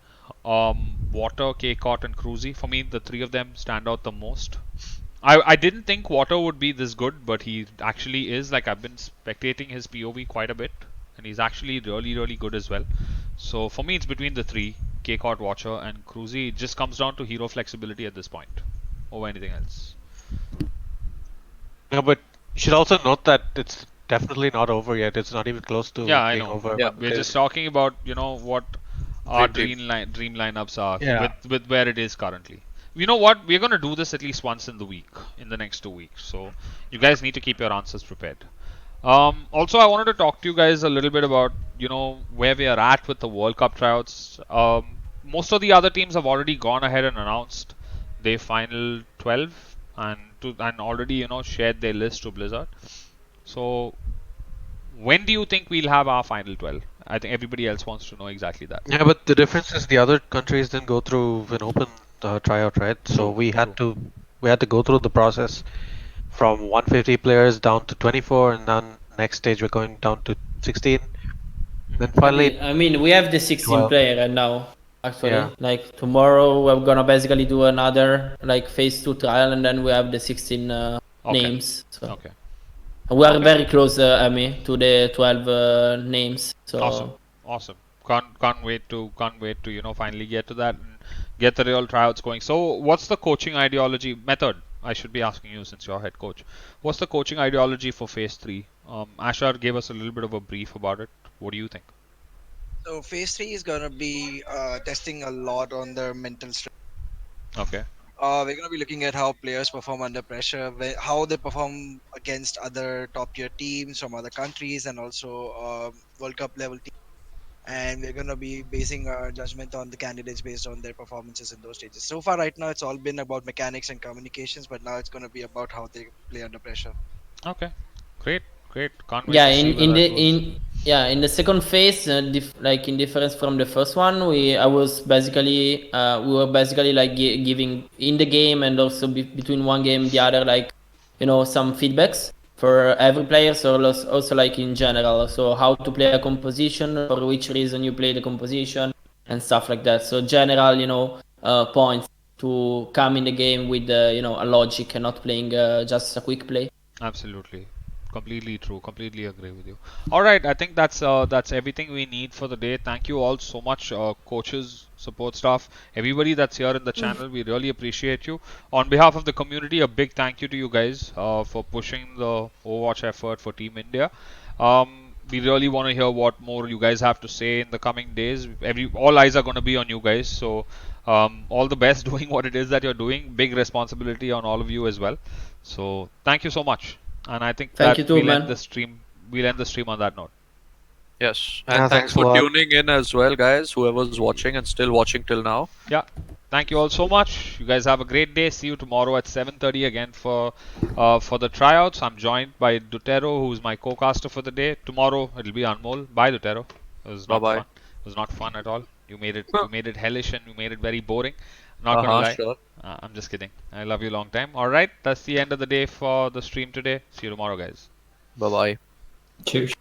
Water, K-Cot, and Cruzy. For me, the three of them stand out the most. I didn't think Water would be this good, but he actually is. Like, I've been spectating his POV quite a bit, and he's actually really good as well. So for me, it's between the three, K-Cot, Watcher, and Cruzy. It just comes down to hero flexibility at this point over anything else. Yeah, but you should also note that it's definitely not over yet. It's not even close to I being know. over. Yeah, we're just talking about what our dream lineups are with where it is currently. You know what? We're gonna do this at least once in the next 2 weeks. So you guys need to keep your answers prepared. Also, I wanted to talk to you guys a little bit about where we are at with the World Cup tryouts. Most of the other teams have already gone ahead and announced their final 12 and already shared their list to Blizzard. So when do you think we'll have our final 12? I think everybody else wants to know exactly that. Yeah, but the difference is the other countries didn't go through an open tryout, right? So we had to go through the process from 150 players down to 24, and then next stage we're going down to 16. Then finally, I mean, we have the 16 12. player right now. Actually, Yeah. like tomorrow we're gonna basically do another like phase 2 trial, and then we have the 16 names. So we are very close, Ami, to the 12 names. So Awesome. Can't wait to finally get to that and get the real tryouts going. So what's the coaching ideology method? I should be asking you since you're head coach. What's the coaching ideology for phase 3? Ashar gave us a little bit of a brief about it. What do you think? So phase 3 is gonna be testing a lot on their mental strength. Okay. We're gonna be looking at how players perform under pressure, how they perform against other top tier teams from other countries, and also World Cup level teams. And we're gonna be basing our judgment on the candidates based on their performances in those stages. So far, right now, it's all been about mechanics and communications, but now it's gonna be about how they play under pressure. Okay, great. Can't wait to see where that goes. In the second phase, like in difference from the first one, I was basically we were basically like giving in the game and also between one game and the other, like some feedbacks for every player, so also like in general, so how to play a composition, for which reason you play the composition and stuff like that. So general points to come in the game with a logic and not playing just a quick play. Absolutely. Completely true. Completely agree with you. All right, I think that's everything we need for the day. Thank you all so much, coaches, support staff, everybody that's here in the channel. We really appreciate you. On behalf of the community, a big thank you to you guys for pushing the Overwatch effort for Team India. We really want to hear what more you guys have to say in the coming days. All eyes are going to be on you guys. So all the best doing what it is that you're doing. Big responsibility on all of you as well. So thank you so much. And I think Thank that you too, we'll end man. the stream. We'll end the stream on that note. Yes, Yeah, and thanks thanks a for lot. tuning in as well, guys. Whoever's watching and still watching till now. Yeah. Thank you all so much. You guys have a great day. See you tomorrow at 7:30 again for the tryouts. I'm joined by Dutero, who's my co-caster for the day. Tomorrow it'll be Anmol. Bye, Dutero. It was Bye not bye. fun. It was not fun at all. You made it hellish and you made it very boring. Not gonna lie. Sure. I'm just kidding. I love you long time. All right, that's the end of the day for the stream today. See you tomorrow, guys. Bye bye. Cheers.